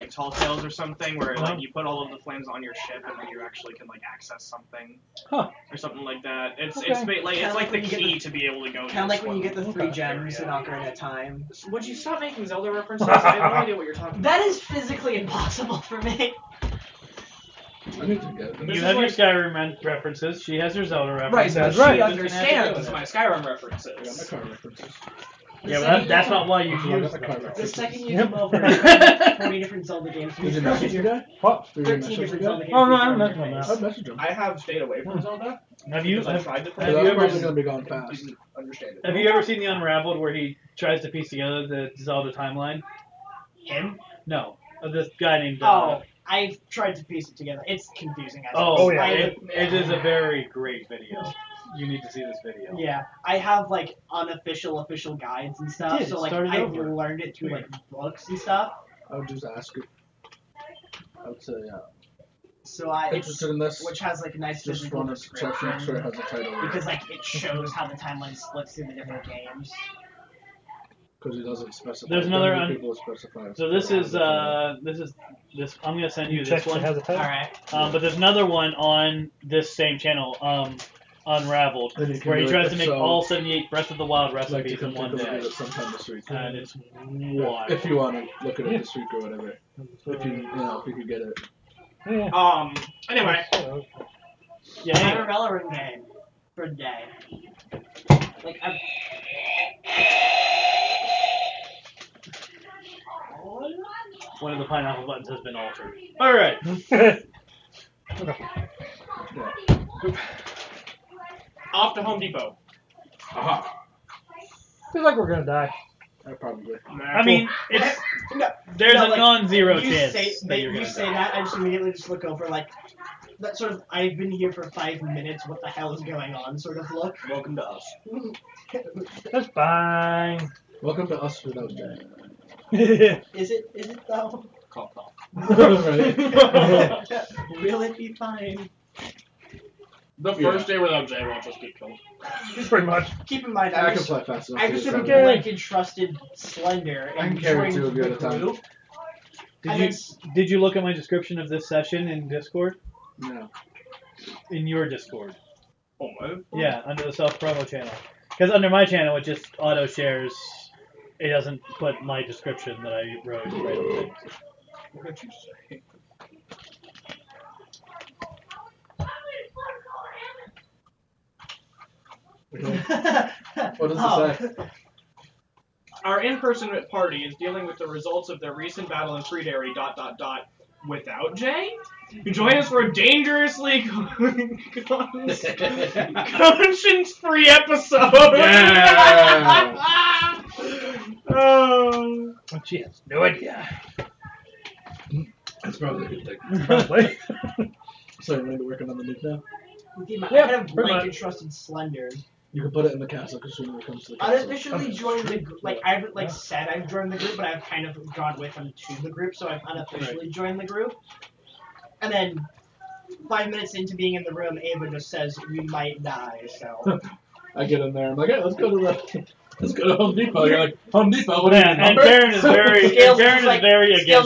a Tall Tales or something, where like you put all of the flames on your ship and then you actually can like access something, or something like that. It's like the key to be able to go. Kind of like when you get the 3 gems in Ocarina of Time. Would you stop making Zelda references? I have no idea what you're talking about. That is physically impossible for me. I need to get You have your Skyrim references. She has her Zelda references. Right, That's she understands my Skyrim references. I got my car references. Yeah, well, that's not why you use them. The second you come over, 40 different Zelda games. Did you message your guy? What? 13 different Zelda games. Oh, no, I'm not doing that. I'd message him. I have stayed away from Zelda. Have you tried to play? Have you That's ever probably going to be gone fast. Understand it. Have you ever seen the Unraveled where he tries to piece together the Zelda timeline? Him? No, this guy named. I've tried to piece it together. It's confusing. It is a very great video. You need to see this video. Yeah, I have like unofficial official guides and stuff. So like I've learned it through like books and stuff. I would just ask it. I would say, yeah. So interested in this? Which has like a nice just physical description. Sure it has a title. Because like it shows how the timeline splits through the different games. Because he doesn't specify. There's another. People specify. So this is. I'm gonna send you this one. All right. But there's another one on this same channel, Unraveled, where he tries to make all 78 Breath of the Wild recipes in one day. Sometime this week. And it's wild. If you want to look at it this week or whatever, if you could get it. Anyway. Yeah. Another Valorant game for a day. Like one of the pineapple buttons has been altered. All right. Off to Home Depot. Aha. Feels like we're gonna die. Probably. I mean, there's a non-zero chance that you're gonna die. You say that, I just immediately just look over like that sort of I've been here for 5 minutes. What the hell is going on? Sort of look. Welcome to us. That's fine. Welcome to us without Jay. Is it though? Call. Right. Will it be fine? The first day without Jay will just get killed. Pretty much. Keep in mind, I can play fast enough. I just like entrusted Slender I can and carry joined 2 of you at a the time. group. Did you look at my description of this session in Discord? No. In your Discord? Oh, what? Yeah, under the self-promo channel. Because under my channel, it just auto-shares. It doesn't put my description that I wrote right away. What did you say? What does it say? Our in-person party is dealing with the results of their recent battle in Freedary ... without Jay? You join us for a dangerously conscience-free episode! Yeah! Oh. She has no idea. That's probably a good thing. Probably. So you're really working on the nuke now? I kind of like entrusted Slender. You can put it in the castle because when it comes to the castle. Unofficially joined the group. Like I haven't said I've joined the group, but I've kind of gone with him to the group, so I've unofficially joined the group. And then 5 minutes into being in the room, Ava just says we might die. So I get in there. I'm like, hey, let's go to Home Depot. You're like, Home Depot? What do you mean? And Darren is very, against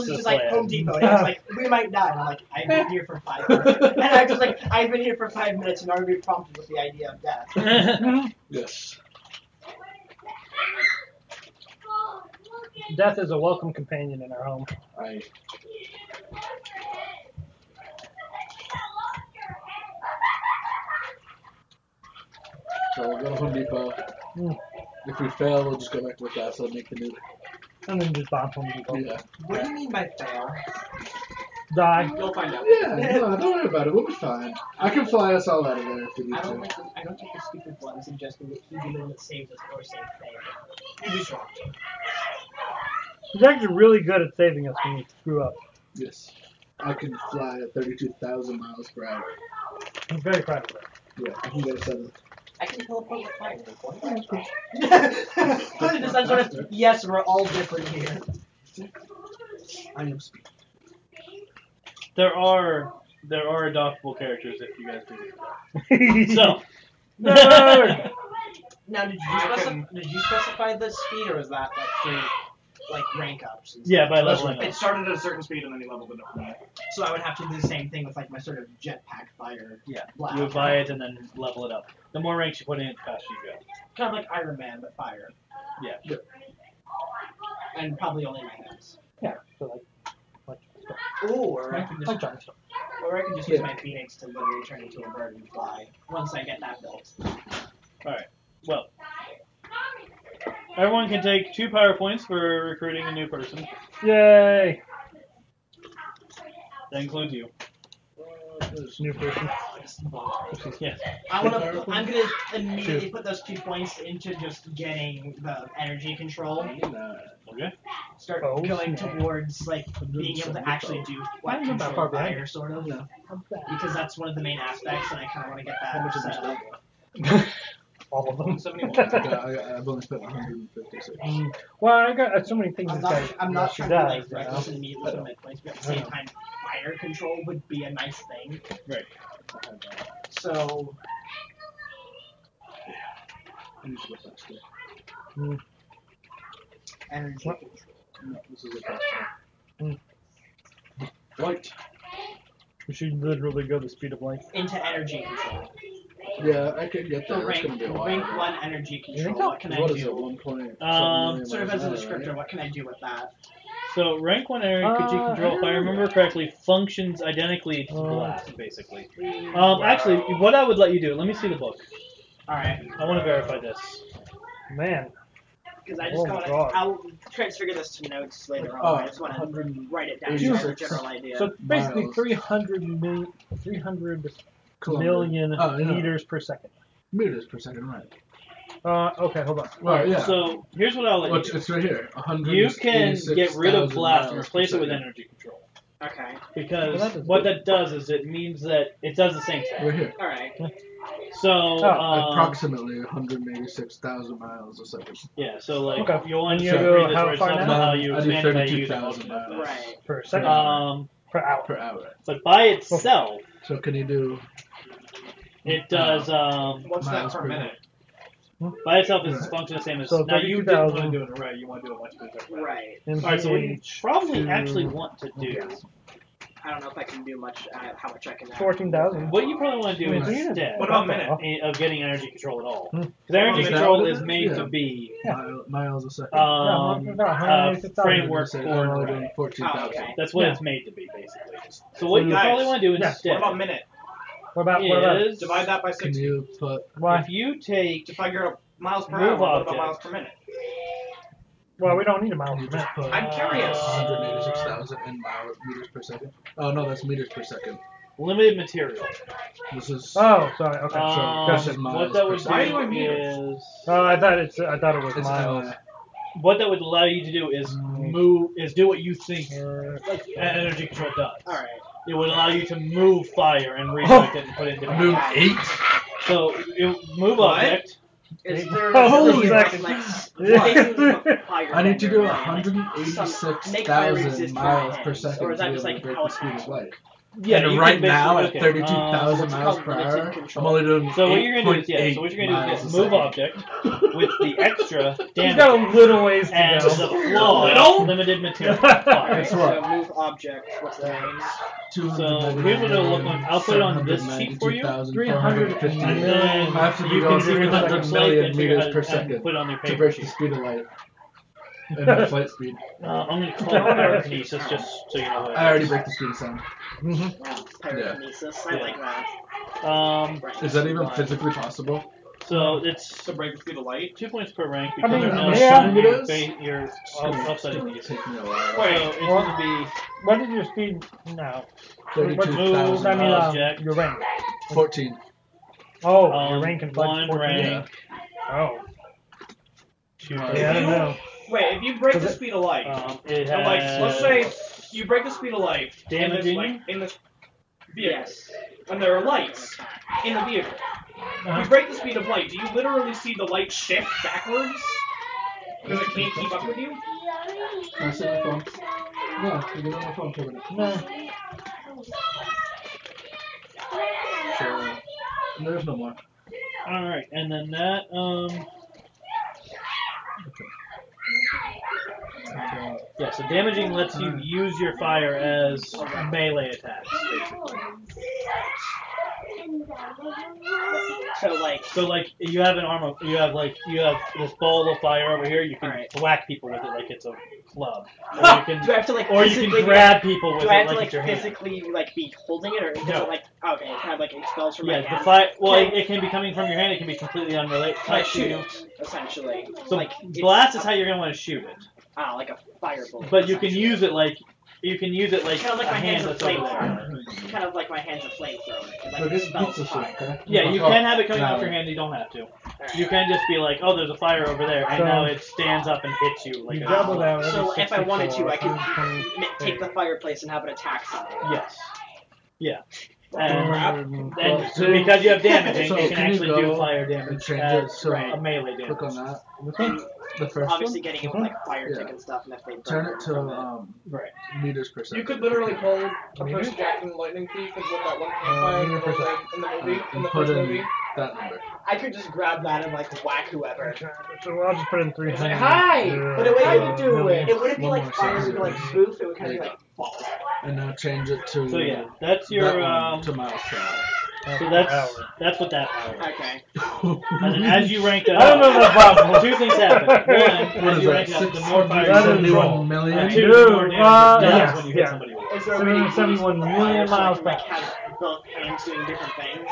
this just like, Home Depot. And he's like, we might die. And I'm like, I've been here for 5 minutes. And I'm just like, I've been here for 5 minutes and already prompted with the idea of death. Yes. Death is a welcome companion in our home. So we'll go to Home Depot. If we fail, we'll just go back to the castle and make the nuke. And then just bomb Home Depot. Yeah. What do you mean by fail? Die. You'll find out. Yeah, no, don't worry about it. We'll be fine. I can fly us all out of there if we need I to. don't think the stupid one suggesting that he be the one that saves us or save Faye. You'd be shocked. He's actually really good at saving us when we screw up. Yes. I can fly at 32,000 miles per hour. I'm very proud of that. Yeah, I can get a 7. I can teleport with fire. Just that sort of, yes, we're all different here. I am speed. There are adoptable characters if you guys do. So. Now, did you specify the speed, or is that like through like rank ups. And Yeah, stuff. by So that's leveling what- It started at a certain speed and then you leveled it up from there. So I would have to do the same thing with like my sort of jetpack fire. Yeah. Blast. You would buy it and then level it up. The more ranks you put in, it costs you go. Kind of like Iron Man, but fire. Yeah. And probably only my hands. Yeah. So like Or I could just, like giant stuff. or I could just use my Phoenix to literally turn into a bird and fly. Once I get that built. Alright. Well. Everyone can take 2 power points for recruiting a new person. Yay! That includes you. This new person. Yes. I'm gonna immediately put those 2 points into just getting the energy control. Okay. Start Oh, going snap. towards like being able to actually do what I'm not that control far behind. fire, sort of. Yeah. Because that's one of the main aspects, and I kind of want to get How much that is set this up. stuff? All of them. 171. I've only spent 156. Well, I got so many things. I'm this guy not she trying to be like does, you reckless know? and immediately put my points, but at the same time, fire control would be a nice thing. Right. So I need to go faster. energy What? control. No, this is a fast one. Light. We should literally go the speed of light. Into energy control. Yeah, I could get So there. It's gonna be a while. rank 1 energy control. so? What can I What is it? do? 1 point. Sort of as a descriptor, what can I do with that? So, rank 1 energy control, if I remember correctly, functions identically to blast, basically. Actually, what I would let you do, let me see the book. Alright. I want to verify this. Man. Because I Oh just my want to. God. I'll transfigure this to notes later on. I just want to 100 write it down to have a 86. general idea. So basically Miles. 300 million Oh, yeah. meters per second. Meters per second, right? Okay, hold on. Right, yeah. So, here's what I'll let you Well, do. it's right here. You can get rid of blast and miles replace per it with second. energy control. Okay. Because Well, that is what good. that does is it means that it does the same thing. Right here. Alright. So, Approximately 186,000 miles a second. yeah, so like, Okay. you'll want And to you read go this how where it's far talking now? about how you I do expand by using 32,000 multiple miles. Right. Per second. Per hour. Per hour. But by itself, So can you do? it does, What's that Miles per per minute? by itself, it's Right. function the same as, So now you didn't want to 32,000. do it right, you want to do it much better. Right. Alright, so what you probably actually want to do, I don't know if I can do much, how much I can add. 14,000. what you probably want to do Right. instead What about minute? of getting energy control at all, Hmm. because energy Is that control what it is is? made Yeah. to be Miles a second. framework Say for 114,000. okay. That's what Yeah. it's made to be, basically. So what you Nice. probably want to do Yeah. instead What about minute? What about is Divide that by Can 60. you put? why? if you take To figure out miles per Move hour, what object. about miles per minute? Well, we don't need a mile You per just minute. put I'm curious. 186,000 in meters per second. Oh no, that's meters per second. limited material, This is. Oh, sorry. Okay. this is what miles that per would second. Why do I do meters? is Oh, I thought it was It's miles. what that would allow you to do is do what you think energy control does. Alright. It would allow you to move fire and redirect it and put it in different Move places. 8. So you move What? object. Is there Holy like, Yeah. I need to do Make fire 186,000 resist miles your per hands, second or to is that be just able like to break how the it speed of acts? light. Yeah, And you right can now basically- at 32,000 it's miles called per limited hour, control. I'm only doing. So what you're gonna do is 8.8 so what you're gonna do is miles get a move second. object with the extra He's damage got a little ways to and go. the flaw Little? limited material. Alright, Guess so what? move object. What's the name? So here's what it'll look like. I'll put it on this sheet for you. 350 And million. then I have to be you going can figure 300 out the million and figure meters out per and second put it on your to paper break the sheet. speed of light. And my flight speed. I'm gonna call it pyrokinesis just so you know what it I already is. break the speed of sound. Wow, pyrokinesis. I Yeah. like that. Right. Is that even One. physically possible? So it's To break the speed of light? 2 points per rank I because mean, you know yeah. you're offsetting these. Take me a while. So it's gonna be What is your speed now? What's 32,000 I mean, miles. object. your rank. 14. Oh, your rank and flight one 14. rank. Oh. Two Yeah, I don't know. Wait, if you break Was the it- speed of light, It and like, has let's say you break the speed of light damaging. in this vehicle, Yes. and there are lights in the vehicle. If you break the speed of light, do you literally see the light shift backwards? Because it can't keep up with you? Can I see my phone? No, you get on my phone for a minute. No. So, there's no more. All right, and then that Okay. Yeah, so damaging lets you use your fire as melee attacks, basically. So like you have an armor, you have this ball of fire over here. You can whack people with it like it's a club, or you can, do I have to you can grab people with do I have it to like it's your hand. physically be holding it, or does it okay, kind of expels from my hand? The fire. Well, it can be coming from your hand. It can be completely unrelated. I shoot essentially. So blast is how you're gonna want to shoot it. Like a firebolt. But you can use it like kind of like a my hands of that's over there. flamethrower. Kind of like my hands of flamethrower. So this pizza shit, okay? Yeah, you can have it coming off your hand. You don't have to. You can just be like, oh, there's a fire over there, and now it stands up and hits you like You a double down. So if I wanted to, I could 20. take the fireplace and have it attack something. Yes. Yeah. Crap. And because you have damaging, So you can can you actually go do fire and damage change as it so a melee damage. Click on that. This one? The first Obviously, one? getting it with fire tick and stuff, and if they Turn it to Right. meters per second. You could literally pull a person Jackson lightning thief and put that one campfire meter per second. in the movie, in And the put first in movie. that number. I could just grab that and whack whoever. So I'll just put in 300. Hi! But the way I would do million. it wouldn't be One like more fire, it would be second. like spoof, it would kind of be like fall. And now change it to So yeah, that's your that one to miles per hour. So that's what that power is. Okay. And then as you rank it I don't know if up, that's possible. two things happen. One, What as is you that? rank it up, the more fire you 671 control. million? And two, the more Dude, damage it does yes, when you hit yeah. somebody with it. Is there a way to use 771 the million fire so I miles can, per hour. have both hands doing different things?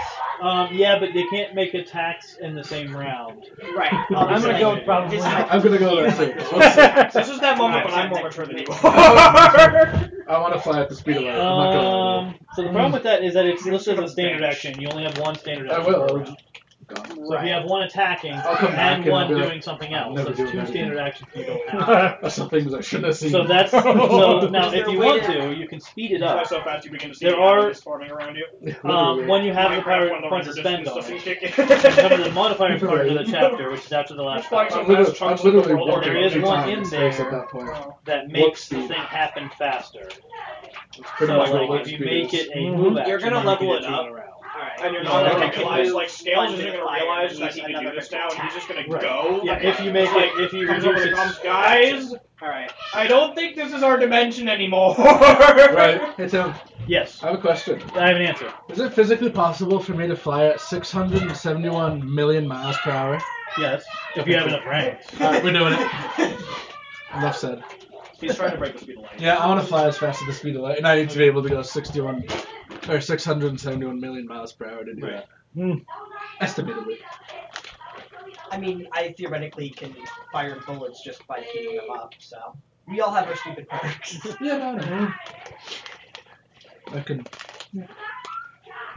Yeah, but they can't make attacks in the same round. Right. I'm gonna go with probably. This is my- I'm gonna go there too. This is that moment when I'm more mature than you are. I want to fly at the speed of light. I'm not going So the problem with that is that it's listed as a standard action. You only have one standard I action. will. per round. So if you have one attacking I'll come back and and one I'll be like, doing something I'm else, never that's doing two that standard actions you don't have. That's some things I shouldn't have seen. So that's so now Is there if a you way want to- to, you can speed it Fly up. so fast you begin to see There the are- enemies forming around you. When you have the Minecraft power when the points to render spend distance on doesn't it. kick Cover in. the modifying part of the chapter, which is after the last Flying part, so fast, I'm chunks of the literally world walking there is two one times in space there at that point. that Warp makes the speed. thing happen faster. Pretty So much what like warp if you speed make is. it a move action, You're gonna then you level can it do two up. in a round. Alright. And you're No, not I gonna think realize, like, Scales isn't gonna Fire realize and that use he can another do this now, and he's just gonna Right. go. Yeah, if you make Like, it, if you comes over reduce and it, comes, guys, Alright. I don't think this is our dimension anymore. Right. Hey Tim, yes, I have a question. I have an answer. Is it physically possible for me to fly at 671 million miles per hour? Yes, if you have enough ranks. Alright, we're doing it. Enough said. He's trying to break the speed of light. Yeah, I want to fly as fast as the speed of light, and I need to be able to go 671 million miles per hour to do Right. that. Estimatedly. I mean, I theoretically can fire bullets just by keeping them up, so. We all have our stupid perks. Yeah, no. I can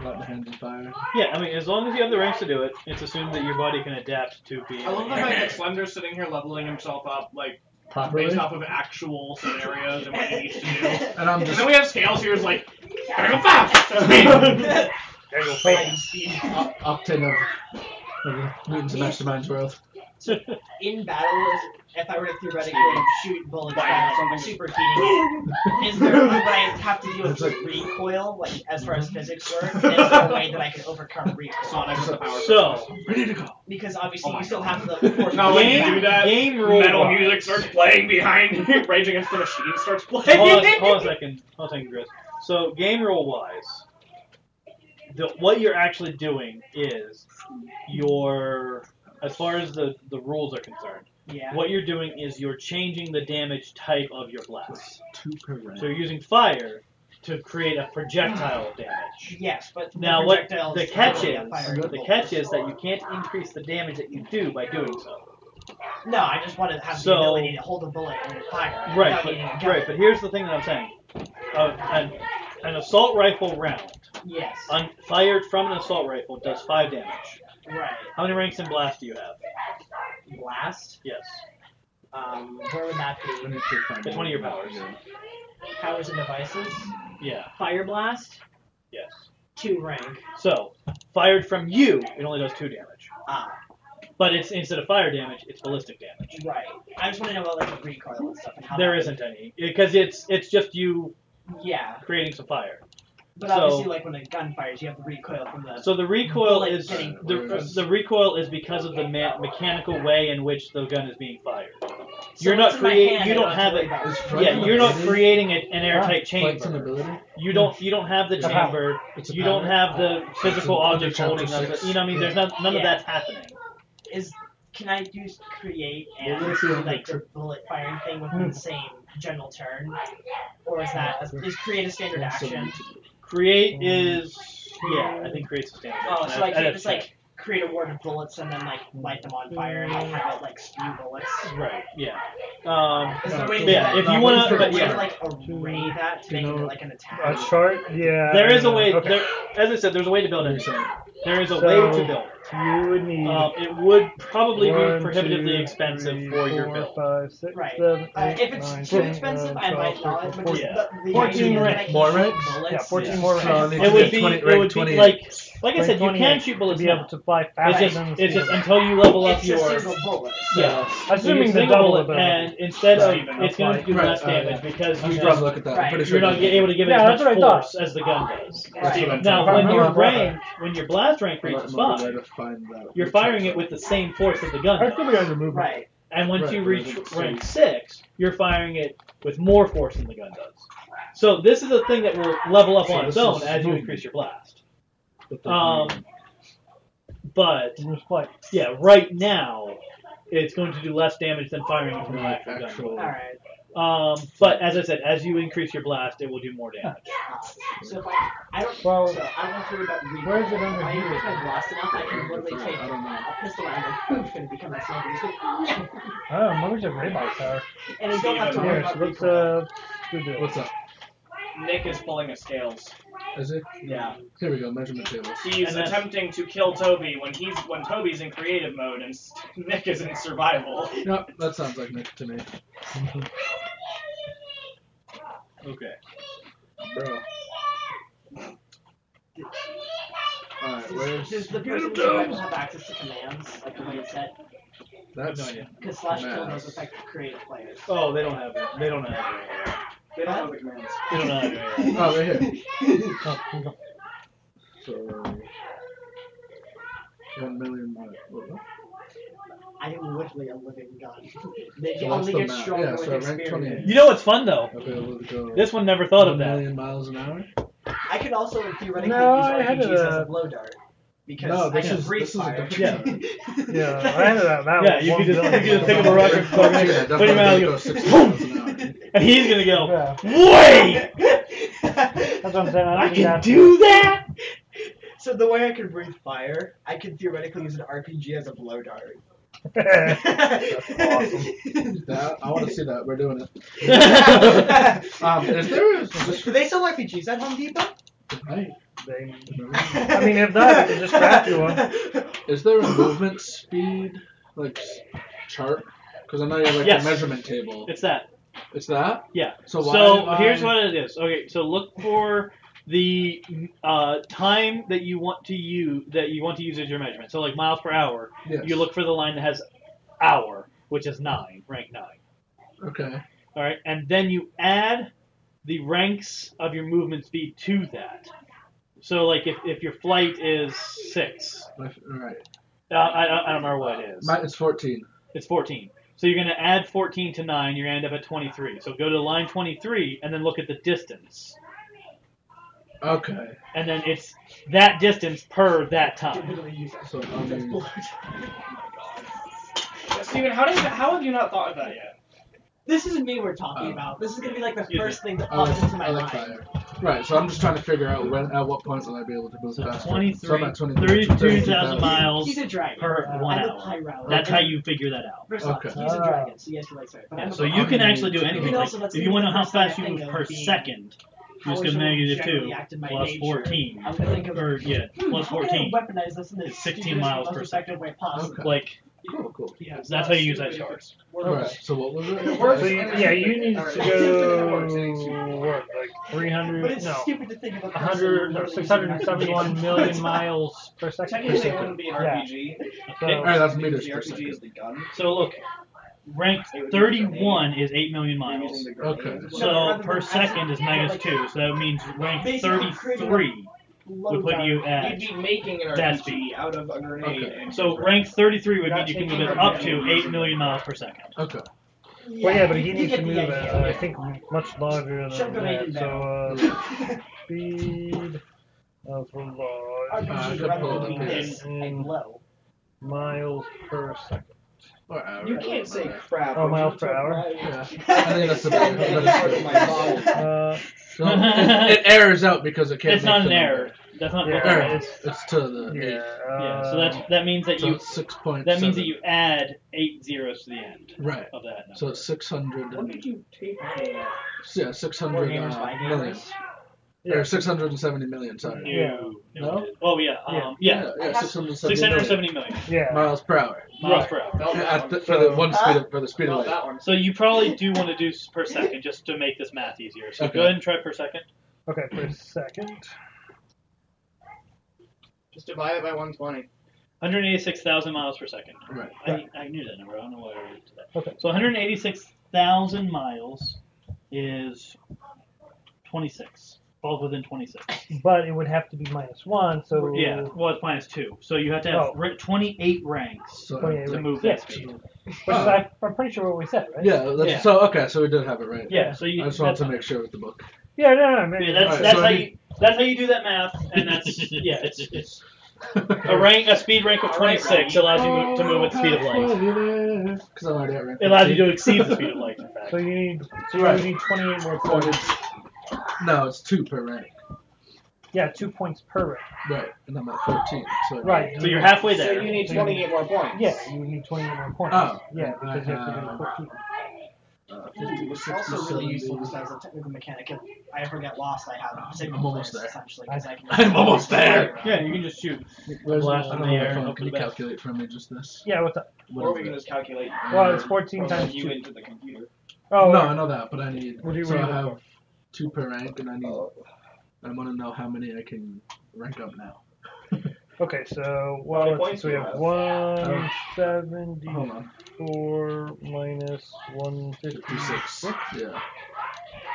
light my hands on fire. Yeah, I mean, as long as you have the ranks to do it, it's assumed that your body can adapt to being. I love the fact that Slender's sitting here leveling himself up, like, Properly. based off of actual scenarios and what he needs to do. And I'm And just then we have Scales here who's like, gotta go fast! There you go. octane of Mutants and Masterminds world. In battle, if I were to theoretically shoot bullets Like, by something- superheating it, is there would I have to deal with It's like- recoil, like as far as physics work? Is there a way that I can overcome recoil? Sonic with the power. So, Ready to go. Because obviously Oh my you still God. have the force. Now when you Game- do that, game rule metal wise. music starts playing behind you, Rage Against the Machine starts hold playing. on a second, Chris. So, game rule wise, what you're actually doing is as far as the rules are concerned, Yeah. what you're doing is you're changing the damage type of your blast. 2 per round. So you're using fire to create a projectile damage. Yes, but Now, what projectiles the catch totally is, a fire the bolt. catch is that you can't increase the damage that you do by doing so. No, I just want to have So- the ability to hold a bullet and fire Right, without but, needing a gun. right, but here's the thing that I'm saying. An assault rifle round, Yes. fired from an assault rifle, does 5 damage. Right. How many ranks in blast do you have? Blast. Yes. Where would that I be? need to find It's one of your powers. Powers and devices. Yeah. Fire blast. Yes. 2 rank. So, fired from you, it only does 2 damage. Ah. But it's instead of fire damage, it's ballistic damage. Right. I just want to know about like the recoil and stuff and how There that isn't any because it's just you Yeah. creating some fire. But obviously, like when a gun fires, you have the recoil from the. So the recoil bullet is getting- the recoil is because of the mechanical way in which the gun is being fired. So You're not what's in my creating. hand, You I don't have have to it. worry about. Is flight Yeah, you're not ability- creating an airtight Flight's an chamber. ability? You don't have the chamber. It's a You don't power. have the physical It's object under holding chapter up. six. You know what I mean? There's none of Yeah. that's happening. Can I use create and Well, let's see on like the the bullet firing thing within the same general turn, or is create a standard action? Create is I think create's a standard. Oh, so I I'd can't have just to check. like create a ward of bullets and then like light them on fire and like have it like spew bullets. Right. Yeah. Is there a way to Yeah, do that? if you Is wanna- there a but way yeah. to like array that to make it like an A attack? chart? Yeah. There is a way. Okay. As I said, there's a way to build it. There is a So- way to build it. You would need. It would probably be 1, prohibitively 2, expensive 3, for your 4, build. 5, 6, Right. 7, 8, If it's 9, too 10, expensive, 11, I 12, might not. 13, But just 14. the 14 idea that rank. I can More shoot ranks? bullets Yeah, 14 is- more So ranks. only It would be 20 it would be 28. like I said, you can shoot to bullets be able now. to fly It's faster just than it's just the until you level up It's your a single bullet. yeah. Assuming You the single double bullet, ability. and instead of Even it's going to do Right, less damage yeah. because I you should just, probably look at that. I'm Right. pretty sure you're not they- able to give it Yeah, as that's much what I thought. force as the gun does. That's what I'm Now, trying when to your remember. range, when your blast rank I don't reaches remember where 5, to find that. you're firing it with the same force that the gun I does. still be under movement. Right. And once Right, you but I reach didn't rank see. 6, you're firing it with more force than the gun does. So this is a thing that will level up So on its this own is as you movement. increase your blast. But the- But Just flight. yeah, right now it's going to do less damage than firing from an actual gun. actual. All right. But as I said, as you increase your blast, it will do more damage. So if I don't. Well, so I don't have to worry about recoil. where is it under If I here? increase my blast enough, I can literally take I don't know. a pistol and go poof and become a sniper. Just go, Oh, maybe it's a Raybot tower. and I don't have to worry Here, about so let's recoil. do this. What's up? Nick is pulling a scales. Is it? Yeah. Here we go. Measurement tables. He's And then- attempting to kill Toby when Toby's in creative mode and Nick is in survival. Yep, that sounds like Nick to me, Okay. bro. Alright, where's Does the person who Mutants? have access to commands, like the way it's set? That's No idea. Because slash kill Commands. does affect creative players. Oh, they don't have it. They don't have it. They don't know the commands. They don't have it. oh right here. Oh, here we go. So 1 million. What? I am literally a living gun. They So only that's the get map. stronger Yeah, with so rank experience. 28. You know what's fun though? I'll be able to go. This one never thought of 1 that. million miles an hour. I could also theoretically No, use I had RPGs as a- a blow dart. Because No, I this can is- breathe this is a fire. different- Yeah, I had that. Yeah, you could just pick up a rocket, plug it in, put him out, and go, 60 miles an hour. and he's gonna go. Yeah. Wait! That's what I'm saying. I think can that's- do that. So the way I can breathe fire, I could theoretically use an RPG as a blow dart. That's awesome. That, I want to see that. We're doing it. Do Is there a they sell RPGs at Home Depot? Hey, I mean, if not, I could just craft you one. is there a movement speed like chart? Because I know you have like Yes. a measurement table. It's that. It's that. Yeah. So why? So why- here's what it is. Okay, so look for the time that you want to use as your measurement. So like miles per hour, Yes. you look for the line that has hour, which is 9, rank 9. Okay. All right, and then you add the ranks of your movement speed to that. So like if your flight is 6, All right. I don't remember what it is. It's 14. It's 14. So you're going to add 14 to 9. You're going to end up at 23. So go to line 23 and then look at the distance. Okay. And then it's that distance per that time. So I mean, Steven, how have you not thought of that yet? This isn't me we're talking Oh. about. This is gonna be like the Excuse me. first thing that I pops like, into my I like mind. fire. Right. So I'm just trying to figure out at what point will I be able to move So faster. 23, So I'm at 23, 32,000 miles He's a dragon. per 1 I'm a hour. pyro. That's how you figure that out. First off, Okay. he's a dragon, so yes, he likes fire. But I'm a So you pyro. can actually do You anything. can Like, also- that's if you want to know how the first thing fast I you think move of per being second, how just I go should negative generally 2 act in my plus nature. 14. I'm gonna think of Or, yeah, plus how can 14. I weaponize this in the It's 16 stupidest, miles most per effective way possible. Okay. Like, Cool. Yeah, that's how you use that chart. All right. So what was it? So you need to go what, like 300? But it's No, stupid to think of a 100, no, 671 million miles per second. Technically, it wouldn't be an Yeah. RPG. So, All right. That's meters The per RPG is second. the gun. so look, rank 31 is 8 million miles. Okay. So per second is -2. So that means rank 33 would put you You'd at be making an that RPG speed. out of a grenade. Okay. And So rank 33 would mean you can move it up to 8 million miles per second. Okay. Well, yeah, but he you needs get to the move idea. at, I think, much larger Should've than made that. it So, speed of the large RPGs could are pull it up relatively here. big and low. miles per second. Or hour. You can't say crap. Oh, when miles you per took hour? my- Yeah. I think that's the best. My body. It errors out because it can't. It's make not an the error. number. That's not Yeah. what Error. that is. It's to the Yeah. eight. Yeah, so that means that So you it's 6.7. that means that you add 8 zeros to the end Right. of that number. So it's 600. What did you take? Yeah, 600 Wargamers by million. gamers. Or 670 million. Sorry. No. Oh yeah. Yeah. Yeah. 670 670 million Yeah. miles per hour. miles per hour. For the one speed of, for the speed of Not light. that one. So you probably do want to do per second just to make this math easier. So Okay. go ahead and try per second. Okay, per second. Just divide it by 120. 186,000 miles per second. Right. I knew that number. I don't know why I wrote it to that. Okay. So 186,000 miles is 26. Falls within 26. But it would have to be -1, so... Yeah. Well, it's -2. So you have to have 28 ranks So, 28 to ranks. move Yeah. that speed. Which is, I'm pretty sure what we said, right? yeah, that's, Yeah. so okay, so we did have it right. Yeah. So you. I just wanted that's to make sure with the book. Yeah, no, maybe. Yeah, that's Alright, that's so how I you that's how you do that math, and that's yeah. It's a speed rank of 26 allows you to move at the speed of light. Because I'm already at rank. It allows you to exceed the speed of light. In fact. So you need Right. 28 more So points. no, it's 2 per rank. Yeah, 2 points per rank. Right, and I'm at 14. So Right. So you're halfway So there. you need 28 more points. Yeah, you would need 28 more points. Oh. Yeah, because you have to do 14. 50, It's 60, also really 70. useful just as a technical mechanic. If I ever get lost, I have signal I'm almost flares, there. essentially. 'Cause I can I'm almost there. Yeah, you can just shoot. Where's Blast I in don't the know air if and I hope can for you the best. calculate for me just this? Yeah, what's up? What Or is we it? can just calculate. Well, it's 14 program times you 2. into the computer. Oh, No, I know that, but I need. What do you so I need it have for? 2 per rank, and I need. I want to know how many I can rank up now. okay, so, How well, many let's see, points so we do you have have? 174 Hold on. minus 156 56. Yeah.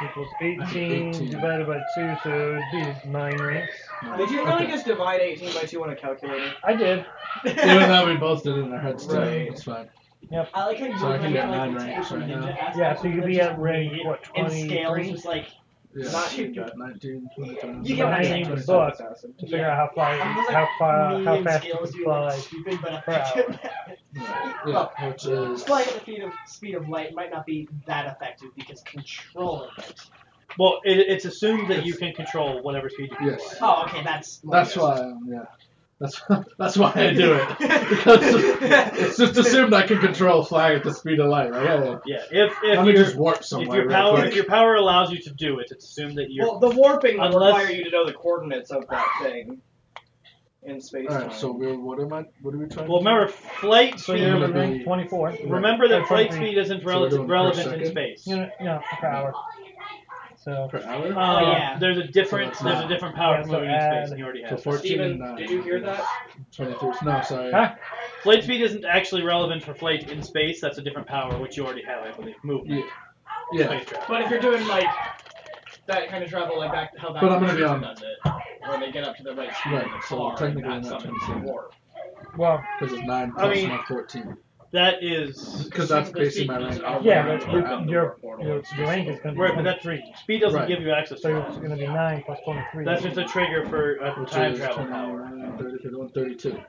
equals I have 18 18. divided by 2, so it would be 9 ranks. Did you really Okay. just divide 18 by 2 on a calculator? I did. Even though we both did it in our heads too, Right. it's fine. I like how you So I can get like 9 the ranks type of right ninja now. aspect Yeah, so of you'd it, be just at rank, read what, in scales, 23? just like Yeah. Not so you got 19, 20, You 21, get what I'm saying. 27. Book. Assassin. To figure out how far, I'm just how medium fast you scales can do look fly. stupid, but per effective. Right. Well, Yeah, which is. flying at the speed of light might not be that effective because controlling it. Well, it's assumed that you can control whatever speed you can Yes. fly. Oh, okay, that's. That's why, yeah. That's why I do it. Because it's just assumed I can control flying at the speed of light, right? Yeah, Let me just warp somewhere. if your power allows you to do it, it's assumed that you're. Well, the warping would Unless- require you to know the coordinates of that thing in space time. Alright, so what are we trying Well, to do? remember flight So speed. you're gonna at rank be- 24. Remember that flight 23. speed isn't So we're doing per relevant in second? space. No, per hour. So, Per hour? yeah. There's a different So that's there's a different power Yeah, for so moving in space add- than you already So have. 14 Steven, and 9. did you hear that? 23. No, sorry. huh? Flight speed isn't actually relevant for flight in space. That's a different power, which you already have, I believe. Movement. Yeah. Space travel. But if you're doing like that kind of travel, like how But I'm gonna be on- does it, where they get up to the right speed Right, in the so car, technically and that not summons the 27. warp. Well, Because it's 9 I plus mean- 14. That is Because that's Technically basically my speaking, rank. it's yeah, around but the your warp portal. your rank is going to be right, but that's 23. speed doesn't Right. give you access So to it's it. going to be 9 plus 23. That's just a trigger for a Which time is travel 20, power. 30, 31, 32.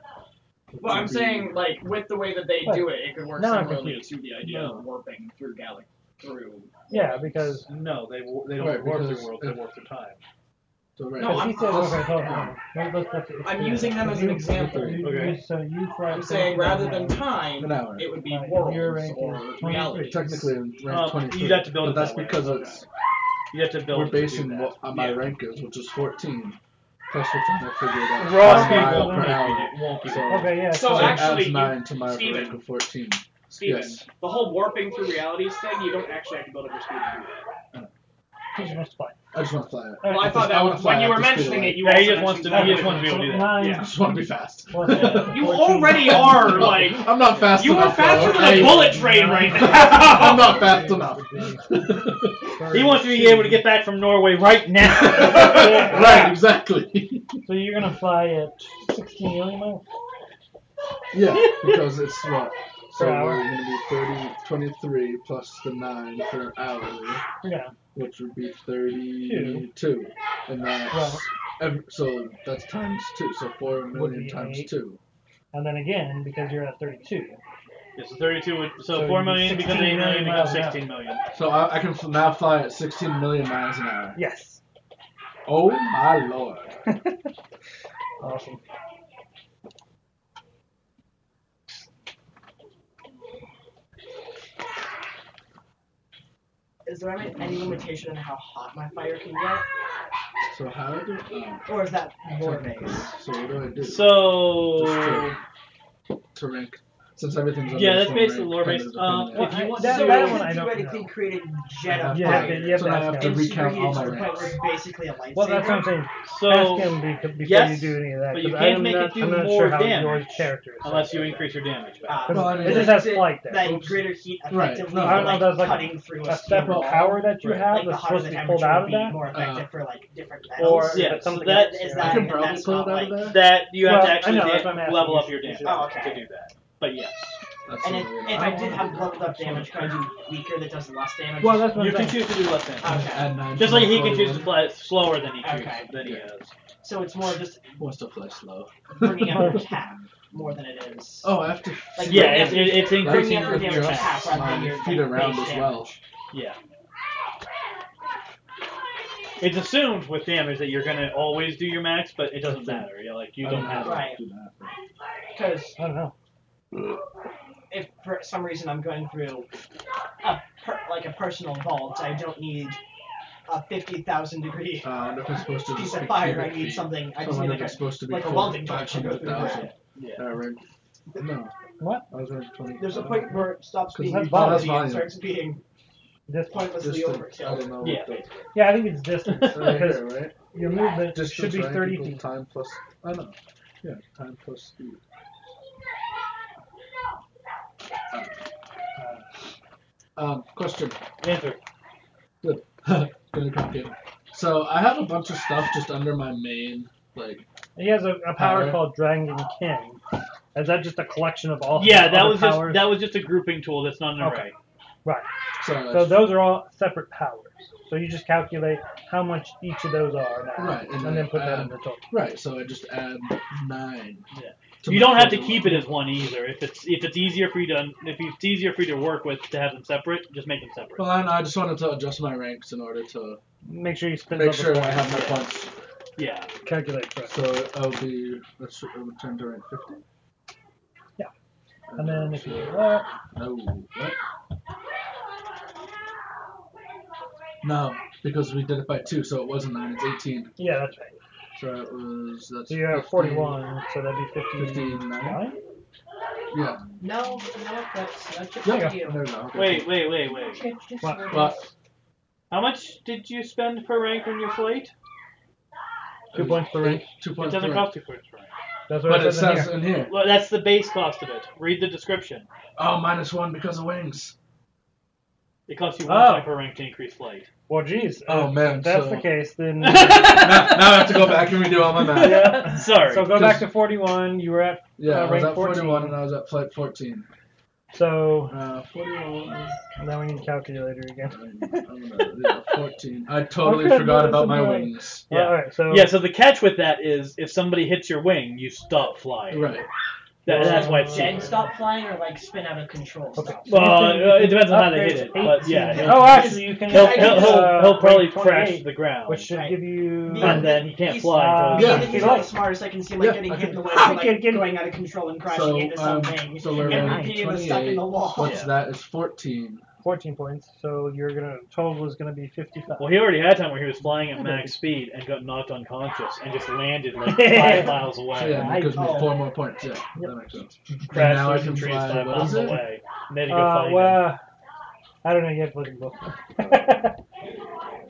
Well, I'm saying, like, with the way that they What? do it, it could work Now I'm similarly confused. to the idea No. of warping through through. Yeah, because No, they don't Right, warp because through worlds. They if- warp through time. So right. No, because he I'm- said, let's- okay, hold on. Let's I'm using them as an example. Okay. So you fly. I'm saying rather than time, An hour. it would be Right, your worlds rank or is 23. realities. Technically in rank 23. you'd have to build but it that's that way. because it's You have to build we're it to do basing that. what my Yeah. rank is, which is 14. Plus we're trying to figure it out. Raw per speed mile won't per give hour. you- won't give you- So, Okay, yeah. So so it actually, adds 9 to my Steven. rank of 14. Steven, Yes. the whole warping through realities thing, you don't actually have to build up your speed to do that. He's just fine. I just want to fly it. Well, I thought I wanna that fly when you at were the speed of mentioning light. it, you Yeah, he also just wants to. mentioned He that. just wants to be able to do that. 9. I just want to be fast. You already are, like... I'm not fast You are enough. faster though. than a Hey, bullet train right now! I'm not fast enough. He wants to be able to get back from Norway right now. Right, exactly. So you're gonna fly at 16 million miles? Yeah, because it's what? So Per hour. we're going to be 23 plus the 9 for hourly, Yeah. which would be 32. And that's, so that's times 2, so 4 Would million be times 8. 2. And then again, because you're at 32. Yeah, so 32 would, so So 4 million becomes 16 8 million million becomes miles an 16 million. So I can now fly at 16 million miles an hour. Yes. Oh my lord. Awesome. Is there any limitation on how hot my fire can get? So how do Or is that lore based? So what do I do? So to rank, since everything's under yeah, this that's one basically rank, lore kind based. of depending on- If you want that- So that you one I could don't theoretically know. create a jet of You fire. have to So now I have to and recount all superheated my to the point where ranks. it's basically a lightsaber. Well, that's what I'm saying. so Ask him before yes, you do any of that. but you 'cause can't I'm make not, it do I'm not more sure how damage your character is. unless you increase your damage back. Well, I mean, It just has flight there. That greater heat Right. effectively No, I don't know if that's like cutting through a steel separate wall. power that you Right. have Like the that's hotter supposed the to be pulled temperature out would of be that. more effective for like different Or metals. Yeah, that's so something that- is I that can and probably that's pull not it out like of there. That you have Well, to I actually know, that's what I'm asking. level up your damage Oh, okay. to do that. But yes, That's and the if way I that- did have leveled up damage, could I do weaker that does less damage? Well, that's what you I'm can saying. choose to do less damage. Okay. Add 9 Just to like my he can 41. choose to fly slower than he chooses Okay. than he Yeah. is. So it's more just Wants to fly slow. bringing up your cap more than it is. Oh, I have to. Like, Yeah, bringing it's, up- it's bringing increasing up your your damage adjust cap rather than my your feet like, around base as well. damage. Yeah. It's assumed with damage that you're gonna always do your max, but it doesn't matter. You're like you I don't have to. Right. do that. Because I don't know. if for some reason I'm going through a personal vault, I don't need a 50,000 degree I wonder if it's supposed to piece just of be fire. cubic I need feet. something. I So I just need wonder like if it's supposed to be a welding torch to go through 500,000. it. Yeah. Right. No. What? I was right 20. There's a point where it stops being that's utility volume. and starts being This pointlessly Distance. I overkill. don't know Yeah. what the. Yeah, I think it's distance Right because here, right? your movement Distance should be rank 30 equals feet. time plus. Oh no. Yeah, time plus speed. Question. Answer. Good. Gonna complicated. So I have a bunch of stuff just under my main, like. He has a power Power. called Dragon King. Is that just a collection of all? Yeah, his that other was powers? just a grouping tool. That's not an Okay. array. Right. So, So those are all separate powers. So you just calculate how much each of those are now, Right, and then put that in the total. right. So I just add 9. Yeah. to You my don't have to total. keep it as one either. If it's easier for you to work with to have them separate, just make them separate. Well, I just wanted to adjust my ranks in order to Make sure you spin make up sure the I have my Yeah. points. Yeah. calculate correct. So I'll be. Let's return to rank 50. Yeah. And then if you do that, No. What? No, because we did it by 2, so it wasn't 9. It's 18. yeah, that's right. So it was. That's. So you have 50, 41, so that'd be 59. 59. Yeah. No, that's just Yeah. for you. There we go. Okay. Wait. What? How much did you spend per rank on your flight? 2 points per rank. 2 It points. doesn't per cost rank. 2 points per rank. That's what But it it says in says here. in here. Well, that's the base cost of it. Read the description. Oh, -1 because of wings. It costs you 1 Oh. point per rank to increase flight. Well, geez. Oh, man, If that's so- the case, then. now I have to go back and redo all my math. yeah. Sorry. So go back to 41. You were at Yeah, I was rank at 41 14. and I was at flight 14. So 41. now we need a calculator again. I'm gonna, yeah, 14. I totally Okay, forgot no, about it's my annoying. wings. Yeah. All right. So Yeah, so the catch with that is if somebody hits your wing, you stop flying. Right. That's why it's Dead secret. stop flying or like spin out of control Okay. stop? Well, it depends on how they hit it, Upgrades but yeah, 18. he'll, Oh, actually, you can. he'll use, probably rank crash 28, to the ground, which should Right. give you. and then he can't He's- fly until Yeah. I think he's not the smartest. I can see him like Yeah, getting I hit in the can- way, for, Get- like going out of control and crashing So, into something, so we're and at repeatedly stuck in the 28. wall. What's Yeah. that is 14. 14 points. So you're gonna total is gonna be 55. Well, he already had time where he was flying at max speed and got knocked unconscious and just landed like 5 miles away. So yeah, that gives me Oh. 4 more points. Yeah, that makes sense. Crashed now I through some can trees fly, 5 what miles is it? away. And they had to go find him. Well, I don't know. You have to look at both.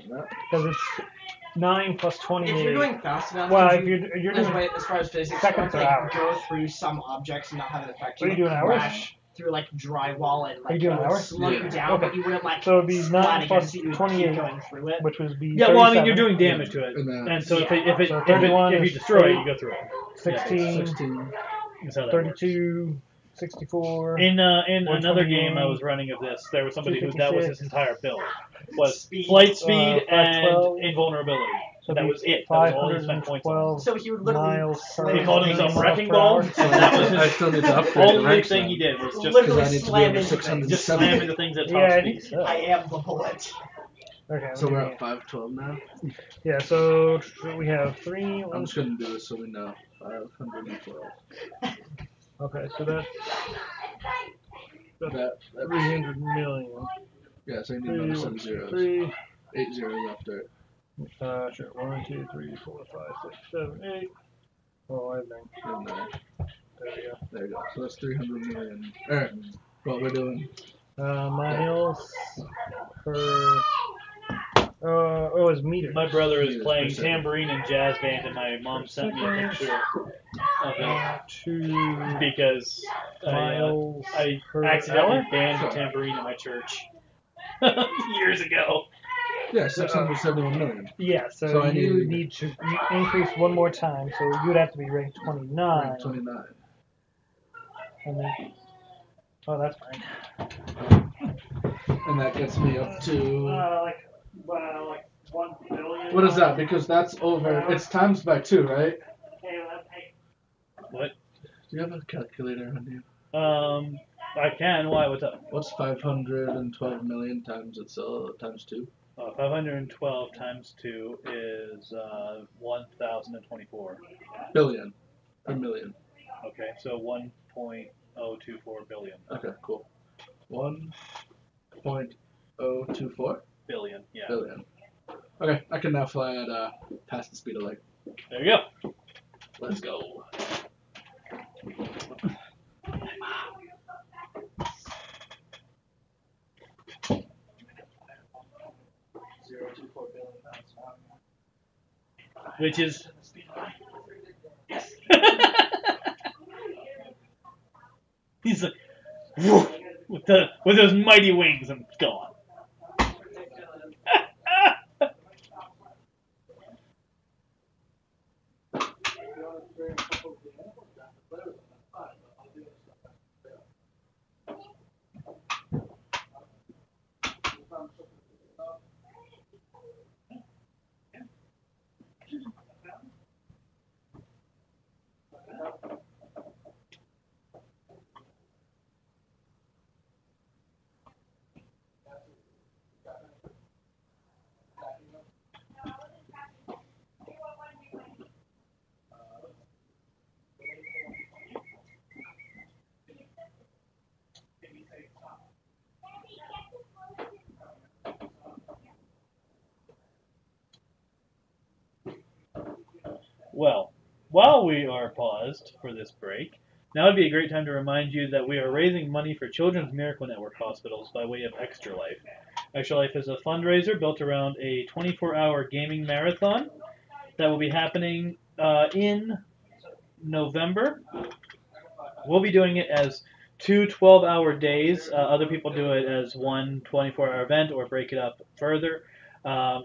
Right. that? Because it's 9 plus 28. If you're going fast enough, Well, could if you're as, doing as far as physics, seconds goes, or like hours. go through some objects and not have it affect you. Are you doing hours? Crash through like drywall and Are like you doing it would hours? slow you Yeah. down, Okay. but you wouldn't like So it'd be slide 9 plus against it, you would 28. keep going through it. which would be Yeah, well, I mean, you're 37. doing damage to it, And then and so Yeah. if So 31 you is destroy it, 8, you go through it. 16, 16. That's how that works. 32, 64. In another 128, game I was running of this, there was somebody who that was his 256. entire build was Speed. flight speed and 512. invulnerability. So that it'd was be it. That was all he spent points on. 512 So he would literally miles per slam He called into himself things. Wrecking Ball. So That was I his still need to upgrade the only ranks thing then. he did was just Literally I need to slam do into the 600. things. just slam into things at top Yeah, speed. so. I am the bullet. Okay. So let we're me- at 512 now. Yeah, so we have 3. I'm just gonna do this so we know. 512. Okay, so that's That 300 million. yeah, so you need another 7 zeros. 3. 8 zeros after it. Sure. 1, 2, 3, 4, 5, 6, 7, 8. Oh, I think. And, There we go. there you go. So that's 300 million. Alright, what we're doing. Miles per. It's meters. My brother is Meters playing per second. tambourine and jazz band, and my mom sent me a picture of it 2 because miles I per accidentally hour. banned the tambourine at my church years ago. Yeah, 671 million. Yeah, so, So I you need- need to increase one more time, so you'd have to be ranked 29. Rank 29. And then, oh, that's fine. And that gets me up to. Like 1 billion. What is that? Because that's over. It's times by 2, right? What? Do you have a calculator on you? I can. Why? What's up? What's 512 million times times 2? 512 times 2 is 1,024. Billion. A million. Okay, so 1.024 billion. Okay, cool. 1.024 Billion, yeah. billion. Okay, I can now fly at past the speed of light. There you go. Let's go. Which is. Yes. He's like, woof, with those mighty wings and gone. Well, while we are paused for this break, now would be a great time to remind you that we are raising money for Children's Miracle Network hospitals by way of Extra Life. Extra Life is a fundraiser built around a 24-hour gaming marathon that will be happening in November. We'll be doing it as 2 12-hour days. Other people do it as one 24-hour event or break it up further.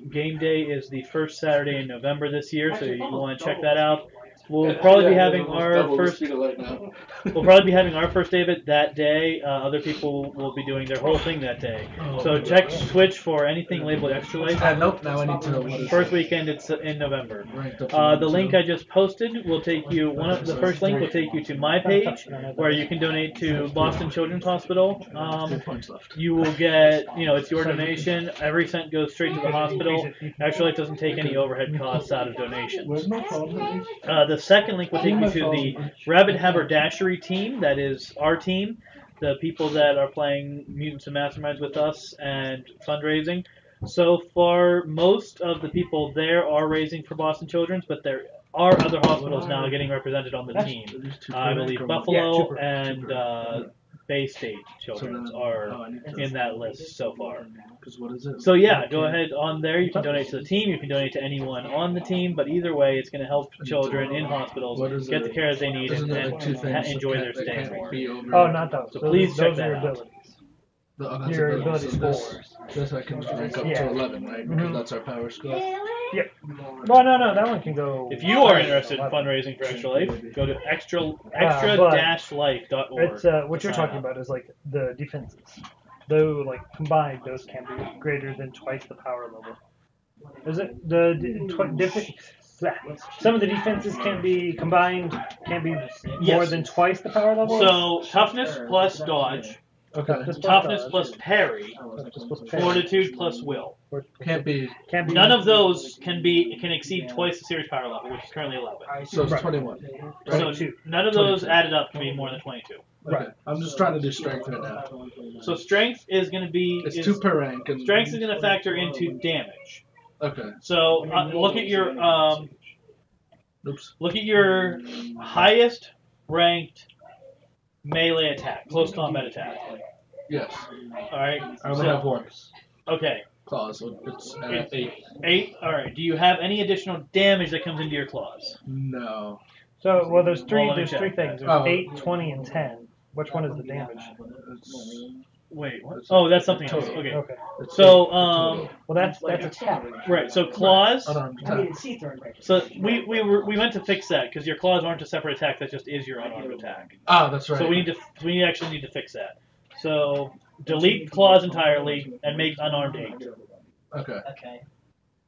Game day is the first Saturday in November this year, so you want to check that out. We'll probably be having our first. We'll probably be having our first day of it that day. Other people will be doing their whole thing that day. So check Twitch for anything labeled Extra Life. Nope, now I need to know what is First weekend, it's in November. ranked up to The link I just posted will take you. The first link will take you to my page, where you can donate to Boston Children's Hospital. 3 points left. You will get, it's your donation. Every cent goes straight to the hospital. Actually, it doesn't take any overhead costs out of donations. Where's my phone? The second link will take you to the Rabbit Haberdashery team. That is our team, the people that are playing Mutants and Masterminds with us and fundraising. So far, most of the people there are raising for Boston Children's, but there are other hospitals now getting represented on the team. I believe Buffalo and Bay State children are in that list so far. Because what is it? So yeah, go ahead on there. You can donate to the team. You can donate to anyone on the team. But either way, it's going to help children in hospitals get the care they need Isn't and there like two things enjoy their that stay can't more. be over? Oh, not those. So Those- please check those are that your out. abilities. That's Your ability. ability So scores. this I can rank up Yeah. to 11, right? Because Mhm. that's our power score. Yep. Well, no, that one can go. If you are higher than interested in 11. fundraising for Extra Life, go to but extra-life.org. It's what to you're sign talking up. about is like the defenses. Though, like combined, those can be greater than twice the power level. Is it some of the defenses can be combined, can be more Yes. than twice the power level. So toughness plus dodge, Okay. toughness plus parry, Toughness plus parry. fortitude plus will. Can't be. None of those can exceed twice the series power level, which is currently 11. So it's Right. 21. So 22. none of those 22. added up to be more than 22. Okay. I'm just trying to do strength right now. So strength is going to be It's 2 per rank. And strength is going to factor into damage. Okay. So look at your Oops. highest ranked melee attack, close combat attack. Yes. All right. I only have 1 Okay. clause, so it's 8. 8. All right. Do you have any additional damage that comes into your claws? No. So, well, there's Well, let me three check. things. There's Oh. 8, 20, and 10. Which one is the damage? It's, Wait. What? It's Oh, that's something else. total. Okay. Okay. it's So 8 for total. Well, that's attack. right. So claws. Unarmed I mean, attack. it's C-thorn breaker. So we meant to fix that because your claws aren't a separate attack. That just is your unarmed attack. Ah, that's right. So we actually need to fix that. So delete claws entirely and make unarmed 8. Okay. Okay.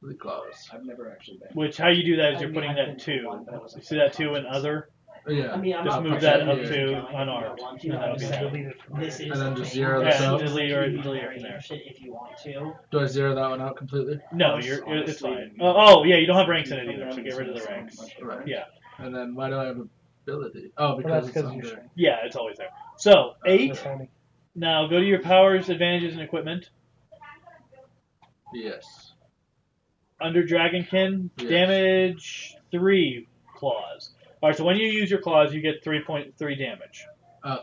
The clause. I've never actually been. Which how you do that is you're putting that 2. You see that 2 in other? Yeah. I mean, I'm Just not move that pushing up it. to unarmed. And that'll be Just that. delete it from This there. is And then the just thing. zero Yeah, this out. delete or from there. Shit if you want to. Do I zero that one out completely? No, it's fine. Oh yeah, you don't have ranks in it either, so get rid of the ranks. Right. Yeah. And then why do I have ability? Oh, Well, because that's it's because under. you're Yeah, it's always there. So 8. That's only- Now go to your powers, advantages, and equipment. Yes. Under Dragonkin, Yes. damage 3 claws. Alright, so when you use your claws, you get 3.3 damage.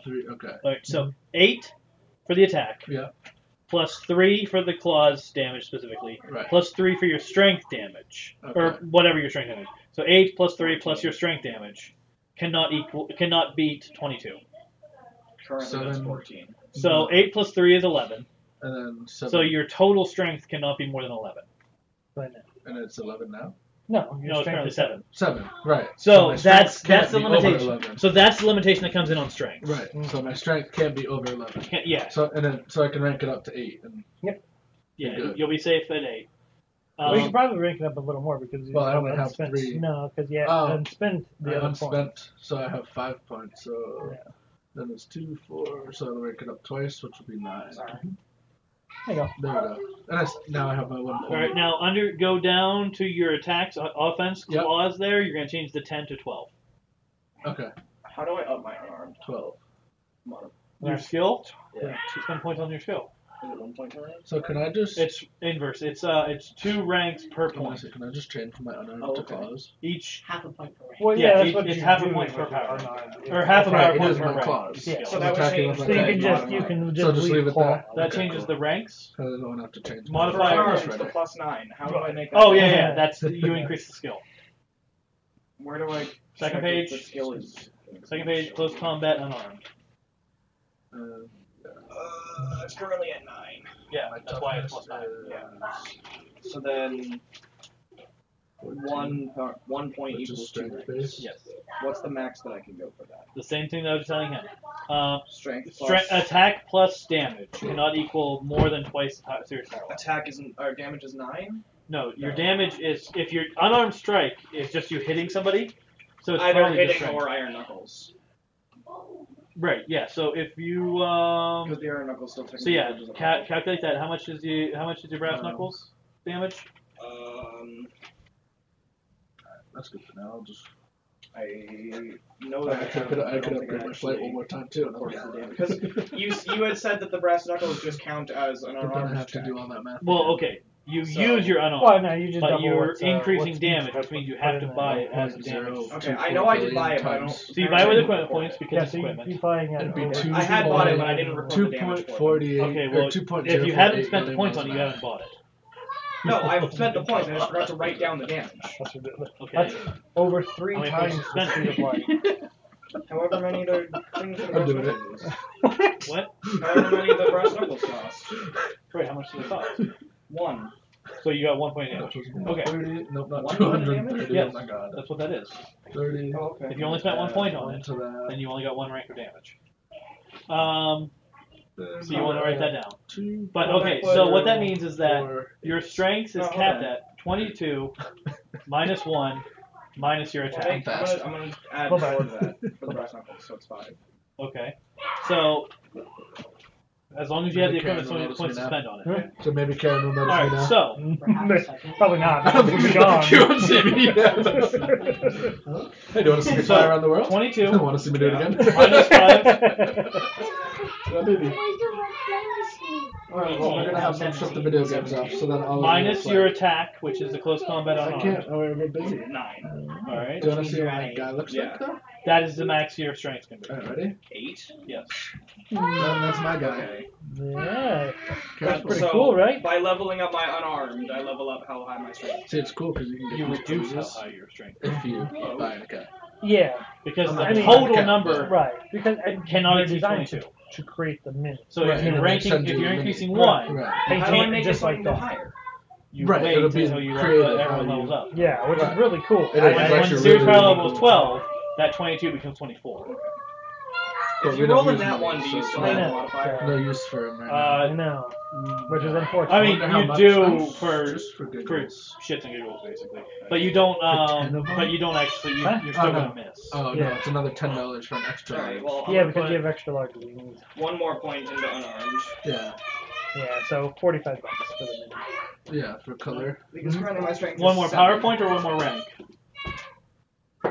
3. Okay. Alright, so 8 for the attack. Yeah. Plus 3 for the claws damage specifically. Right. Plus 3 for your strength damage. Or Okay. whatever your strength damage. So 8 plus 3 plus your strength damage cannot beat 22. Currently So that's then- 14. So No. 8 plus 3 is 11. And then 7. So your total strength cannot be more than 11. Right now. And it's 11 now? No, your No, it's strength currently is 7. 7. Right. So my that's strength can't the be over limitation. 11. So that's the limitation that comes in on strength. Right. So my strength can't be over 11. Yeah. So I can rank it up to 8. And Yeah. Good. You'll be safe at 8. we should probably rank it up a little more because Well, I you only have unspent. 3. No, because you Oh. haven't spent the I other unspent, points. so I have 5 points. So Yeah. then it's 2, 4. So I'll rank it up twice, which will be 9. There you go. There we go. And now I have my 1 point. All right. Now go down to your attacks, offense Yep. claws. There, you're gonna change the 10 to 12. Okay. How do I up my unarmed? 12. Your Right. skill. Yeah. You spend points on your skill. Is it 1 point per rank? So can I just? It's inverse. It's 2 ranks per Can I point. say, can I just change from my unarmed Oh, to okay. claws? Each Half a point per rank. Well, Yeah, yeah, that's it- what it's you half a do point with per your power. unarmed. Or half a Right, power it point is per my rank. claws. Yeah. So that would attacking change with So my you can claws. just you can So just leave it claw. there? That Okay, changes cool. the ranks. I don't have to change. Modify For Fire unarmed, Fire it's the +9. How do I make that? Oh yeah. That's you increase the skill. Where do I Second check if page. The skill is. Second page, close combat, unarmed. It's currently at 9. Yeah, My that's why it's toughness +9. is So then 1 point which is equals 2 strength ranks. based. Yes. What's the max that I can go for that? The same thing that I was telling him. Strength plus. Attack plus damage cannot equal more than twice serious power. Attack isn't. Or damage is 9. No, your damage is if your unarmed strike is just you hitting somebody. So it's Either probably just hitting strength. or iron knuckles. Right. Yeah. So if you Because the iron knuckles still so yeah, technically. calculate that. How much is your brass knuckles damage? That's good to know. I'll just. I know that I could upgrade my flight one more time too. Because you had said that the brass knuckles just count as an But then I unarmed have to check. do all that math. Well, okay. You So- use your unarmed, Well, no, you just but double you're what's, increasing what's damage, each which means you put have in to there. buy it as a 1.0. damage. Okay, I know I did buy it, but I don't. times. So you buy it with equipment points because Yeah, it's so equipment. you're buying it. It'd be over- two- I had bought it, but I didn't record the damage for it. 2.48 Okay, well, or 2.048 if you haven't spent the million points on it, miles you an haven't bought it. No, I've spent the points. I just forgot to write down the damage. That's ridiculous. Okay. That's over 3 How many times points the you speed of light. However many the things that I'm the doing brass it. knuckles. What? However many the brass knuckles cost. Wait, how much does it cost? 1. So you got 1 point of damage. Okay. 30, nope, not 1 230. Yes. Oh my god. That's what that is. 30. Oh, okay. If you only spent 1 point on One it, to that. then you only got 1 rank of damage. So you want to write that down. Two, But okay, so what that means is that four, your strength is Oh, hold capped on. at 22 minus 1 minus your Well, attack. I'm gonna add Hold 4 on. to that for the brass knuckles, so it's 5. Okay. So as long as you have the Maybe equipment, so Karen many will points to notice me spend on it. So maybe Karen will notice me Alright, now. so For half a second. Probably not. Because we'll be gone. You won't see me. Hey, do you want to see me fly around the world? 22 Want to see me do it again? minus 5. Yeah, maybe. Alright, well, we're gonna have some shut the video games off, so then I'll minus play. your attack, which is the close combat I unarmed. can't. Oh, we're busy. 9. Alright. Do you want to means see you're what at my 8. guy looks Yeah. like, though? That is the max your strength can be. Alright, ready? 8? Yes. Then that's my guy. Okay. Yeah. That's Okay. pretty So, cool, right? by leveling up my unarmed, I level up how high my strength. See, it's cool because you can get You these reduce how poses high your strength if you buy an account. Yeah. because I'm the not- total okay, number Right. Because cannot they're exceed designed 22. to create the min. So Right, if you're and ranking, then if you're send you increasing the- 1, Right. They How do I can't make just this one like go that. higher? you Right, wait it'll be until you creative let how everyone you- levels up. Yeah, which Right. is really cool. It is. When It's the actually series really, power really level is cool. 12, that 22 becomes 24. But If we you don't roll in use that them, one, do you so still I have a know. modifier? no use for him right now. I know. Which is unfortunate. I mean, wonder how you much do that's for just for giggles. shits and giggles, basically. But you don't. 10 of them? But you don't actually. Huh? You're still Oh, no. gonna miss. Oh no, Yeah. it's another $10 for an extra. Alright, life. well, I'm Yeah, gonna because put you have extra large wings. 1 more point into unarmed. Yeah, Yeah, so $45 for the minute. yeah, for color. Because currently my strength One is more 7. PowerPoint or one more rank.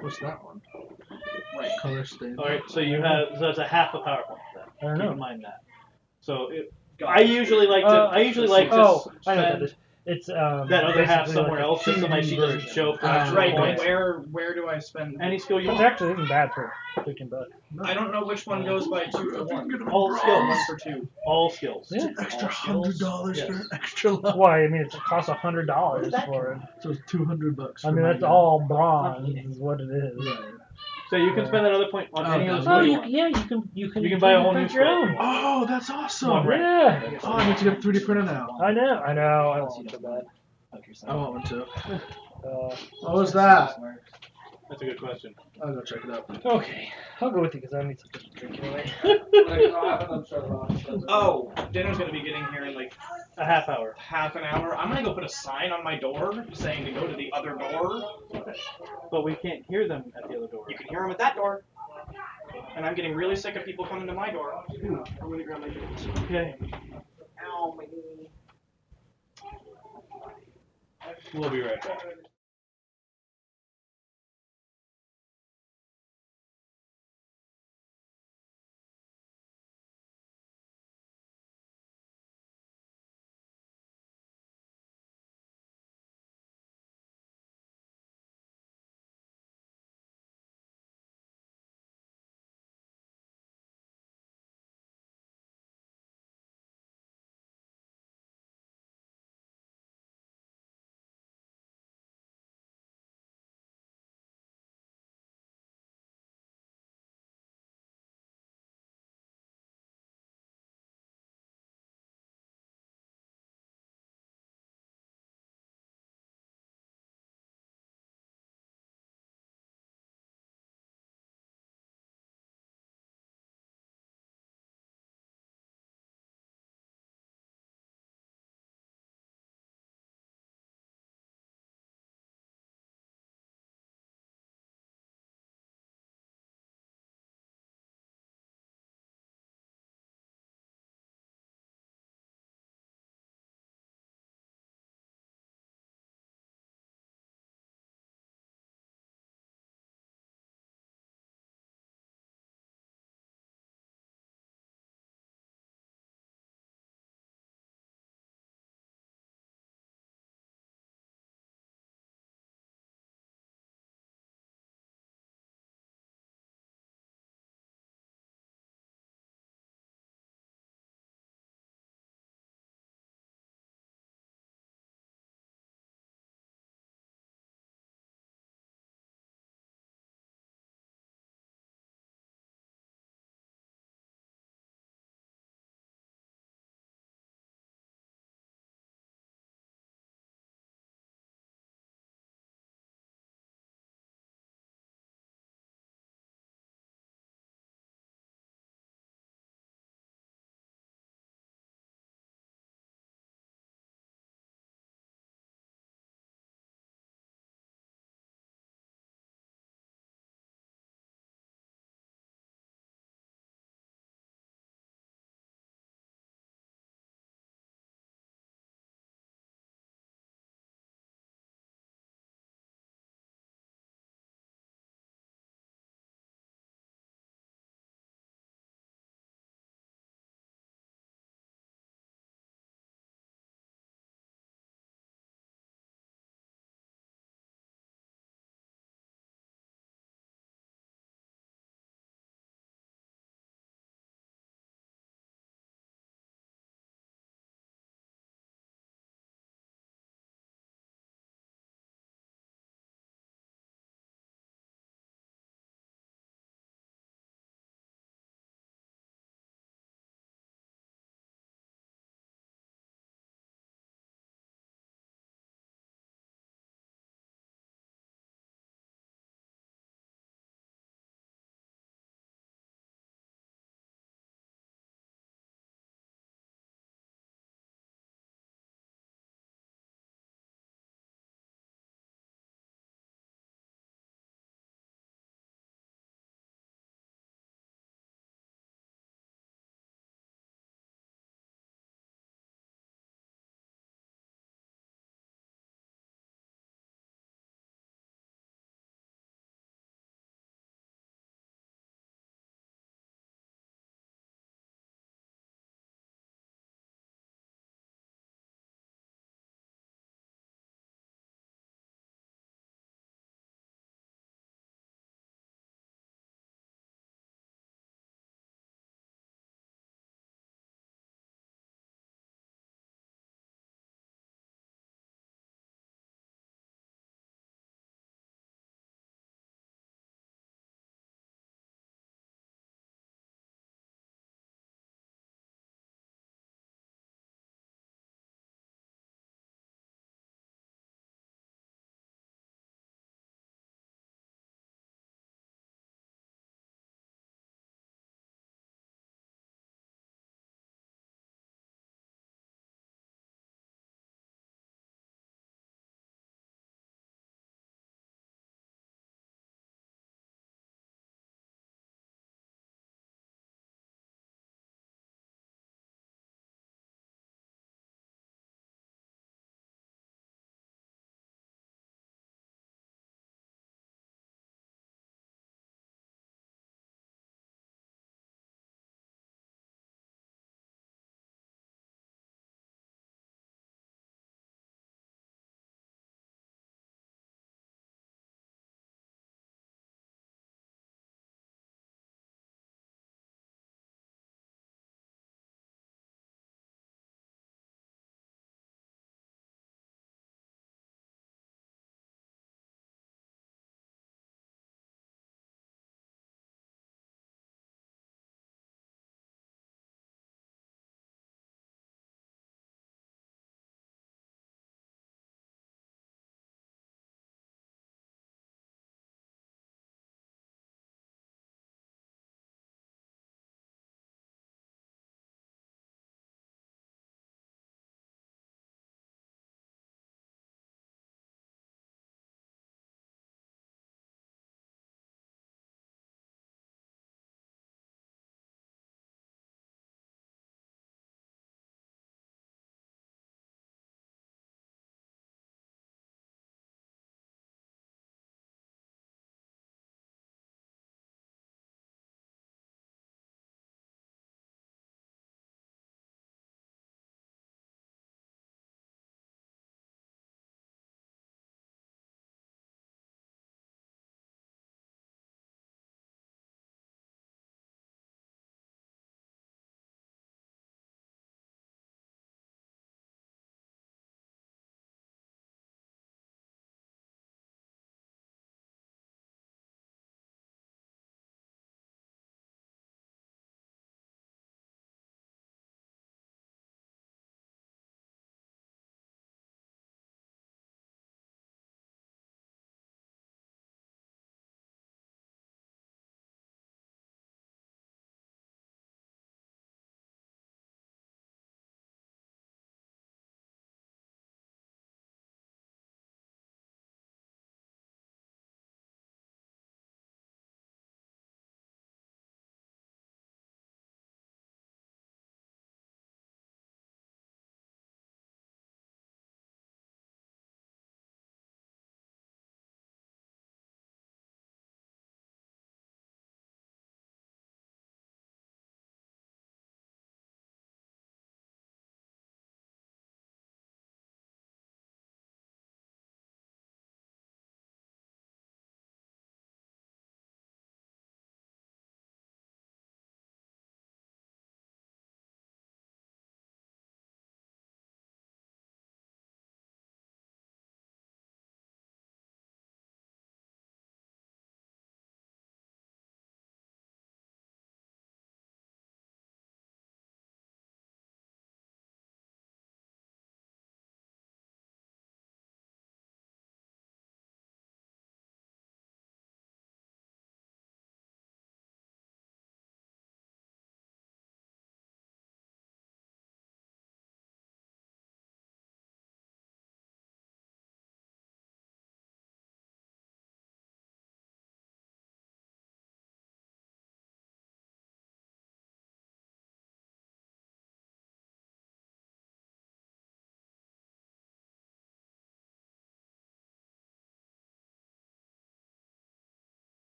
What's that one? Right. Color stain. All right, so you have. So that's a half a PowerPoint. Then. I don't Keep know. in mind that. So Got I it. usually like to. I usually like to. Oh, I know what that spend is. It's that other half basically somewhere like a else, just so my 2D sheet doesn't version. show for Ah, extra Right, but points. where do I spend? Any skill you Which want. actually isn't bad for $15. I don't know which one goes by 2 for 1. All One skills. for 2. All skills. Yeah. Extra All skills. $100 for Yes. an extra life. Why? I mean, it costs $100 for it. So it's $200. I mean, that's all bronze, is what it is. Right. So you can spend that other point on Oh, any other no. skill Oh, you you, want. yeah, you can buy a whole new print your skill. own. Oh, that's awesome. One rank. Yeah. Oh, I need to get a 3D printer now. I know. I want one so bad. I want one too. Uh, What was that? That's a good question. I'll go check it out. okay, I'll go with you because I need something to drink anyway. Oh, dinner's gonna be getting here in like A half hour. half an hour. I'm gonna go put a sign on my door saying to go to the other door. But we can't hear them at the other door. You can hear them at that door. And I'm getting really sick of people coming to my door. Ooh, I'm gonna grab my drinks. Okay. Ow, my knee. We'll be right back.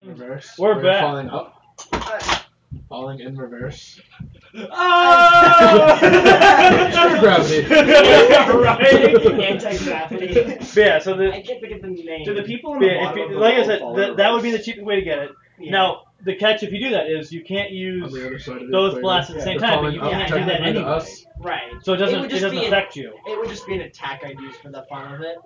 Reverse. We're back. Falling up. Falling in reverse. Oh! Gravity. Right? Anti-gravity. Yeah, so I can't think of the name. Do the people in the yeah, bottom of the like I world said, fall in that would be the reverse? cheapest way to get it. Yeah. Now, the catch if you do that is you can't On use the other side of the those equator. blasts at the same They're time, but falling you up can't do that technically to anyway. us. Right. So it doesn't just be affect you. It would just be an attack I'd use for the fun of it.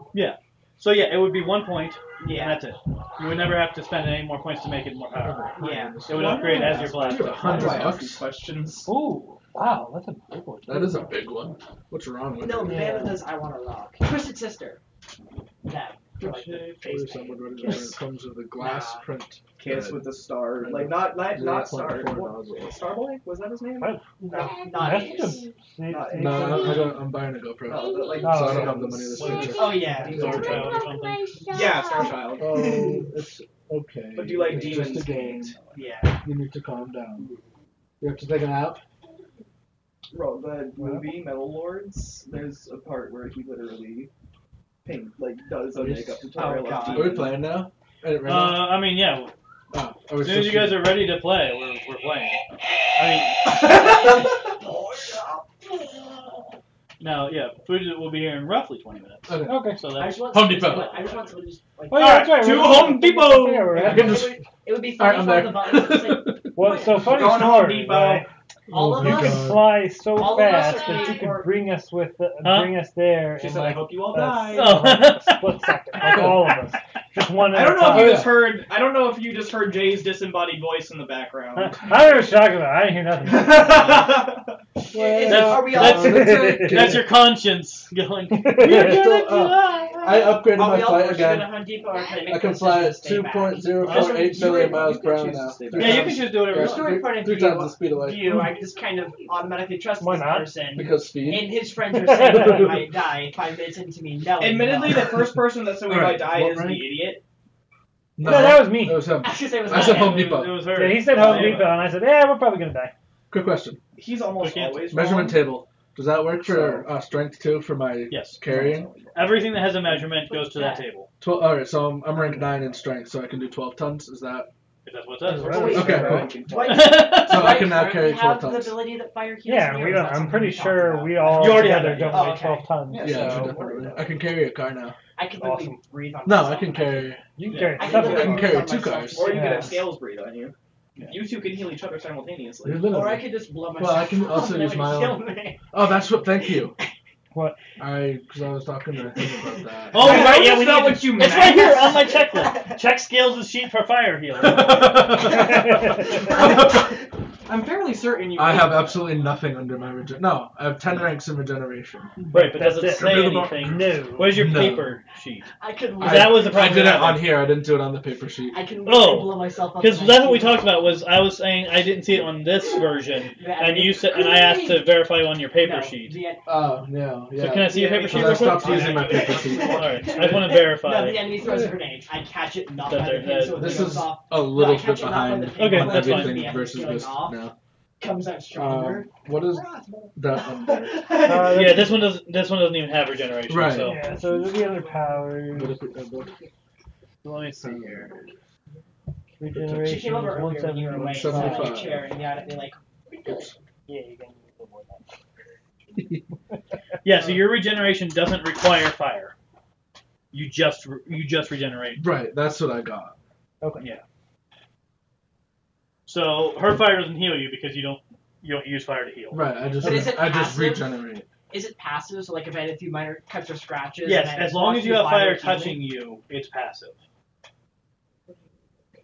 So yeah, it would be 1 point, and Yeah. that's it. You would never have to spend any more points to make it more powerful. Yeah. It would upgrade as your blast. Dude, Why do I ask $100. these questions? Ooh, wow, that's a big one. That is a big one. What's wrong with No, it? Vanna does I Want to Rock. Twisted Sister. That. For like the face paint. Someone wrote it down. It comes with a glass Nah. print. Kiss with the star. Like, not Star. 0.4 What- nozzle. Starboy? Was that his name? What? Not That's Ace. just- No, I'm buying a GoPro. Oh, like, Oh, so I don't have the money this picture. Oh yeah. Starchild or something. yeah, Starchild. Oh, it's okay. But do you like It's Demon's just a game. Gate? Yeah. You need to calm down. You have to take it out? Bro, the movie Metal Lords, there's a part where he literally does a makeup tutorial Oh, God. of Are we Demon. playing now? Right now? I mean, yeah. Oh, are we As soon as supposed you to- guys are ready to play, we're playing. I mean, now, yeah, food will be here in roughly 20 minutes. Okay. Okay. So I that's just want Home someone Depot. to- I just want someone to just like. Oh, yeah, Alright, that's right. to we're- Home Depot! Yeah, we're I can at- just- It would be Alright, funny I'm if all the buttons was like, Well, so funny Going to Home story. Depot. Right? all of Oh You my us. could God. fly so All of us fast are that you playing- could bring us with, Huh? bring us there. She in said, I like hope you all a die. Oh. split second, like all of us, just one at I a don't know if time. you just heard. I don't know if you just heard Jay's disembodied voice in the background. I don't know what you're talking about. I didn't hear nothing. Are we all? That's your conscience going. I upgraded Are my we all flight pushing at again. Home Depot, or can I make I can the fly decision at to stay back? 2.048 million miles per hour choose to now. stay Three Yeah, you can times- just do whatever you yeah, want. Story point of three view, times the speed of light. I just kind of automatically trust Why this not? person. Because speed. And his friends are saying that I might die 5 minutes into me knowing. Admittedly, no. the first person that said we Alright, might die what is rank? the idiot. No, that was me. That was him. I was gonna say it was I not said him. Home Depot. It was her. Yeah, he said Home Depot, and I said, yeah, we're probably gonna die. Quick question. He's almost We can't- always Measurement wrong. table. Does that work for strength too for my Yes. carrying? Everything that has a measurement goes to that table. 12. All right, so I'm rank 9 in strength, so I can do 12 tons. Is that If that's what it says. Right. Wait, Okay, right. cool. What? so? I Do can now currently carry 12 have the tons. ability that fire heals Yeah, me, or we is don't. that I'm something pretty we talked sure about? we all You already have together that. don't Oh, weigh okay. 12 tons. Yeah, Yeah, so definitely. I can carry a car now. I can literally Awesome. breathe on No, myself. I can carry. you can Yeah. carry I stuff. can I literally can breathe carry on 2 myself. cars. Or you could Yeah. have scales breathe on you. Yeah. You two can heal each other simultaneously. Literally. Or I could just blow myself Well, I can up also and use it my would kill own. me. Oh, that's what. Thank you. What? Because I was talking to him about that. Oh, I right, know yeah, that's we not need what you It's meant. right here on my checklist. Check scales' sheet for fire healing. I'm fairly certain you. I have absolutely nothing under my regen. No, I have 10 ranks in regeneration. Right, but does it That's it. say Remember anything? No. Where's your No. paper sheet? I could That was the I problem. did it with that. on here. I didn't do it on the paper sheet. I can literally Oh, blow myself up. Because and I that's what we feel- talked about. Was I was saying I didn't see it on this version, Yeah, and you said, and I asked to verify on your paper No, sheet. Oh, no. Yeah. So can I see your paper sheet? Because I real quick? stopped using my paper sheet. All right, I just want to verify. No, the enemy throws a grenade. I catch it, not That by the they're- pin, so it This goes is off. a little I catch bit it not by behind the pin, Okay, on but that's fine. everything the versus feeling this off, now. comes out stronger. What is that under? Yeah, this one doesn't even have regeneration. Right. So Yeah, so there's the other powers. What if it, let me see here. She Regeneration came over is earlier when you were away, so I 175. was chair, and yeah, they like. Oops. Yeah, you can use a little more than that. Yeah, so your regeneration doesn't require fire. You just regenerate. Right, that's what I got. Okay. Yeah. So her fire doesn't heal you because you don't use fire to heal. Right, I just But is it passive? regenerate. Is it passive? So like if I had a few minor cuts or scratches. Yes, and I as long walked as you through have fire healing- touching you, it's passive.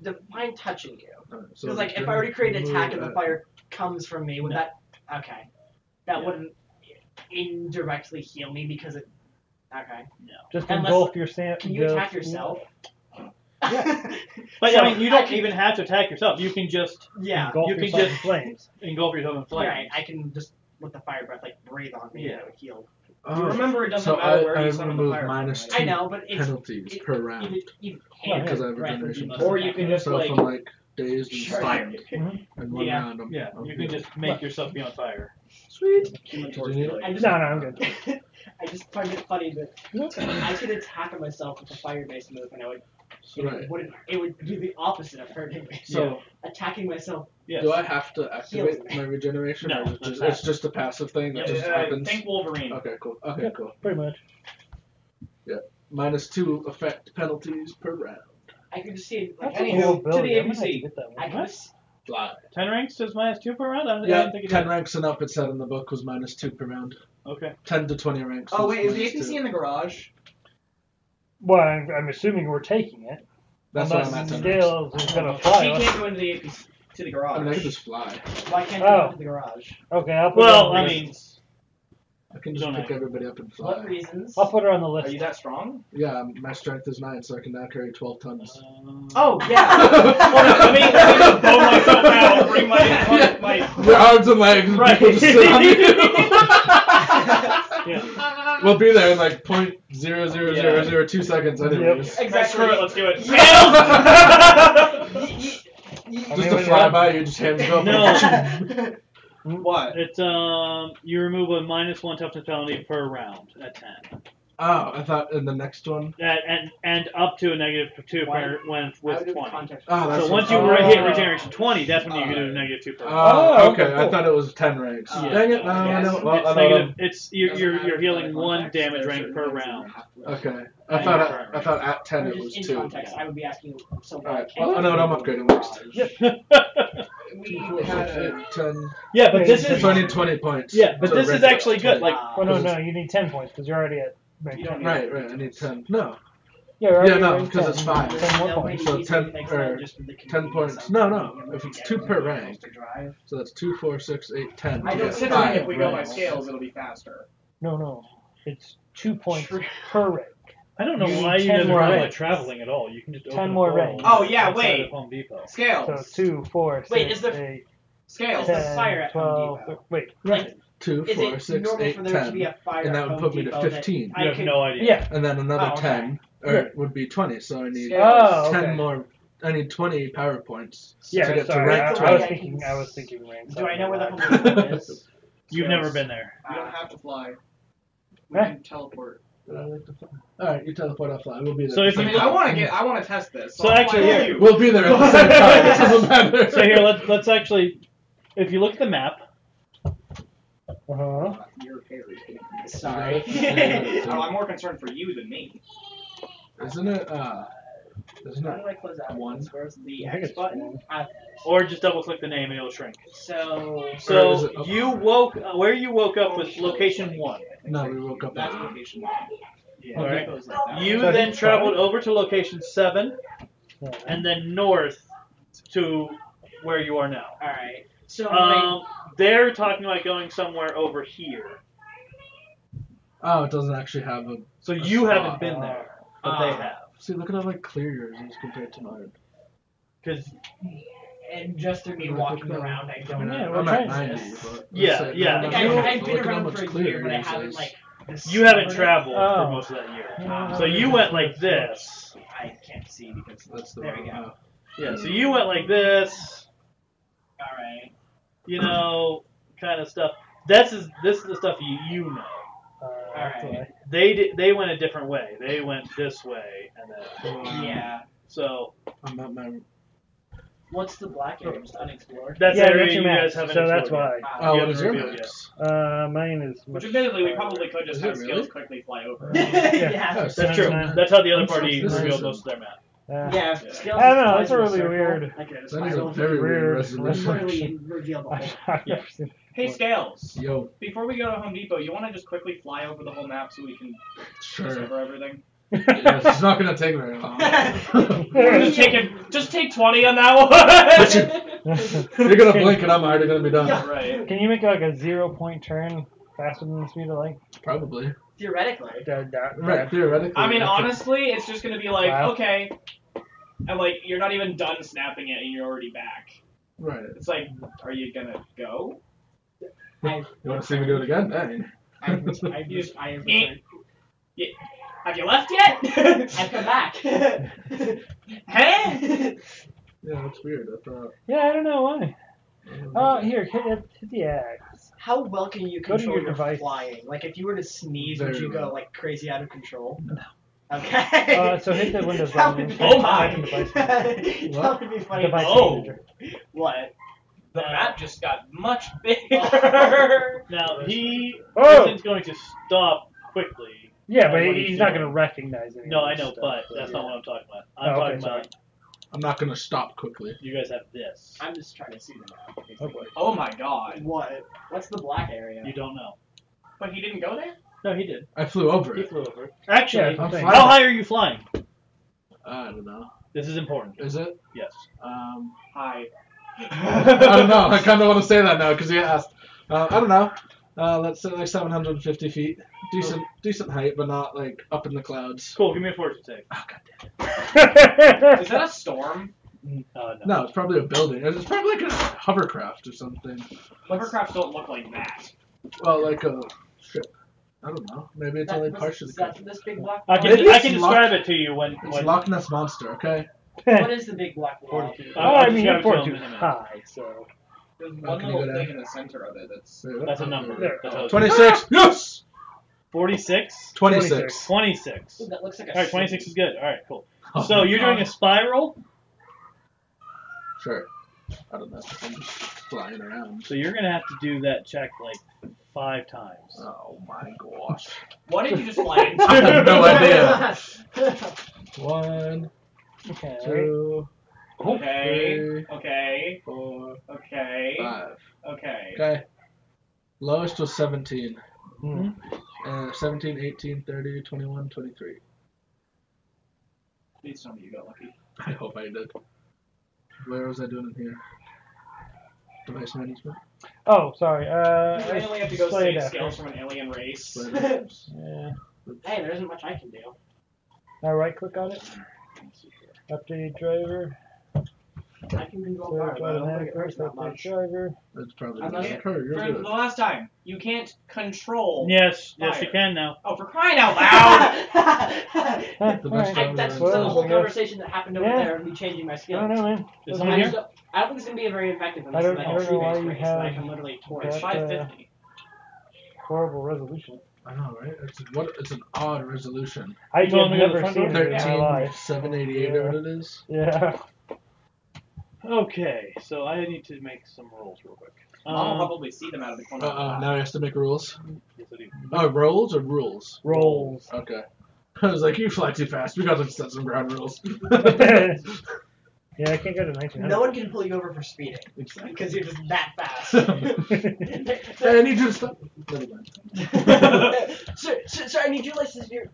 The mine touching you. Alright, so Because like if I already create an attack and the move fire comes from me, would No. that okay? That Yeah. wouldn't indirectly heal me because it. Okay. Just Unless- engulf your sand. Can you attack yourself? Yeah. But So, I mean, you don't I can- even have to attack yourself. You can just Yeah. Engulf you can yourself just- in flames. engulf yourself in flames. Right. I can just let the fire breath like breathe on me Yeah. and it would heal. Oh, You remember it doesn't so matter where I you summon the removed fire. minus from, two I know, but it's penalties per round you Yeah, because I have breath would be regeneration. most Or you can just So if like I'm like dazed and Sure. stunned Mm-hmm. in one Yeah. round, I'm Yeah, you can good. just make yourself be on fire. Sweet. Human Do Torch. you need like- I just, No, I'm good. I just find it funny that I could attack myself with a fire-based move, and I would And Right. it would do the opposite of hurting me. So Attacking myself. Yes. do I have to activate Heals me. my regeneration, No, or is it that's just, it's just a passive thing that Yep. just happens? Think Wolverine. Okay, cool. Okay, Yep. cool. Pretty much. -2 effect penalties per round. I could just see it. Like, That's a Anywho, cool to the ability. I'm gonna have to ABC. get that I one. could just. Fly. 10 ranks is -2 per round? I Yeah, didn't think it 10 did. ranks and up, it said in the book, was -2 per round. Okay. 10 to 20 ranks. Oh was wait, is the -2. APC in the garage? Well, I'm assuming we're taking it. That's what Unless I'm at 10 ranks. Scales is gonna She fly us. can't go into the APC to the garage. I mean, I can just fly. Why can't Oh. you go to the garage? Okay, I'll put Well, her on I the mean, list. I can just Don't pick know. everybody up and What fly. reasons? I'll put her on the Are list. you that strong? Yeah, my strength is 9, so I can now carry 12 tons. Oh yeah. Hold on, let me just blow myself out. Bring my Your arms and legs, and Right. people just sit on you. Yeah. We'll be there in like 0.00002 seconds anyways. Exactly. Screw it. Let's do it. Just a flyby, you just hands go up. No. What? It's you remove a -1 toughness penalty per round at 10. Oh, I thought in the next one. And up to a -2 per when I with would do 20. context. Oh, that's So once you what- hit regeneration 20, that's when you can do -2 per round. Oh, okay. okay, cool. I thought it was 10 ranks. Yeah. Dang it! No, Yes. I know. Well, It's I know negative. It's you're healing 1 damage rank per round. Okay. I thought at 10 it was in 2. context, I would be asking you. So why Alright. can't Well, I know what I'm upgrading next. We 2, 4, 6, had 8, a 10. Yeah, but this is So I need 20 points. yeah, but to this is render actually good. 20. Like Well, no, you need 10 points because you're already at rank You don't 10. need- Right. I need 10. No. Yeah, you're already Yeah, no, at rank because 10. it's 5. 10 more They'll points. make So it easy 10 next or time just for the 10 points. convenience No, of no. being If able it's to 2 get per everyone rank. else to drive. So that's 2, 4, 6, 8, 10. I You don't get sit Considering 5 if we go by ranks. scales, it'll be faster. No. It's 2 points True. per rank. I don't know You why need you 10 guys more are like ranks. traveling at all. You can just 10 open a more portal ranks. Oh, yeah, outside wait. of Home Depot. So Scales. 2, 4, 6, Wait, is there- 8, Scales. Is the fire 10, at Home 12. Depot? Wait. Like, 2, is 4, it 6, normal 8, for there to be 10. a fire And that at would Home put me to Depot that 15. I You have could- no idea. Yeah. And then another Oh, okay. 10. Or Yeah. it would be 20. So I need Scales. Oh, 10 okay. more. I need 20 power points Yeah, to get to sorry. rank I was 20. thinking rank. Do I know where the something. Home Depot is? You've never been there. We don't have to fly. We Huh? can teleport. Alright, you teleport, I'll fly. We'll be there. So at if the I same mean, time. I want to test this. So I'll actually, fly with here- you. We'll be there at the same time. It doesn't matter. So here, let's actually, if you look at the map, Uh-huh. You're very good. Sorry. Oh, I'm more concerned for you than me. Isn't it? How Isn't do it? I close out? One. Where's the I think X it's button? one. or just double click the name and it'll shrink. So Or is So it up? you woke, where you woke up was location 1. No, we woke up. That's at location 1. Yeah. All right. Goes like that. You So I then think traveled over to location 7 Yeah. and then north to where you are now. alright. So They're talking about going somewhere over here. Oh, it doesn't actually have a. So A you spot. haven't been there, but they have. See, look at how like clear yours is compared to mine. Because and just through me Look walking at that. around, I don't Yeah, know. we're I'm at trying 90, this. but Yeah, let's say- yeah. Like, look I've at been how around much for a clearer year, but I yours haven't is. like. you haven't discovered it. traveled Oh. for most of that year. Yeah. So you went like this. I can't see because That's the there we wrong- go. Yeah, so you went like this, Alright. you know, kind of stuff. This is the stuff you know. Alright. They went a different way. They went this way, and then Yeah. so I'm at my. What's the black area? Just unexplored? that's Yeah, area that's you your guys max, haven't so that's explored why. Oh, You what is your haven't revealed max? Mine is. Which much admittedly, we higher. probably could just Is have it skills really? quickly fly over. yeah. Yes. That's true. 79. That's how the other I'm sure party this revealed is most of their map. Yeah. Yeah. Skills I don't know, flies that's a in really circle. weird- I could just That is a spiral. very weird Weird. resolution. Literally reveal the whole. I've Yeah. never seen Hey, Scales. Yo, Before we go to Home Depot, you want to just quickly fly over the whole map so we can sure. discover everything? Yes, it's not gonna take very long. Just take 20 on that one. You're gonna blink and I'm already gonna be done. Yeah. Right. Can you make like a 0-point turn faster than the speed of light? Probably. Theoretically. Right, theoretically. I mean, could- honestly, it's just gonna be like, Wow. okay, and like you're not even done snapping it and you're already back. Right. It's like, are you gonna go? You want to see me do it again? Dang. I've returned. Have you left yet? I've come back. Huh? Yeah, that's weird. I thought. Yeah, I don't know why. Oh, here, hit the X. How well can you Go to control your your device. flying? Like, if you were to sneeze, would Very you go well. like crazy out of control? No. Okay. So hit the Windows That button. would be Oh my. Second device. That would be funny. Device Oh. manager. What? The map just got much bigger. Now, he Oh! isn't going to stop quickly. Yeah, but What he's he's not doing. going to recognize it. No, I know, but that's not what I'm talking about. I'm talking about I'm not gonna stop quickly. you guys have this. I'm just trying to see the map. Oh boy. Oh my god. What? What's the black area? You don't know. But he didn't go there? No, he did. I flew over He it. flew over. Actually, Yeah, I'm flying. how high are you flying? I don't know. This is important. Is it? Yes. Hi. I don't know. I kind of want to say that now because you asked. I don't know. Let's say like 750 feet. Decent height, but not like up in the clouds. Cool. Give me a fortune save. Oh, God Is that a storm? No. No, it's probably a building. It's probably like a hovercraft or something. Hovercrafts don't look like that. Well, like a ship. I don't know. Maybe it's only partially Is that covered. this big black I wall? can Maybe I it's can Loch- describe it to you when. It's Loch Ness Monster, okay? What is the big black wall? I'll I mean, your describe it to fortune's him in a minute. high, so. There's Oh, one can you little go down? thing in the center of it that's... That's a number. There. That's all. 26. Yes. 46. 26. 26. Ooh, that looks like a All right, 26 city. is good. All right, cool. Oh So my you're doing a God. spiral. Sure. I don't know. I'm just flying around. So you're gonna have to do that check like 5 times. Oh my gosh. What did you just fly into? I have no idea. 1, Okay. 2, Okay. Okay. 4, Okay. 5. Okay. Okay. Lowest was 17. Hmm. 17, 18, 30, 21, 23. Please tell me you got lucky. I hope I did. Where was I doing in here? Device management? Oh, sorry. You randomly have to go slay save that skills first. from an alien race. Sliders. Yeah. Hey, there isn't much I can do. Now right click on it. Update driver. I can control Search fire, but I don't think automatic it hurts first that update much. driver. That's probably I'm not not- her. You're For good. the last time, you can't control. Yes, Fire. you can now. Oh, for crying out loud! Huh, The alright. best That's Well, the whole I guess. conversation that happened over Yeah. there of me changing my I skill. don't know, man. Is Doesn't someone matter. here? I don't think it's gonna be very effective I unless don't- it's like I a don't know why tree-based you race that I have can literally torch. It's that. 550. Horrible resolution. I know, right? It's an odd resolution. I You told have me to the never front seen door? it in my 13, life. 788 or what it is. Yeah. Okay, so I need to make some rolls real quick. Mom will probably see them out of the corner. of the eye. Now he has to make rules. Yes, I do. Oh, rolls or rules? Rolls. Okay. I was like, you fly too fast. We gotta set some ground rules. Yeah, I can't go to 1900. No one can pull you over for speeding Exactly. because you're just that fast. Hey, I need you to stop. Never mind. sir, I need your license here.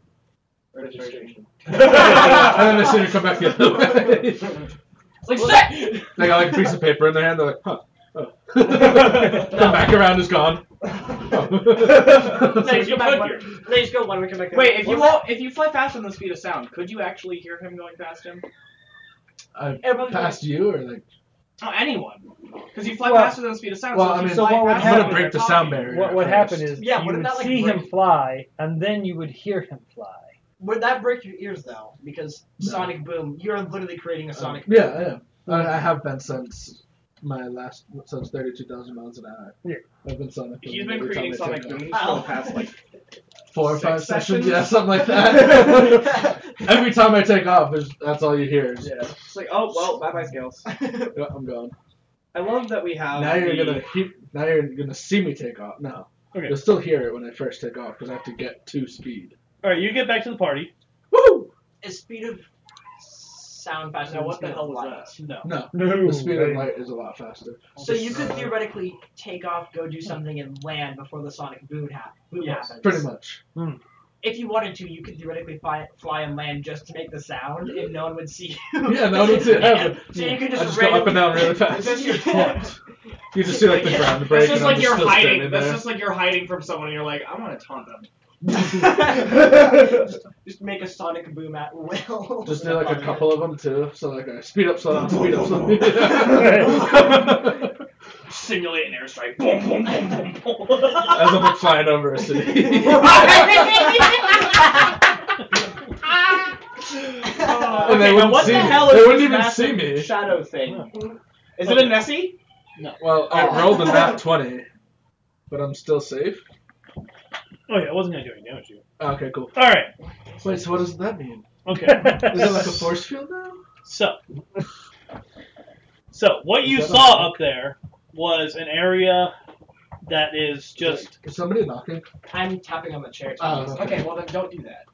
Registration. And then they see you come back the other way. It's like, shit! They got like a piece of paper in their hand. They're like, huh. Oh. Come back around, is gone. They just you go back could one. hear. They just go one. We come back. Wait, What if you fly faster than the speed of sound, could you actually hear him going past him? Everyone's Past you or like? Oh, anyone. Because you fly Well- faster than the speed of sound. Well, so if I you mean, So fly what would faster I'm happen- gonna when break the they're sound talking- barrier. What would first. happen is Yeah, you wouldn't would that, like, see break- him fly, and then you would hear him fly. Would that break your ears though? Because No. sonic boom, you're literally creating a sonic boom. Yeah, yeah. I have been since since 32,000 miles an hour. Yeah. I've been sonic. He's booming been every creating time I sonic take off. booms for the past, like, 4 or 5 6 sessions, sessions? yeah, something like that. Every time I take off, that's all you hear. Is, Yeah. It's like, oh, well, bye-bye skills. yeah, I'm gone. I love that we have Now you're gonna see me take off. No, Okay. you'll still hear it when I first take off because I have to get to speed. All right, you get back to the party. Woo! Is speed of sound faster Now, than what speed the hell of was light? that? No. No, No. the speed of light is a lot faster. So you could theoretically take off, go do something, and land before the sonic boom Yes, happens. Pretty much. If you wanted to, you could theoretically fly and land just to make the sound, and no one would see you. Yeah, no one would see it happen. So you could I just, just go up and down really fast. It's just your Yeah. You just see like the ground break. That's just and I'm like you're still hiding. standing That's there. just like you're hiding from someone, and you're like, I want to taunt them. just make a sonic boom at will. Just do like a couple of them too. So like I speed up, slow down, speed up, slow down. Simulate an airstrike. Boom, boom, boom, boom, boom. As I'm like flying over a city. And they Okay, now wouldn't what see the me. hell They is wouldn't this even massive see me. shadow thing? Is it a Nessie? Well, I rolled a nat 20, but I'm still safe. Oh yeah, it wasn't gonna do any damage to you. Okay, cool. All right. Wait, so what does that mean? Okay. Is it like a force field now? So what you saw up there was an area that is just Is somebody knocking? I'm tapping on the chair. Oh, Okay, well then don't do that.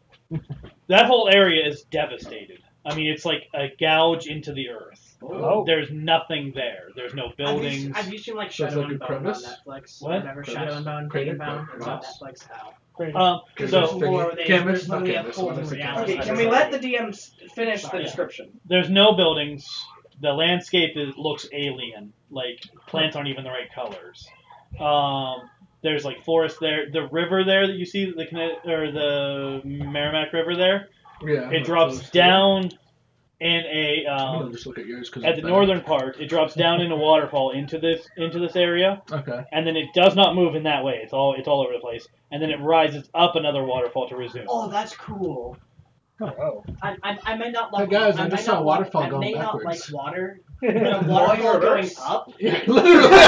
that whole area is devastated. I mean, it's like a gouge into the earth. Oh. There's nothing there. There's no buildings. Have you seen like So it's Shadow like and a Bone on crevice? Netflix? What? Whatever, Crevice? Shadow and Bone, Crater? Crater Bone. It's on Crevice? Netflix now. Great. So There's a floor where they- Canvas? there's Not literally a canvas. hole What in is it? reality. Okay, can we let the DM finish the description? there's no buildings. The landscape looks alien. Like plants aren't even the right colors. There's like forest there. The river there that you see, the Merrimack River there, Yeah. it drops down in a I'm gonna just look at yours because at the northern part. It drops down in a waterfall into this area, Okay. and then it does not move in that way. It's all over the place, and then it rises up another waterfall to resume. Oh, that's cool. Oh. I may not like. Hey guys, I I just may saw a not waterfall like, I going may not backwards. like water, but a waterfall going up. Yeah, literally.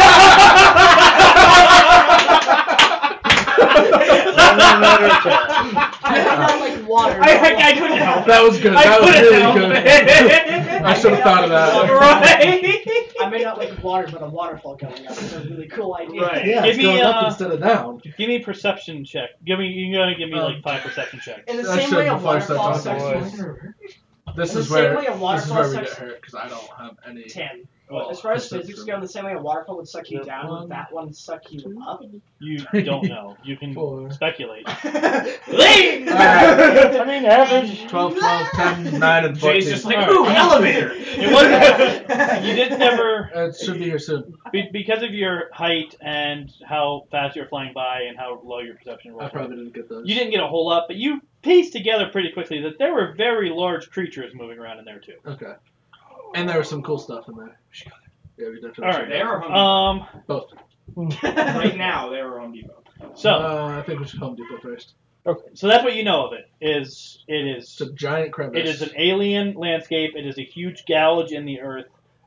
I may not like water. I couldn't help it. That was good. I That was couldn't really help good. it. I should have thought of that. Right. I may not like water, but a waterfall going up is a really cool idea. Right. Yeah, Give it's me, going up instead of down. Give me a perception check. You gotta give me like 5 perception checks. In the I same should way a before I start waterfall talking. sucks. This In is the same where way a this is waterfall where we get sucks. hurt because I don't have any. 10. Oh, As far as perception. physics go, in the same way a waterfall would suck you Yep. down, would that one suck you up? You don't know. You can 4. speculate. Leave! I mean, average. 12, 12, 10, 9, and 14. Jay's just like, Alright. ooh, an elevator. It wasn't. You did never. It should be here soon. Because of your height and how fast you're flying by and how low your perception I rolls, probably didn't get those. you didn't get a whole lot, but you pieced together pretty quickly that there were very large creatures moving around in there too. Okay. And there was some cool stuff in there. Yeah, we definitely. All should right. They are Home Both. Depot. Right now, they are Home Depot. So, I think we should Home Depot first. so that's what you know of it. It is It's a giant crevice. it is an alien landscape. It is a huge gouge in the earth.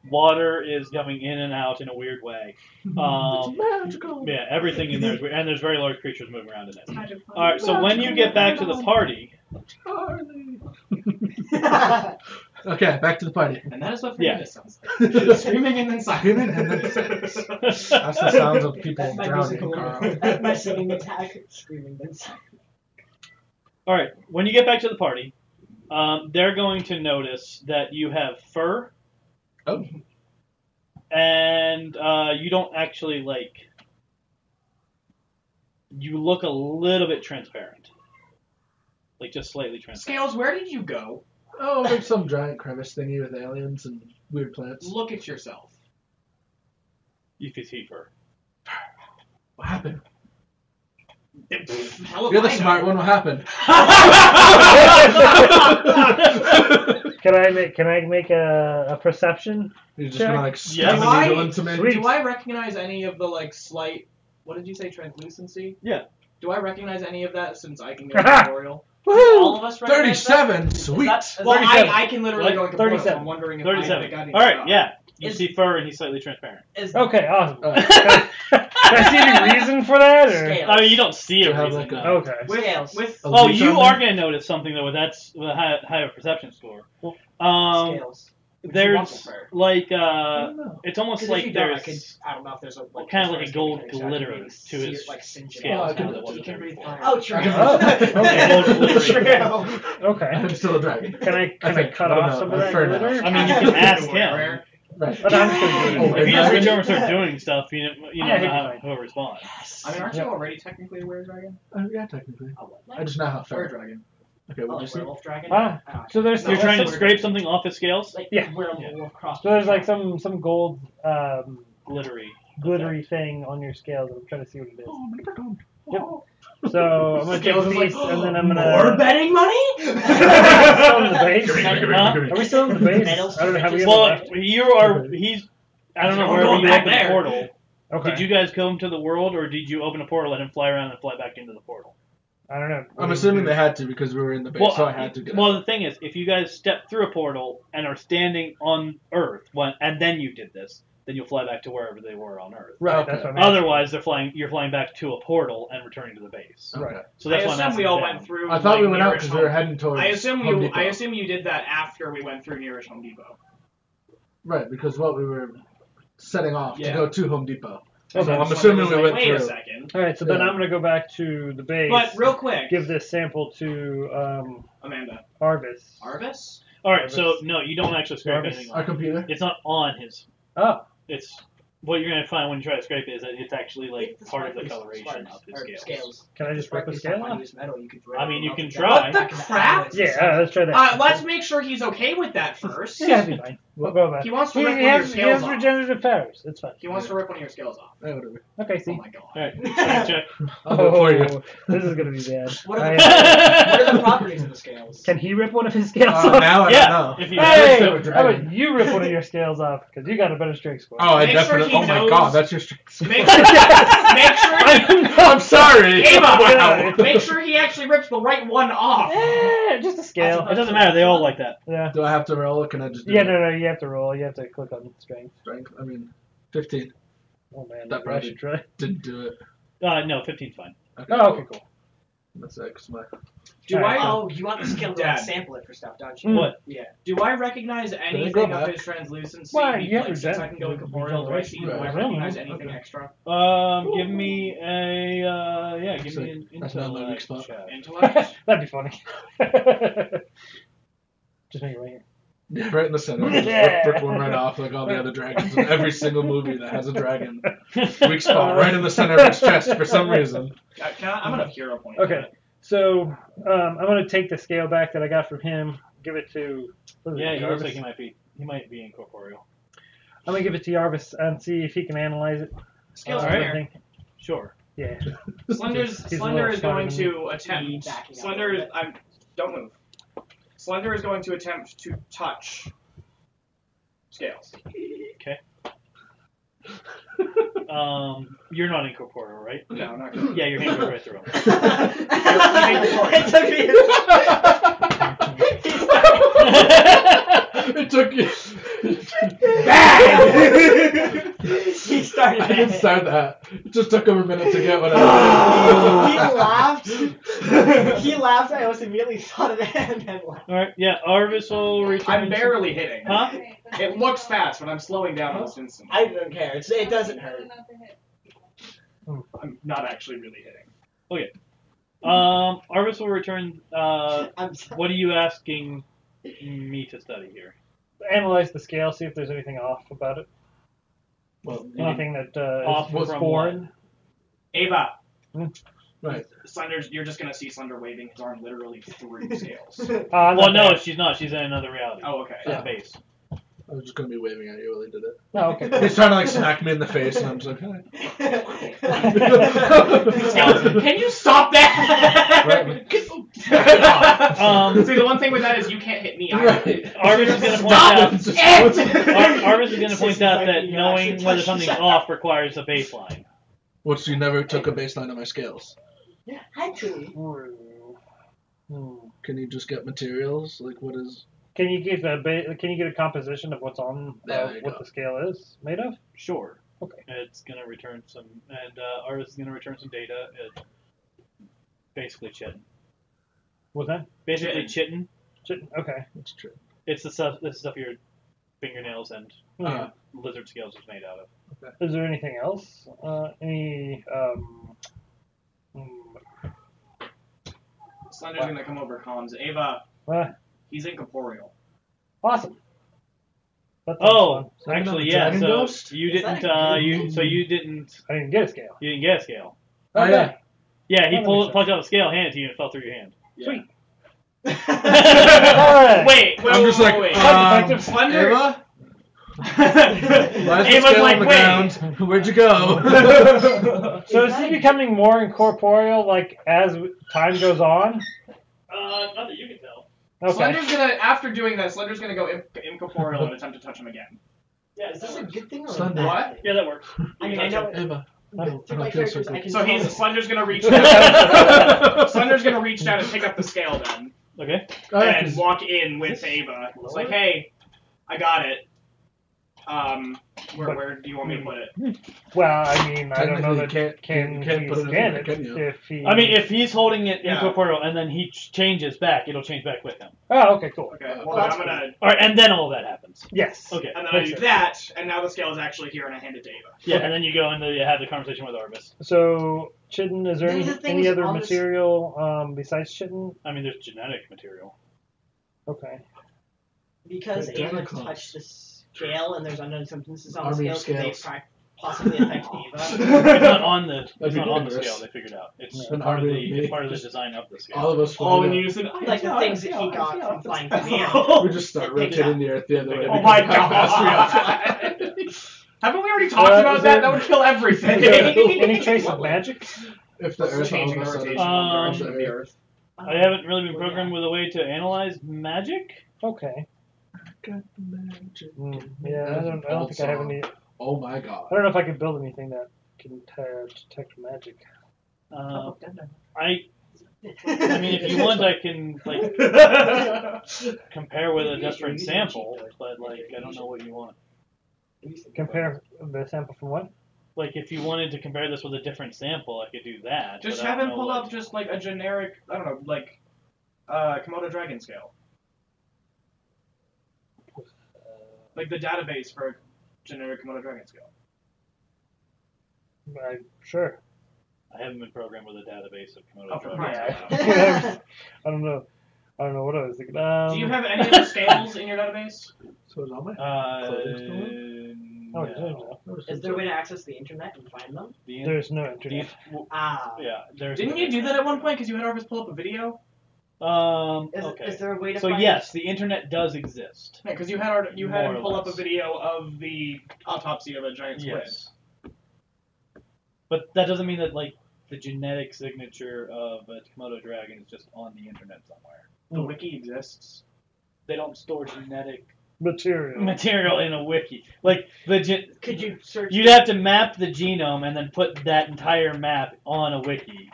Water is coming in and out in a weird way. It's magical. Yeah, everything in there is weird, and there's very large creatures moving around in it. All right, so when you get back to the party, Charlie. Okay, back to the party. And that is what Yeah. Fernandez sounds like. Screaming and then Screaming and then silence. That's the sounds of people That's my drowning. musical Carl. That's my singing attack. Screaming then silent. all right, when you get back to the party, they're going to notice that you have fur. Oh. And you don't actually you look a little bit transparent. Like just slightly transparent. Scales, where did you go? Oh, there's some giant crevice thingy with aliens and weird plants. Look at yourself. You can see fur. What happened? Hell if You're the I smart know. one. What happened? Can I make a perception? You're just Check. gonna like Yeah. stab Do a I- needle into me. Sweet. Do I recognize any of the slight? What did you say? Translucency? Yeah. Do I recognize any of that since I can go corporeal? All Woohoo! of us recognize that? 37. Sweet. Well, 37. I can literally go What? corporeal. So 37. I'm wondering if 37. I got any All right, stuff. yeah. You Is- see fur and he's slightly transparent. Is Okay, awesome. Alright. Can I see any reason for that? Or? Scale. I mean, you don't see You a have reason. like a- no. Okay. Scales. With Oh, leaf you on are there? going to notice something though. That's with a high of perception score. Scales. There's like I don't know. it's almost 'Cause if like you don't, there's I don't know if there's a kind of like a as gold far as glitter maybe to see his it, like singe it scales. Oh, I out. can- now that You wasn't can there breathe before. fire. Oh, true. Oh, okay. Gold glittering. True. Okay. I'm still a dragon. Can I think. cut I don't off know. some of I'm that fair enough. glitter? I mean, you can ask him. Where? Right. But I'm still doing Oh, If it. he just reach over and start doing stuff, you Yeah, know he'd how be he'll respond. I mean, aren't Yep. you already technically a weredragon? Yeah, technically. Oh, what? I just know how Were fair. dragon. Okay, Oh, what did you like see? werewolf dragon? Ah, Oh, so there's You're No, trying to that's scrape something off his scales? like Yeah. werewolf cross. so there's like some gold Glittery. glittery thing on your scales. I'm trying to see what it is. Oh, my God. Yep. So I'm gonna take Scales a is like, piece and then I'm gonna. More betting money? Still in the base? Give me, give me, Huh? give me. Are we still in the base? Medals I don't know. Have we ever Well, left? you are. He's. I don't know We're wherever going you back opened the there. portal. Okay. Did you guys come to the world, or did you open a portal, let him fly around, and fly back into the portal? I don't know. I'm assuming they had to because we were in the base, so I had to get well, out. the thing is, if you guys step through a portal and are standing on Earth, and then you did this, then you'll fly back to wherever they were on Earth. Right, Okay. that's what I meant. Otherwise, you're flying back to a portal and returning to the base. Okay. Right. So that's I why I'm assume asking we all them. went through. I thought we like, went out nearest because we were home- heading towards. I assume Home Depot. you did that after we went through nearest Home Depot. Right, because we were setting off to Yeah. go to Home Depot. Okay. So I'm Someone assuming was we like, went wait through. a second, All right, so then Yeah. I'm gonna go back to the base. but real quick, give this sample to Amanda, Arvis. Arvis. All right, so no, you don't actually scrape Jarvis. anything Our off. computer. It's not on his. Oh, It's what you're gonna find when you try to scrape it is that it's actually like It's part of the sparkles, coloration sparks, of his or scales. can I just rip the Sparkles scale not off? use metal, you could I mean, you can melt it try. down What back the in crap? atoms. Yeah, let's try that. Let's make sure he's okay with that first. Yeah, it'll be fine. We'll go back. He wants to He rip one of your has scales off. regenerative powers. It's fine. He wants to rip one of your scales off. Yeah, whatever. Okay, Oh see. my god. All right, strength check. I'll do it for you. This is gonna be bad. What are, I, the, what are the properties of the scales? can he rip one of his scales Now off? I Yeah, don't know. if you Hey, they were how dragging. about you rip one of your scales off? Because you got a better strength score. Oh, I Make sure definitely. he Oh my knows- god, that's your strength. Make sure I'm sorry. Ava, Wow. make sure he actually rips the right one off. Just a scale. It doesn't matter. They all like that. Yeah. Do I have to roll or can I just do Yeah, it? no, you have to roll. You have to click on strength. Strength? I mean, 15. Oh man, That I probably- should try. Didn't do it. No, 15's fine. Okay. Oh, okay, cool. That's it, 'cause my... Do Alright. I Oh, you want the scale to Dad. sample it for stuff, don't you? Mm. What? Yeah. do I recognize go anything of back? his translucency? Why, you have Like, since I regen- can go incorporeal, do I see? Do I Right. recognize anything Okay. extra? Give me a give So, me an that's not my weak intellect spot. check. Intellect. That'd be funny. Just make it right here. Yeah, right in the center. Yeah. Rip one right off like all the other dragons in every single movie that has a dragon. Weak spot right in the center of its chest for some reason. I'm gonna hero point. Okay, so I'm gonna take the scale back that I got from him, give it to. what is it, Yeah, he looks Jarvis? like he might be incorporeal. I'm gonna give it to Jarvis and see if he can analyze it. Scales I are there. think- Sure. Yeah. Slender's He's a Slender little is going smarter to attempt. Backing up a Slender is. little Don't move. Slender is going to attempt to touch Scales. Okay. You're not incorporeal, right? No, not good. Yeah, your hand goes right through him. It took you. He started. I didn't start that. It just took him a minute to get what He I laughed. He laughed. I almost immediately thought of it and then laughed. All right. Yeah, Arvis will return. I'm barely hitting. Huh? It looks fast, but I'm slowing down almost instantly. I don't care. It doesn't hurt. I'm not actually really hitting. Arvis will return. I'm sorry. What are you asking me to study here? Analyze the scale, see if there's anything off about it. Well, Anything that Off was from foreign. Ava. right. Slender's. You're just gonna see Slender waving his arm literally through the scales. Well, no, she's not. She's in another reality. Oh, okay. She's base. I was just gonna be waving at you while he did it. Oh, okay. He's trying to like smack me in the face, and I'm just like, Scales, can you stop that? Right. See, the one thing with that is you can't hit me. Either. Right. Arvis is going to point Stop out. it! Arvis is going to point out that You knowing actually whether touched something's each other. off requires a baseline. Which you never took a baseline of my scales. Yeah, actually. Can you just get materials? Like, what is? Can you get a composition of what's on There you what go. the scale is made of? Sure. Okay. It's going to return some, and Arvis is going to return some data. Basically, chitin. What's that? Basically, chitin. Okay. That's true. It's the stuff your fingernails and Uh, lizard scales is made out of. Is there anything else? Any Slender's gonna come over comms. Ava, uh, he's incorporeal. awesome. That sounds Oh, fun. So I'm actually, not a yeah. dragon So ghost? you Is that didn't. a good You thing? so you didn't. I didn't get a scale. You didn't get a scale. Oh yeah. Yeah, he That pulled makes punched out the scale, handed it to you, and it fell through your hand. Sweet. Alright. Wait, I'm just like, wait. Slender. Ava? Why's the Ava's scale like, on the wait. ground? Where'd you go? So is he becoming more incorporeal like as time goes on? Not that you can tell. Okay. Slender's gonna, after doing that, Slender's gonna go incorporeal and attempt to touch him again. Yeah, Is this a good thing or Slender. a bad What? thing? Yeah, that works. I mean, I know. Ava. I don't Through my feel so characters, I good. can So tell Slender's gonna reach down. Slender's gonna reach down and pick up the scale then, Okay. and Alright, walk in with Ava. It's like, hey, I got it. Where do you want me to put it? Well, I mean, I don't know that Technically, you can't he put it in scan there, it can you? if he. I mean, if he's holding it into Yeah. a portal and then he changes back, it'll change back with him. Oh, okay, cool. Okay, Well, then that's I'm gonna. All right, and then all that happens. Yes. Okay. And then I Makes do sense. that, and now the scale is actually here, and I hand it to Ava. Yeah, Okay. and then you go and you have the conversation with Arvis. So, chitin, is there These are any things other on this- material besides chitin? I mean, there's genetic material. Okay. Because But Ava Dragon touched the scale and there's unknown substances on Army the of scale, could they scales. possibly affect Ava? It's not on the. It's That'd be not on the dangerous. scale. They figured out. It's An part of army the. of me. It's part of the design of the scale. All of us Oh, and flying you said Like the things that he got from flying through the air. up. We just start It picks rotating up. the earth the other way. Oh because my of how fast we god! are. Haven't we already talked about is that? there- That would kill everything. Is there any trace of magic? If the earth all Changing of the a sudden rotation Um, direction of the Earth. I haven't really been programmed with a way to analyze magic. Okay. got the magic. Yeah, I don't think I have any. Oh my god. I don't know if I can build anything that can detect magic. I mean, if you want, I can like compare with a different sample, but like I don't know what you want. Compare the sample from what? Like if you wanted to compare this with a different sample, I could do that. Just but I have don't him know pull what- up just like a generic, I don't know, like Komodo dragon scale. Like the database for a generic Komodo dragon scale. Sure. I haven't been programmed with a database of Komodo Oh, for dragons. Christ's Yeah. I don't know. I don't know what I was thinking. Do you have any of the scales in your database? So is all my Oh, No. no. Is there a way to access the internet and find them? The- There's no the- internet. Ah. yeah, there's. Didn't you do that at one point because you had Arvis pull up a video? Okay. Is there a way to So find yes, the internet does exist. Yeah, because you had him More or pull up a less. video of the autopsy of a giant squid. Yes. But that doesn't mean that like the genetic signature of a Komodo dragon is just on the internet somewhere. The wiki exists. They don't store genetic Material. material in a wiki. Like Could you search? you'd have to map the genome and then put that entire map on a wiki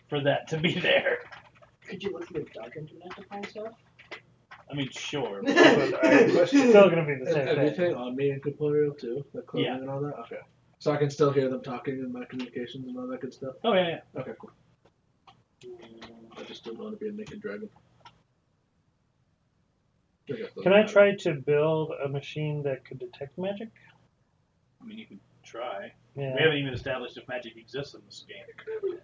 for that to be there. Could you look through the dark internet to find stuff? I mean, sure. But it's still gonna be the Is same thing. everything on me in corporeal too? The clothing Yeah. and all that? Okay. So I can still hear them talking in my communications and all that good stuff? Oh yeah, yeah. Okay, cool. I just don't want to be a naked dragon. Can I try to build a machine that could detect magic? I mean, you could try. Yeah. We haven't even established if magic exists in this game.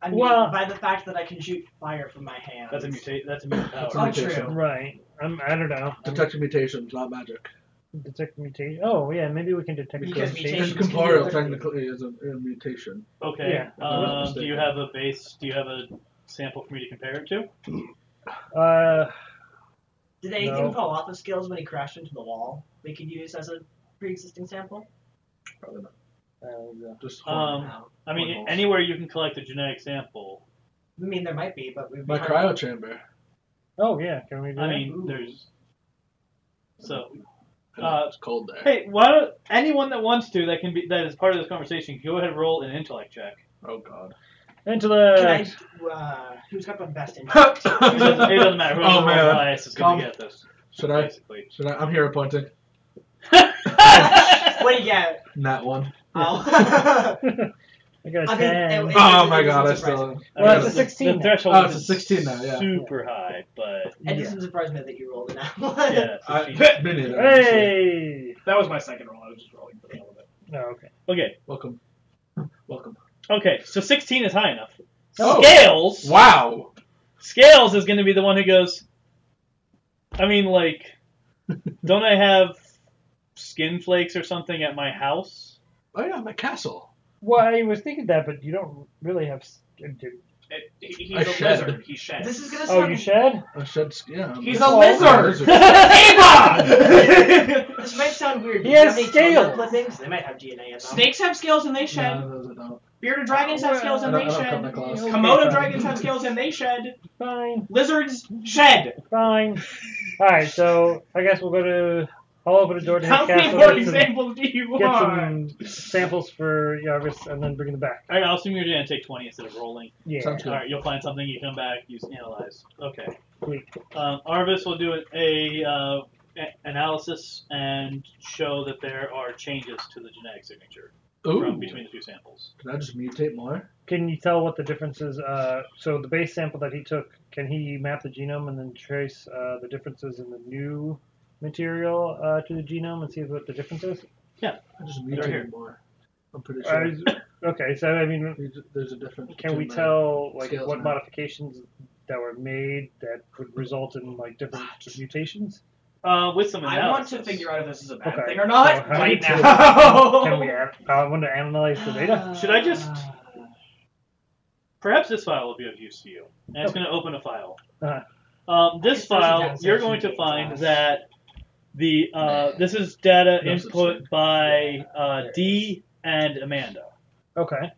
I mean, Well- by the fact that I can shoot fire from my hands. That's a That's a mutant power. That's a Oh, mutation. true. Right. I don't know. Detecting mutations, not magic. Detect mutation. Oh yeah, maybe we can detect Because mutations. Because corporeal technically is a mutation. Okay. Yeah. Do you have a base? Do you have a sample for me to compare it to? Did anything No. fall off of skills when he crashed into the wall? We could use as a pre-existing sample. Probably not. yeah. Just I mean, hormones. anywhere you can collect a genetic sample. I mean, there might be, but we'd be My hard- cryo chamber. Oh yeah, can we do I that? mean, there's. So, It's cold there. hey, why don't anyone that wants to that is part of this conversation, go ahead and roll an intellect check. Oh god. Intellect. Who's got the best intellect? It doesn't matter. Whoever Oh, rolls man. the highest is going Come. to get this. Should I? Basically. I'm here appointing. What do you get? Nat one. Oh. I got a I mean, 10. Oh my god, I doesn't surprise still. me. Well, The- it's a 16 The threshold Oh, it's a is 16 now, yeah. super high, but It doesn't surprise me that you rolled an apple. yeah. I, 16. me neither, Hey. That was my second roll. I was just rolling for the hell of it. No, okay. Okay. Welcome. Welcome. Okay. So 16 is high enough. Oh. Scales. Wow. Scales is going to be the one who goes. I mean, like, don't I have skin flakes or something at my house? Oh yeah, my castle. Well, I was thinking that, but you don't really have. He's I a shed. lizard. He sheds. This is gonna Oh, sound. you shed? I shed. Yeah. He's I'm a lizard! Ava! This might sound weird. He Do you has have any scales. toenail clippings? They might have DNA in them. Snakes have scales and they shed. No, those I don't. Bearded dragons have scales and I they don't shed. cut my claws. Okay, Komodo fine. dragons have scales and they shed. Fine. Lizards shed. Fine. Alright, so I guess we'll go to. I'll open the door to How his many castle. more get some- examples do you Get want? some samples for Jarvis and then bring them back. Alright, I'll assume you're going to take 20 instead of rolling. Yeah. Sounds good. Alright, you'll find something, you come back, you analyze. Okay. Sweet. Arvis will do analysis and show that there are changes to the genetic signature Ooh. from between the two samples. Can I just mutate more? Can you tell what the difference is? So the base sample that he took, can he map the genome and then trace the differences in the new material to the genome and see what the difference is? I just They're here. mutated more. I'm pretty sure. Okay, so I mean, There's a difference. can we between my tell like scales what now. modifications that were made that would result in like different mutations? With some I analysis. want to figure out if this is a bad Okay. thing or not So how right do you- now. Can we? I want to analyze the data. Should I just... Perhaps this file will be of use to you. And it's going to open a file. Uh-huh. This There's a file, downside you're to going to games, find Josh. that the this is data No input such by Dee and Amanda, Okay.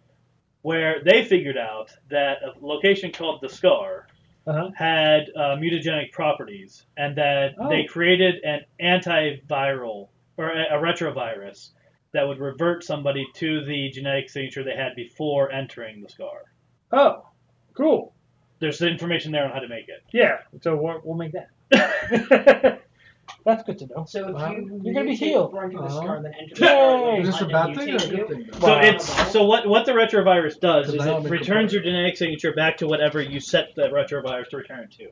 where they figured out that a location called the Scar Uh-huh. had mutagenic properties, and that Oh. they created an antiviral or a retrovirus that would revert somebody to the genetic signature they had before entering the Scar. Oh, cool. There's information there on how to make it. Yeah. So we'll make that. That's good to know. So if Wow. you You're gonna be mutate healed. Run through the Uh-huh. scar and then enter the Yay! scar, Is this a and bad thing or a mutate good you. thing? So Wow. it's so what the retrovirus does is Because I it don't make returns your components. genetic signature back to whatever you set the retrovirus to return to.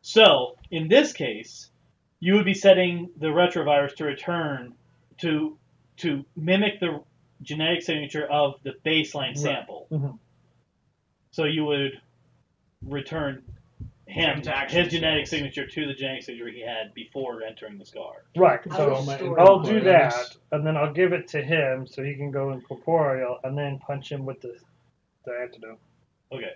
So in this case, you would be setting the retrovirus to return to mimic the genetic signature of the baseline sample. Mhm. So you would return him To actually his genetic scales. signature to the genetic signature he had before entering the Scar. Right. I So will store I'll it. do that, and then I'll give it to him so he can go incorporeal, and then punch him with the antidote. Okay.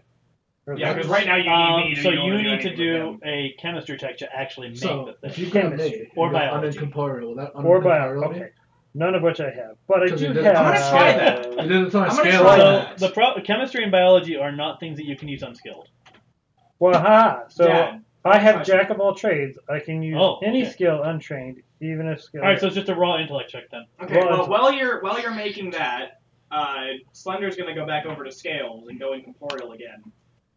Or Yeah, the- because right now you need me to. So you don't you wanna need to anything with do him. a chemistry check to actually make So, the if thing. you go to Chemistry. me, Or you got biology. unincorporeal, will that or bio. unincorporeal me? Okay. None of which I have, but I 'Cause do you did- have. I'm gonna try that. You did it to my I'm gonna scale. try on that. So the chemistry and biology are not things that you can use unskilled. Well, ha. So Dad, I have question. jack of all trades. I can use any okay. skill untrained, even if skill. All right, so it's just a raw intellect check then. Okay, Well, well, while you're making that, Slender's gonna go back over to Scales and go incorporeal again,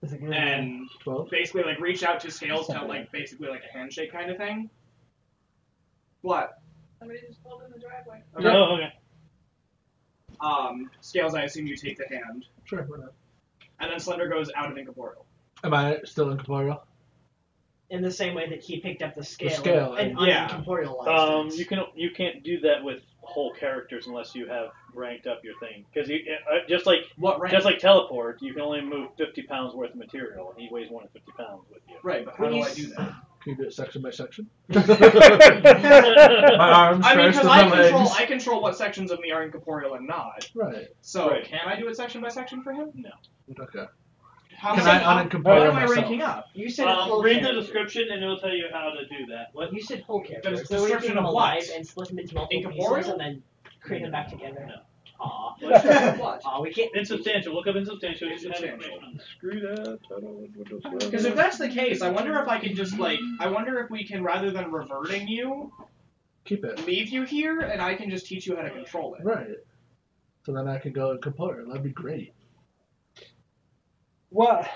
Is it good? and 12. basically like reach out to Scales to like basically like a handshake kind of thing. What? Somebody just pulled in the driveway. Okay. Oh, okay. Scales, I assume you take the hand, Sure, why not? and then Slender goes out of incorporeal. Am I still incorporeal? In the same way that he picked up the scale, scale, and yeah. unincorporealized it. You can't do that with whole characters unless you have ranked up your thing. Because just like teleport, you can only move 50 pounds worth of material, and he weighs more than 50 pounds with you. Right, but how do I do that? Can you do it section by section? My My arms I mean, first because and the legs. I control what sections of me are incorporeal and not. Right. So Right. can I do it section by section for him? No. Okay. How Can am I what unincorporeal am I myself? ranking up? You said whole Read the character. description, and it'll tell you how to do that. What? You said whole character. The So we description keep them of what? alive and split them into multiple Incorporeal? pieces and then create them back together. No. Aw. What? Aw, we can't. Insubstantial. Look up insubstantial. You should have Insubstantial. information. Screw that. I don't know what to Because if that's the case, I wonder if I can just I wonder if we can, rather than reverting you, Keep it. leave you here, and I can just teach you how to control it. Right. So then I could go incorporeal. That'd be great. What?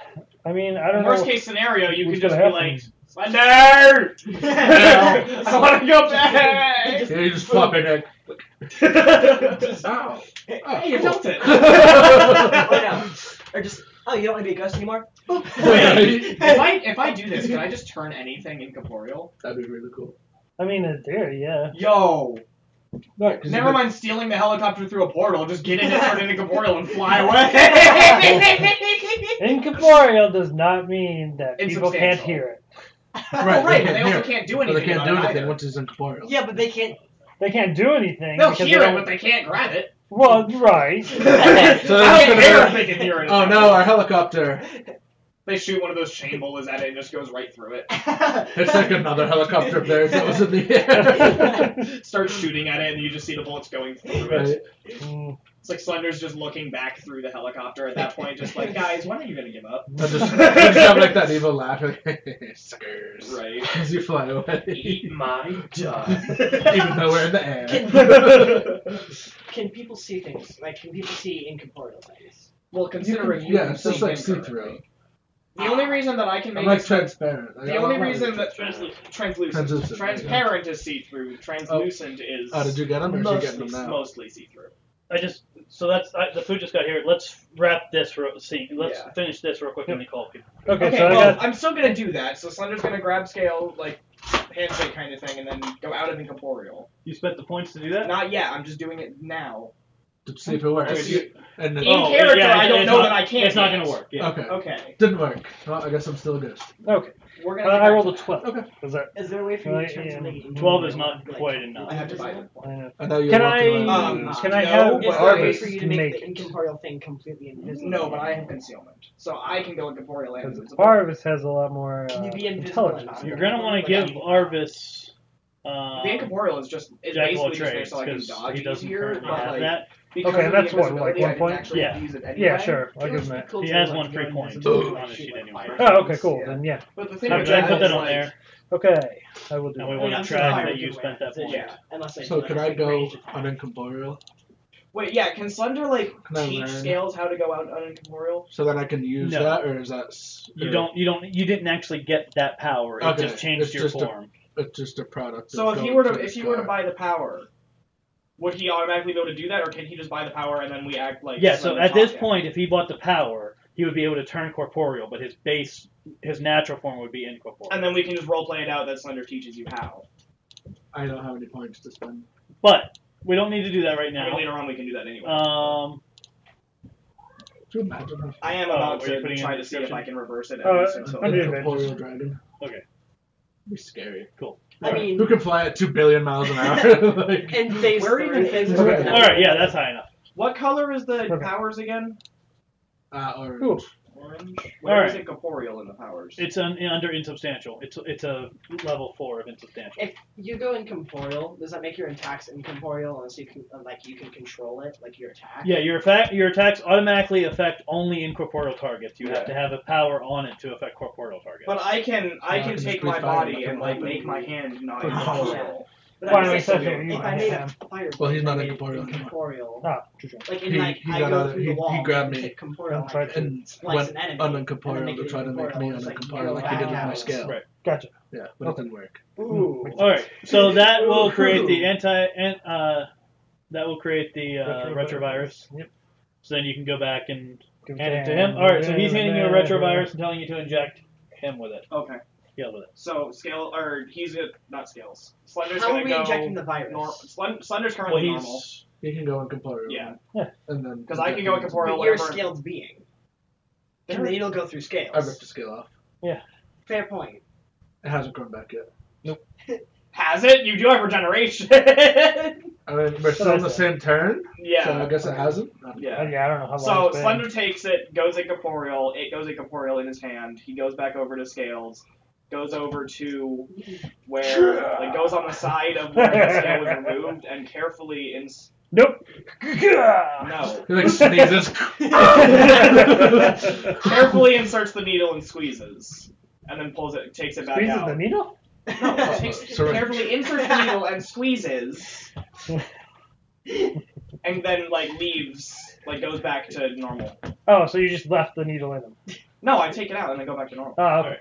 I mean, I don't Worst know. case scenario, you what's could just be gonna like, happen. Slender! I want to go back! Yeah, you just flop it in. Ow. Hey, you felt it! Oh, no. Or just, oh, you don't want to be a ghost anymore? Wait, if I do this, can I just turn anything incorporeal? That'd be really cool. I mean, in theory, yeah. Yo! Right, 'cause Never you mind stealing the helicopter through a portal, just get in it, turn it incorporeal, and fly away! Incorporeal does not mean that people can't Insubstantial. hear it. Right, they but they can't also hear it. can't do So anything they can't about do it anything either. once it's incorporeal. Yeah, but they can't. They can't do anything. They'll because hear they it, don't- but they can't grab it. Well, right. So I that's don't gonna care if be- they can hear it. Oh no, our helicopter. They shoot one of those chain bullets at it and just goes right through it. It's like another helicopter of theirs that was in the air. Start shooting at it and you just see the bullets going through Right. it. Mm, It's like Slender's just looking back through the helicopter at that point, just like, guys, when are you gonna give up? I just have like that evil laugh. Suckers. Right. As you fly away. Eat my dust. Even though we're in the air. Can people see things? Like, can people see incorporeal things? Well, considering you Yeah, can it's just see like him see-through. currently. The only reason that I can make I'm like it transparent. the only reason that Translucent. translucent, transparent is see-through. Translucent is Oh, did you get them or did you get them now? mostly see-through. So that's the food just got here. Let's wrap this. Let's Yeah. finish this real quick and then call people. Okay, Okay, so well, I got I'm still gonna do that. So Slender's gonna grab scale, like handshake kind of thing, and then go out of incorporeal. You spent the points to do that? Not yet. I'm just doing it now. To see if it works. Okay. And then, In character, I don't it's know not- that I can't. It's not yet. gonna work. Yeah. okay. Okay, Didn't work. Well, I guess I'm still good. okay. we're gonna. I rolled a 12. Okay. Is that? Is there a way for you Right, to turn yeah. something into 12 is a- not like, quite enough. I have to buy invisible? them. I know. I know you're Can walking I? around. Can I no, have Is there a way Arvis for you to make make the incorporeal thing completely invisible? No, but I have concealment, so I can go incorporeal and Because invisible. Arvis has a lot more Can you be invisible intelligence. and You're gonna want Like, to give I mean, Arvis. The incorporeal is Jack of all basically just there trades so I can because dodge he doesn't easier, currently but have like that. because Okay, of that's the what, like, invisibility, 1 I point? didn't actually Yeah. have to use it anyway. Yeah, sure. I'll It give would him be that. cool He to, has like, one go free invisible point. and, like, On his shoot, sheet like, anyway. fire Oh, okay, cool. yeah. Then yeah. But the thing So with go ahead that and put is that on like, there, Okay, I will do and we that. want I'm to sure track fire that would you do spent that point. Yeah. Unless I So do can like I a go ranged attack. unincorporeal? Wait, yeah, can Slender like Can I teach learn? Scales how to go out unincorporeal? So that I can use No. that, or is that? You didn't actually get that power. It Okay, just changed it's your just a- form. It's just a product. So of if he going were to the if he were to car. buy the power, would he automatically be able to do that, or can he just buy the power and then we act like? Yeah, so Slender at this taught him? point, if he bought the power, he would be able to turn corporeal, but his natural form would be incorporeal. And then we can just roleplay it out that Slender teaches you how. I don't have any points to spend. But we don't need to do that right I mean, now. later on we can do that anyway. Could you imagine if I am Oh, about were you to putting try in to see if description? I can reverse it at Oh, least until. I'm an doing incorporeal dragon? Okay. It'd be scary. I mean, Who can fly at 2 billion miles an hour? Like, in phase Where 3, even is we're it? gonna- All right, yeah, that's high enough. What color is the Okay. powers again? orange. Cool. Orange. Where is Alright. incorporeal in the powers? It's under insubstantial. It's a level 4 of insubstantial. If you go incorporeal, does that make your attacks incorporeal unless you can you can control it, like your attack? Yeah, your attacks automatically affect only incorporeal targets. You have to have a power on it to affect corporeal targets. But I can can take just my be fire body like and a like weapon. make my hand not Oh. incorporeal. But Well, I'm I mean, saying, essentially, you if I might made have- a fire, Well, he's not made it incorporeal anymore. incorporeal. Ah, true. Like in He- like he I got go out of- through he- the wall, he grabbed and me take corporeal, and tried like, to- And slice went an enemy, and then unincorporeal make to it try to make incorporeal, me and it's like, unincorporeal like back he did with my out. scale. Right. Gotcha. Yeah, but it didn't work. Ooh. All right, so that will create the that will create the retrovirus. Yep. So then you can go back and Give hand it to him. All right, so he's handing you a retrovirus and telling you to inject him with it. Okay. Heal with it. So scale or he's gonna not scales. Slender's How gonna are we go. injecting the virus? Slender's Well, currently normal. he's He can go incorporeal. Yeah. And then Because I can go incorporeal But you're a wherever. scaled being. And the needle go through scales. I ripped the scale off. Fair point. It hasn't grown back yet. Has it? You do have regeneration. I mean, we're still in the same turn, yeah. so I guess it hasn't. Yeah. Yeah, I don't know how long So it's been. Slender takes it, goes incorporeal. It goes incorporeal in his hand. He goes back over to Scales, goes over to where, like, goes on the side of where the scale was removed, and carefully Nope. no, He like sneezes. carefully inserts the needle and squeezes, and then pulls it, takes it back Squeezes out. the needle? No, Syringe. carefully inserts the needle and squeezes, and then like leaves, like goes back to normal. Oh, so you just left the needle in him. No, I take it out and then go back to normal. Oh, okay.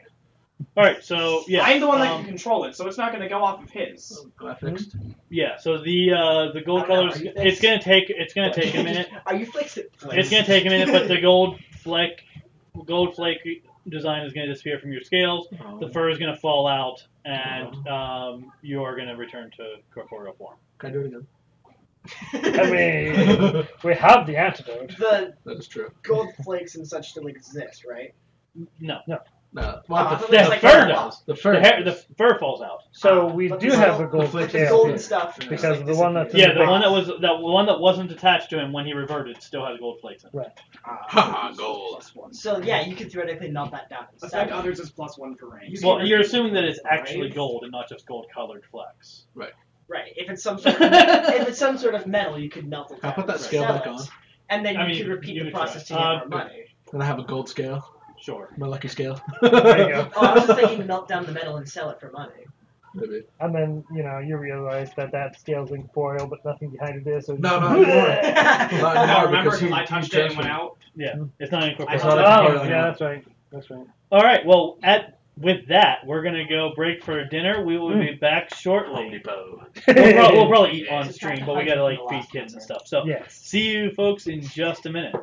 all right. So yeah, I'm the one that can control it, so it's not going to go off of his. Got fixed. yeah. So the gold I don't know, colors. are you It's gonna take a minute. Are you fixing? It's gonna take a minute, but the gold flake design is gonna disappear from your scales. The fur is gonna fall out, and you are gonna return to corporeal form. Can I do it again? I mean, we have the antidote. The That is true. gold flakes and such still exist, right? No, No. Oh, Well, I the, thought the it was like fur a- does. the fur. The fur falls out. So we But do the have gold- a gold the flakes The Yeah, golden yeah. stuff. Because just, of the one that's in Yeah, the the one that wasn't attached to him when he reverted still has gold flakes in it. Ha, gold. +1. So yeah, you could theoretically melt that down. in Affect seven. others is +1 for range. Well, you're assuming that it's actually gold and not just gold-colored flecks. Right. If it's some sort of metal, you could melt it Can I down. put that and scale sell back it. on? And then I you mean, could repeat you the could process to try. get more money. Then I have a gold scale. Sure. My lucky scale. There you go. Oh, I was just thinking melt down the metal and sell it for money. Maybe. And then, you realize that scale's incorporeal, but nothing behind it is. So No, you no, just- anymore. No, Not anymore remember because I touched it and went out? Yeah, it's not I incorporeal. saw that. Oh, incorporeal yeah, now. that's right. That's right. All right. Well, with that, we're gonna go break for dinner. We will be back shortly. We'll probably eat on stream, but we gotta like feed kids and stuff. So Yes. see you folks in just a minute.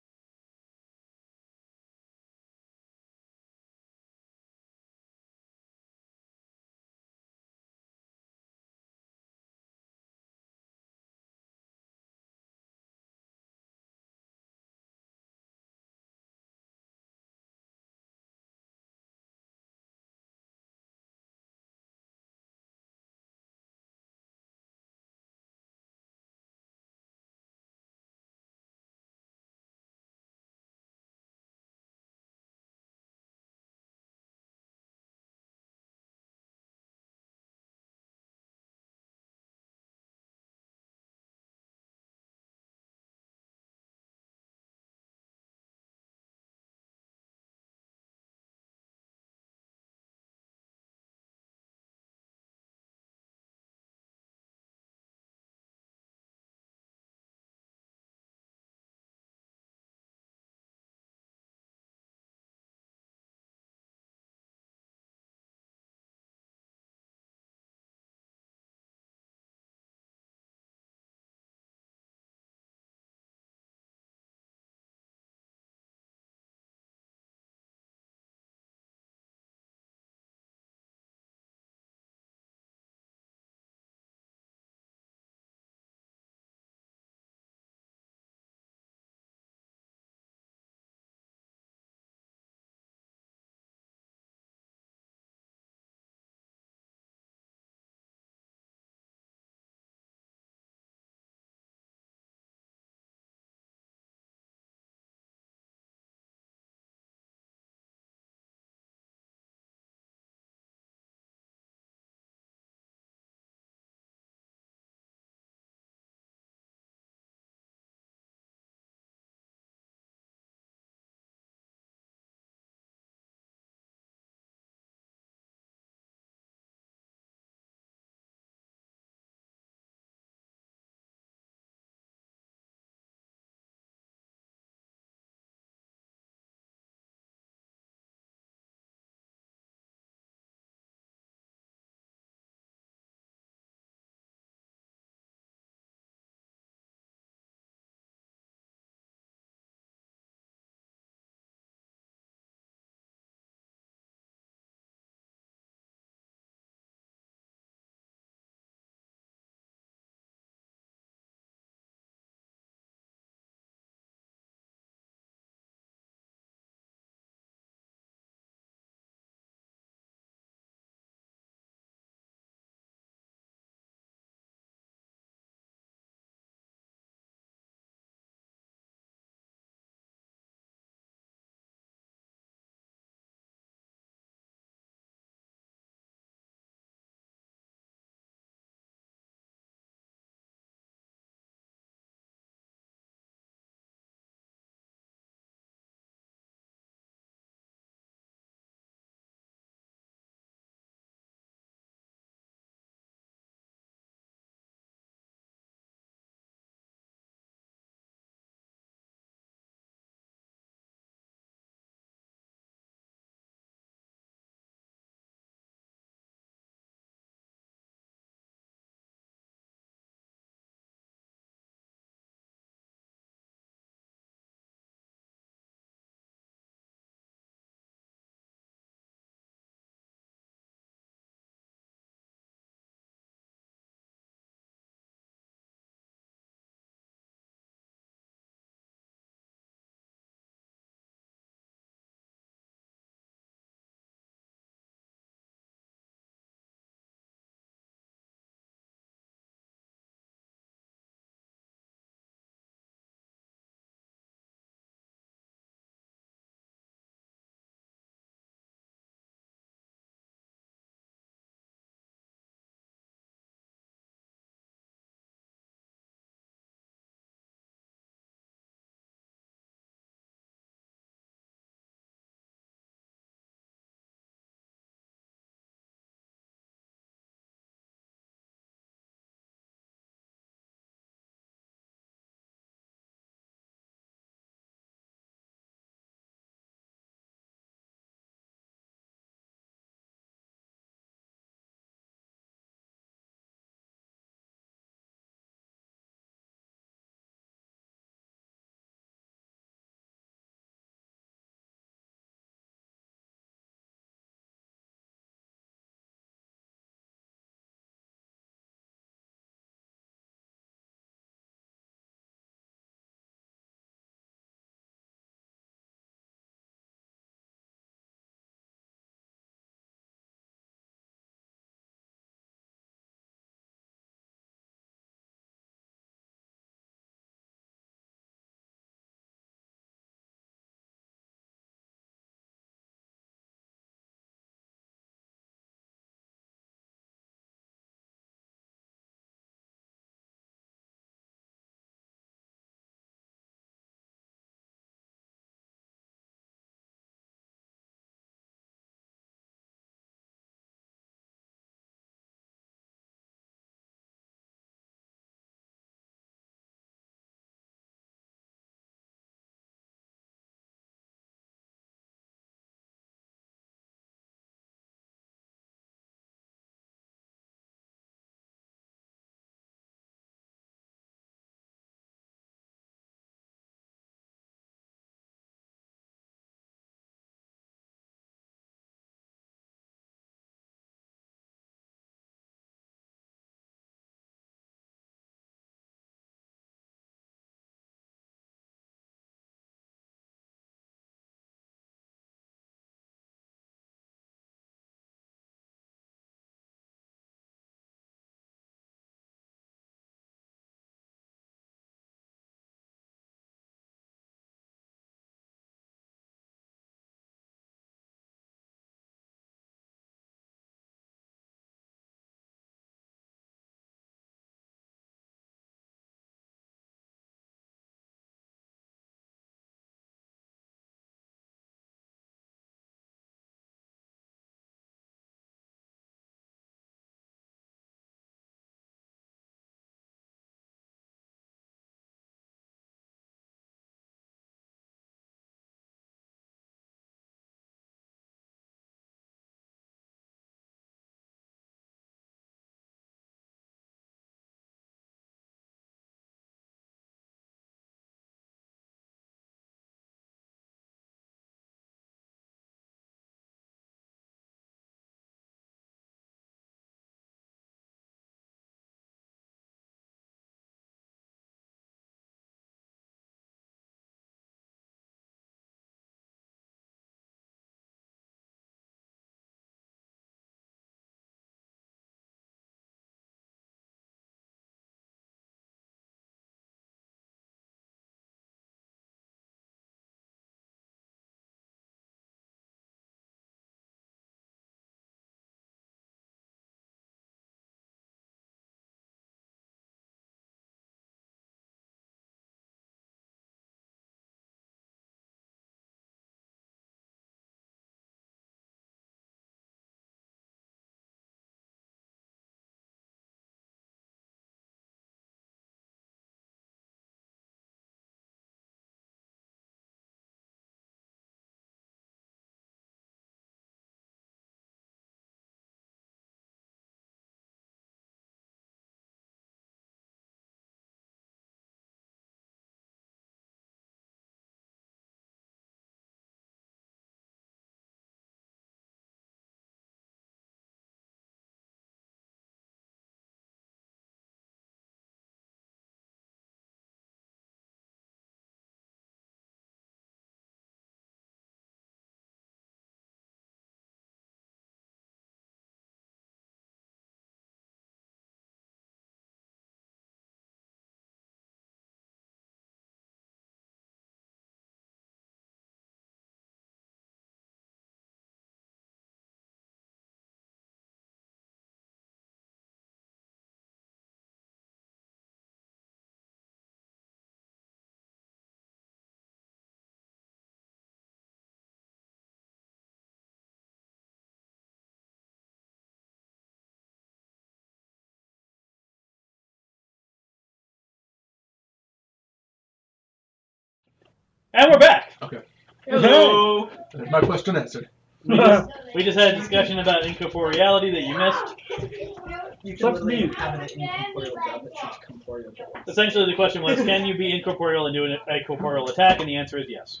And we're back. Okay. Hello. There's my question answered. We just had a discussion about incorporeality that you missed. You can Sucks literally me. have an incorporeal job that shoots corporeal bullets. Essentially, the question was, can you be incorporeal and do a corporeal attack? And the answer is yes.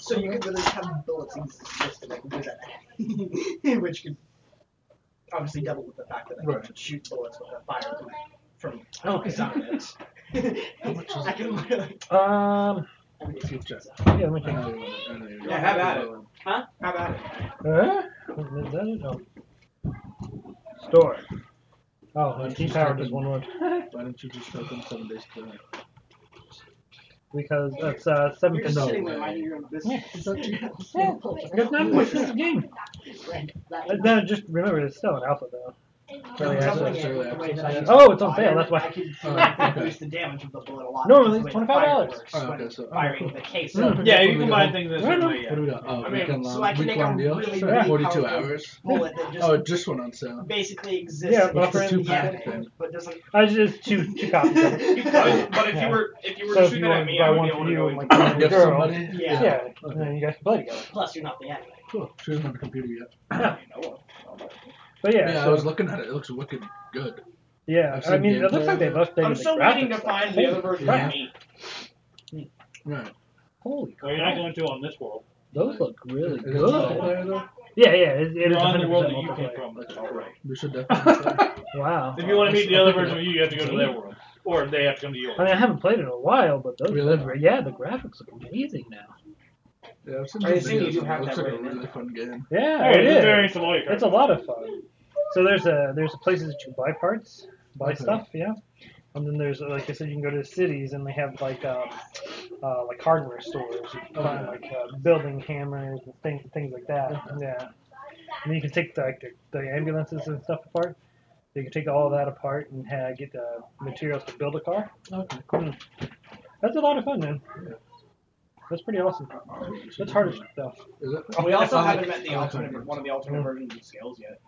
So you could literally have bullets exist and do that. Which could obviously double with the fact that I Right. can shoot bullets with a fire from Okay. sound. How much is I can literally. Keep check. Yeah, let me I check. know you want it. I know you Yeah, have at it. want Huh? How about it? Is that it? Oh. Store. Oh, Why don't T you power type does in- one word. Why don't you just open 7 days to die? Because that's 7 You're just No sitting there way. minding your own business. Yeah, it's not cheap. Yeah, because not much is the game. Then just remember, it's still an alpha though. Early I'm access. doubling it early with the way that I access. use Oh, it's on fire. sale, that's why. I can okay. reduce the damage of the bullet a lot. Normally, because the way it's the fire $25. works Oh, when okay, so- firing the case. Mm. Yeah, What you do we combine got? things this Right on. way. What do we got? Oh, I mean, weekend so long. I can make a Week-long deal? really, Sure. really 42 powerful hours. bullet that just Oh, it just went on sale. basically exists Yeah, in but for the two-pack game, thing. but doesn't. I just two copies of it. You could, but if Yeah. you were So to if shoot you that want at to me, buy I would one be for able to you go and into like Give girl, somebody? Yeah. yeah, and then you guys can play together. Plus, you're not the enemy. Cool. She doesn't have a computer yet. Yeah. No. But yeah, Yeah, I so, was looking at it. It looks wicked good. yeah. I've I seen mean, it looks gameplay like they've of updated I'm the still graphics. waiting to find the other version Yeah. of me. Right. Holy Well, you're not crap. going to on this world. Those look really Is it multiplayer, good. though? Yeah, it You're is on the 100% world that you came multiplayer. from. That's all right. We should definitely play. Wow. If you want to meet the I'll other pick it version up. of you have to go to their world. Or they have to come to yours. I mean, I haven't played it in a while, but those Really? look great. Yeah, the graphics look amazing now. Yeah, I've seen I some assume you videos do of it. have It looks that like a written in. really fun game. Yeah, Oh, it it's is. very familiar. It's a lot of fun. So there's places that you buy parts, buy Okay. stuff, yeah. And then there's, like I said, you can go to the cities and they have like hardware stores. You can find like building hammers and things like that. Yeah. And then you can take the ambulances and stuff apart. You can take all of that apart and get materials to build a car. Okay. That's a lot of fun, man. Yeah. That's pretty awesome. That's harder stuff. Is it? We also I like- haven't met the I like alternate, hard one of the alternate versions of Scales yet.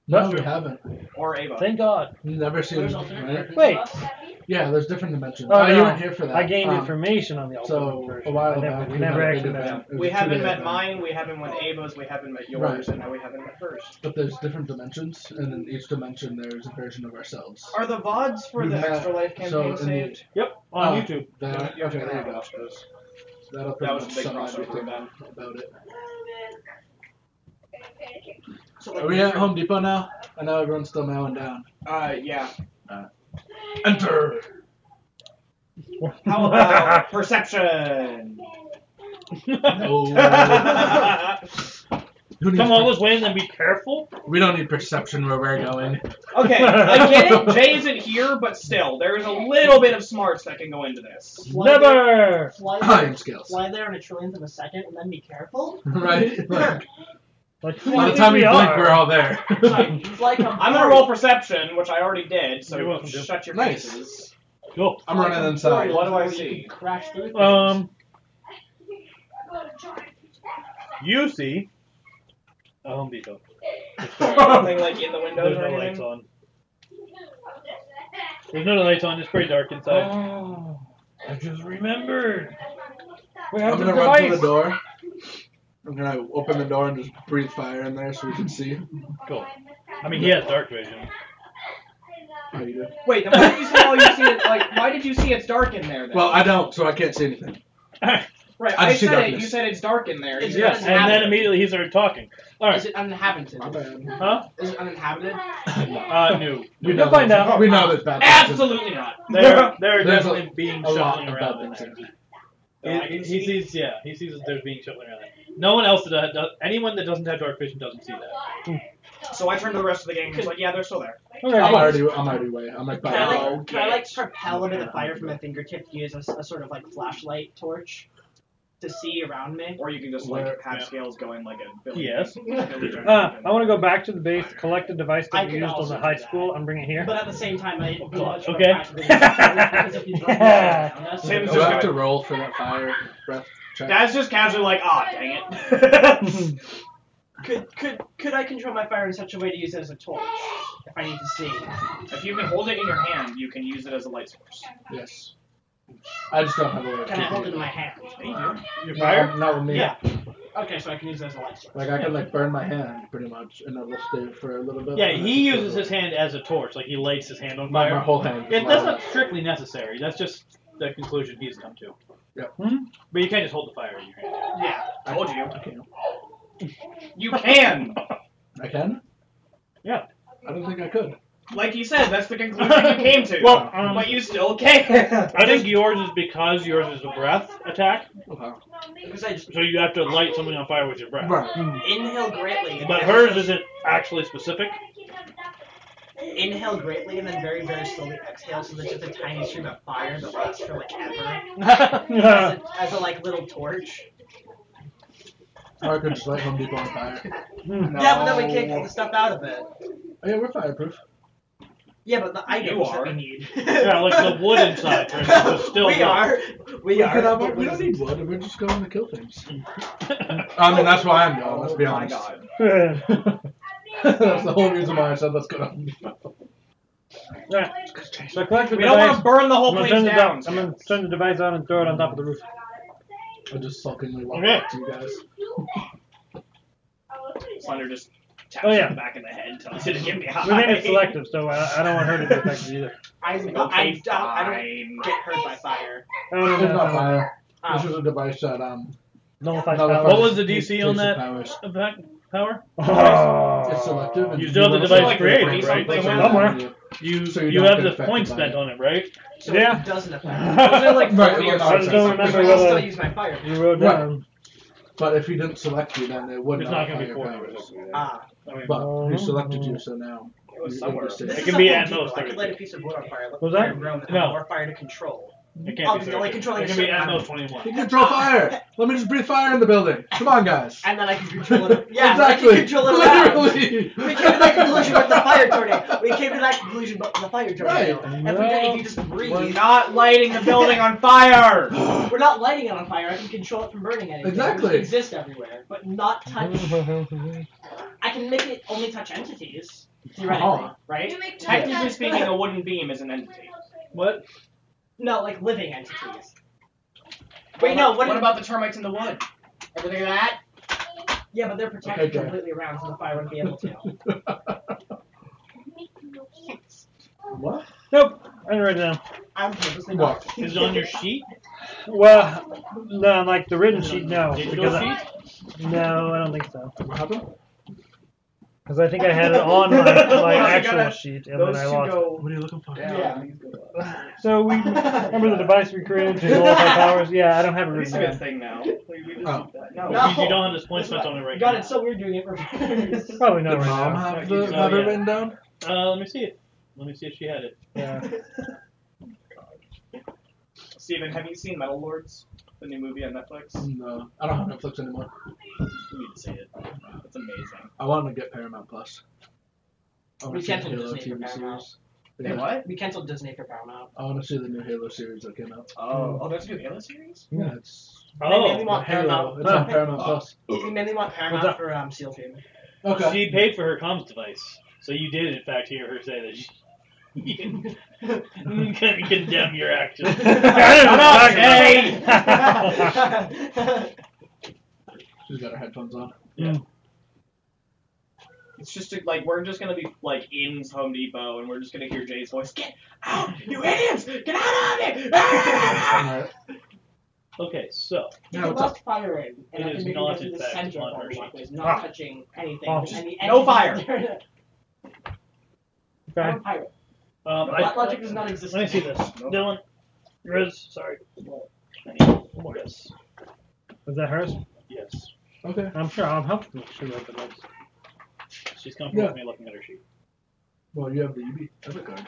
No, we haven't. Or Ava. Thank God. You've never seen There's it, alternate right? versions Wait. of us? Yeah, there's different dimensions. Oh, you no. weren't here for that. I gained Um, information on the alternate So version. a while I back, we never had a big actually met event. him. It was We a haven't two-day met event. mine, we haven't met Ava's, we haven't met yours, Right. and now we haven't met hers. But there's different dimensions, and in each dimension there's a version of ourselves. Are the VODs for We the met- Extra Life so campaign in the- saved? Yep, on YouTube. There, You have to okay, there you go. watch those. That'll That pretty was a much big sum crossover everything event. about it. So, Are we at Home Depot now? I know everyone's still mowing down. Yeah. Enter! How about Perception? No. Who needs Come all this way and then be careful. We don't need perception where we're going. Okay, I get it. Jay isn't here, but still, there is a little bit of smarts that can go into this. Never! Fly I there, am skills. fly there in a trillionth of a second and then be careful. Right? Like, Like, by the time we blink, we're all there. It's like a I'm gonna roll Perception, which I already did, so You're welcome to. shut your Nice. faces. Cool. I'm running inside. What do I You see? can crash through things. You see a Home Depot. Nothing like in the windows There's or no anything? lights on. There's no lights on. It's pretty dark inside. Oh, I just remembered. We have I'm the gonna run to device. the door. I'm gonna open the door and just breathe fire in there so we can see. Cool. I mean, he has dark vision. How you do? Wait, then why did you say all you see it, like, why did you see it's dark in there then? Well, I don't, so I can't see anything. right, I I just see said it, darkness. you said it's dark in there. It's You Yes, said and then uninhabited. immediately he started talking. All Is right. it uninhabited? My bad. Huh? Is it uninhabited? No. We You'll find out. We know there's bad things. Absolutely not. There are There's definitely being a lot shuffling of around bad in things there. in I can He see- sees, yeah, he sees that there's being shuffling around there. No one else anyone that doesn't have dark vision doesn't see that. So I turned to the rest of the game and was like, yeah, they're still there. Okay, I'm cool. already way. I'm like, Can I like, Oh, can I like yes. propel a bit of fire from my fingertip to use a sort of like flashlight torch to see around me? Or you can just, Where- like, have yeah. Scales going like a Billy. Yes. Billy Joe I Jenkins. want to go back to the base, collect the device I that we could used on also the high do that. school, and bring it here. But at the same time, I didn't do much Okay. because if you drop it around us, Tim's Do just I have gonna- to roll for that fire breath check? Dad's just casually like, ah, dang it. could I control my fire in such a way to use it as a torch if I need to see? If you can hold it in your hand, you can use it as a light source. Yes. I just don't have a way of Can I hold it keeping in my hand? Your fire? Not with me. Yeah. Okay, so I can use it as a light source. Like I could like burn my hand pretty much, and it will stay for a little bit. Yeah, and I he can uses throw his it hand as a torch. Like he lights his hand on away. fire. My whole hand. That's not strictly necessary. That's just the conclusion he's come to. Yeah. But you can't just hold the fire in your hand. Yeah, told you. I can. You can. I can. Yeah. I don't think I could. Like you said, that's the conclusion you came to. Well, but you still can. I think yours is because yours is a breath attack. Okay. Because I just So you have to light something on fire with your breath. Right. inhale greatly. And But then hers isn't actually specific. Inhale greatly and then very, very slowly exhale so there's just a tiny stream of fire that lasts for like ever. As a like little torch. Or I could just light Home Depot on fire. Yeah, but then we can't get the stuff out of it. Oh, yeah, we're fireproof. Yeah, but the items You that are. we need. Yeah, like the wood inside, for instance, is still we wood. are. We are. We don't need wood. We're just going to kill things. I mean, that's why I'm going. Let's be Oh my honest. god. That's the whole reason why I said let's go to Home Depot. Right. So I collect the We don't want device. to burn the whole I'm gonna place turn the down. I'm gonna turn the device on and throw it on top of the roof. I just sulkingly walk Okay. up to you guys. Slender just taps Oh, you yeah. in the back of the head, tells you to give me a We made it high. selective, so I don't want her to be affected either. I Okay, don't fine. get hurt by fire. Oh, It's no, not no. fire. Oh. This is a device that Nullifies nullifies What was the takes DC on that powers. effect power? Oh. It's selective. And You still have the wanna device select created, it, right? so Somewhere. You So you you don't have get the affected points by spent it. on it, right? So Yeah. it doesn't affect me. Wasn't it like Right, 40 or well, I just don't something? remember I whether still use my fire. you wrote Right. down. But if he didn't select you, then it would It's not not going to be fire 40 powers. Ah. I mean, But he selected you, so now It was you- somewhere. you're safe. This It is can a be Home at Depot. most I could 30. light a piece of wood on fire. Let Was the that? fire grow and then No. have more fire to control. it can't Oh, be because you're only 30. controlling It a can be certain at amount. most 21. He control fire. Let me just breathe fire in the building. Come on, guys. And then I can control it. Yeah, exactly. I can control it around. Literally. We came to that conclusion with the fire tornado. We came to that conclusion with the fire tornado. Right. If you just breathe, We're not lighting the building on fire! we're not lighting it on fire. I can control it from burning anything. Exactly. It exists everywhere, but not touch. I can make it only touch entities, theoretically, Uh-huh. right? You make Technically speaking, a wooden beam is an entity. What? No, like living entities. Wait, no. What about the termites in the wood? Ever think of that? Yeah, but they're protected Okay. completely around, so the fire wouldn't be able to. What? Nope. I didn't write it down. I'm purposely What? not. Is it on your sheet? Well, no, like the written sheet, no. Digital Because sheet? no, I don't think so. What happened? Because I think I had it on my You actual gotta- sheet, and Those then I two lost go. What are you looking for? Yeah. So we remember the device we created to nullify powers? Yeah, I don't have it It used written to be a down. thing now. We just Oh. did that. No. No. You don't have this point spent on it right God, now. it's so weird doing it reverse. Probably Did not right mom now. have No, the you- have it yeah. written down? Let me see it. Let me see if she had it. Yeah. Steven, have you seen Metal Lords? The new movie on Netflix? No, I don't have Netflix anymore. You need to see it. It's amazing. I want to get Paramount Plus. I want We to see the canceled Halo Disney for TV Paramount. series. Hey, Yeah. what? We canceled Disney for Paramount. I want to see the new Halo series that came out. Oh, there's a new Halo series? Yeah, it's They mainly Oh, want Halo. Paramount. It's on Paramount Plus. We mainly want What's Paramount up? for SEAL Team. Okay. she paid for her comms device. So you did, in fact, hear her say that she can condemn your actions. She's got her headphones on. It's just like we're just gonna be like in Home Depot and we're just gonna hear Jay's voice. Get out, you idiots! Get out of it! Alright. Okay, so You Yeah, can what's up? left fire in, and It I is can make not, it in to the fact, center on of her the block, sheet. it's not Ah. touching anything. Oh. And No fire. Okay. I'm a pirate. I, Logic does not exist. let me see this. Dylan, Riz, sorry. I need more of this. Was that hers? Yes. Okay. I'm sure. I'm helping. She wrote the notes. She's comfortable Yeah. with me looking at her sheet. Well, you have the UB debit card.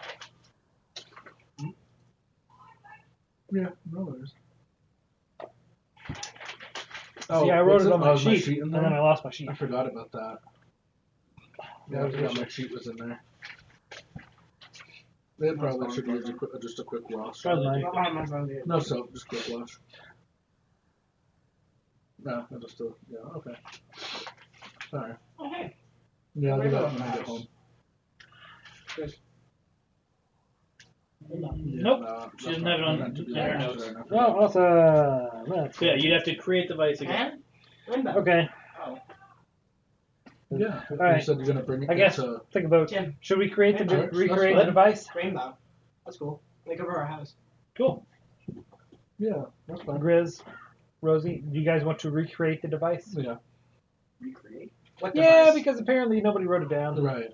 Yeah, no worries. See, I wrote what's it on my was sheet, in and there? then I lost my sheet. I forgot about that. Yeah, I forgot my sheet was in there. They probably should use just a quick wash. Probably mine. Not on my phone, dude. No soap, just quick wash. No, I just still, yeah, okay. Sorry. Okay. Yeah, I'll do Regular that when I get wash. home. Yeah, Nope. no, She doesn't have it on meant to be in her there. notes. Oh, awesome. That's So yeah, you'd have to create the device again. And Rainbow. okay. Oh. Yeah. All You right. said you're gonna bring it. I guess to- think about. Tim. Should we create the Alright, that's recreate the fine. device? Rainbow. That's cool. They cover our house. Cool. Yeah, that's fine. Grizz, Rosie, do you guys want to recreate the device? Yeah. Recreate? What Yeah, device? because apparently nobody wrote it down. Right.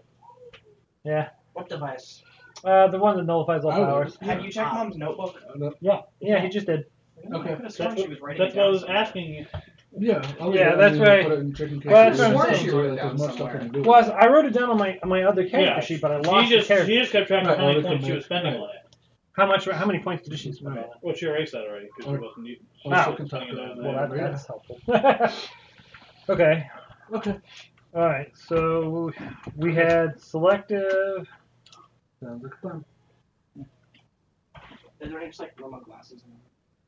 Yeah. What device? The one that nullifies all I would. powers. Have you checked Mom's notebook? Yeah, he just did. Okay. I could have sworn she was writing That's it what I down was somewhere. asking you. Yeah. I'll Yeah, leave it. that's I mean, right. Put it in chicken case. Well, that's There's what I'm more saying. to it, Down there's more stuff somewhere. I can do. Well, I wrote it down on my other character Yeah. sheet, but I lost She the character. just kept track of Right, how many well, we points she can was spending make- on it. How many points did she spend on it? Well, she erased that already because she wasn't using. Also Oh. can talk about Well, that. that's helpful. Okay. Okay. All right. So we had selective. Sounds like a plan. Is there any just like normal glasses?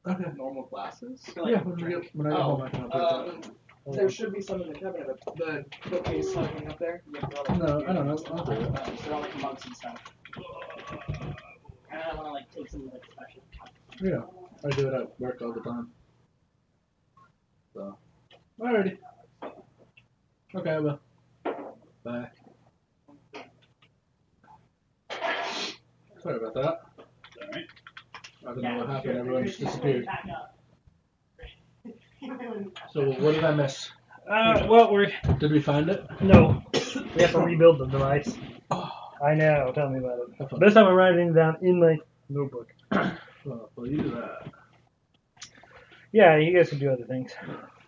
Okay. Normal glasses? For, like, Yeah, when I drink? get home, I can update There should be some in the cabinet. The bookcase hanging up there. that. No, I don't know. I'll do it. They're all like mugs and stuff. And I want to like take some like special. Yeah, I do it at work all the time. So, alrighty. Okay, well, bye. Sorry about that. Alright. I don't know what happened. Everyone just disappeared. So, what did I miss? Well, Did we find it? no. We have to rebuild the device. Oh, I know. Tell me about it. have fun. This time I'm writing it down in my notebook. Well, you do that. Yeah, you guys can do other things.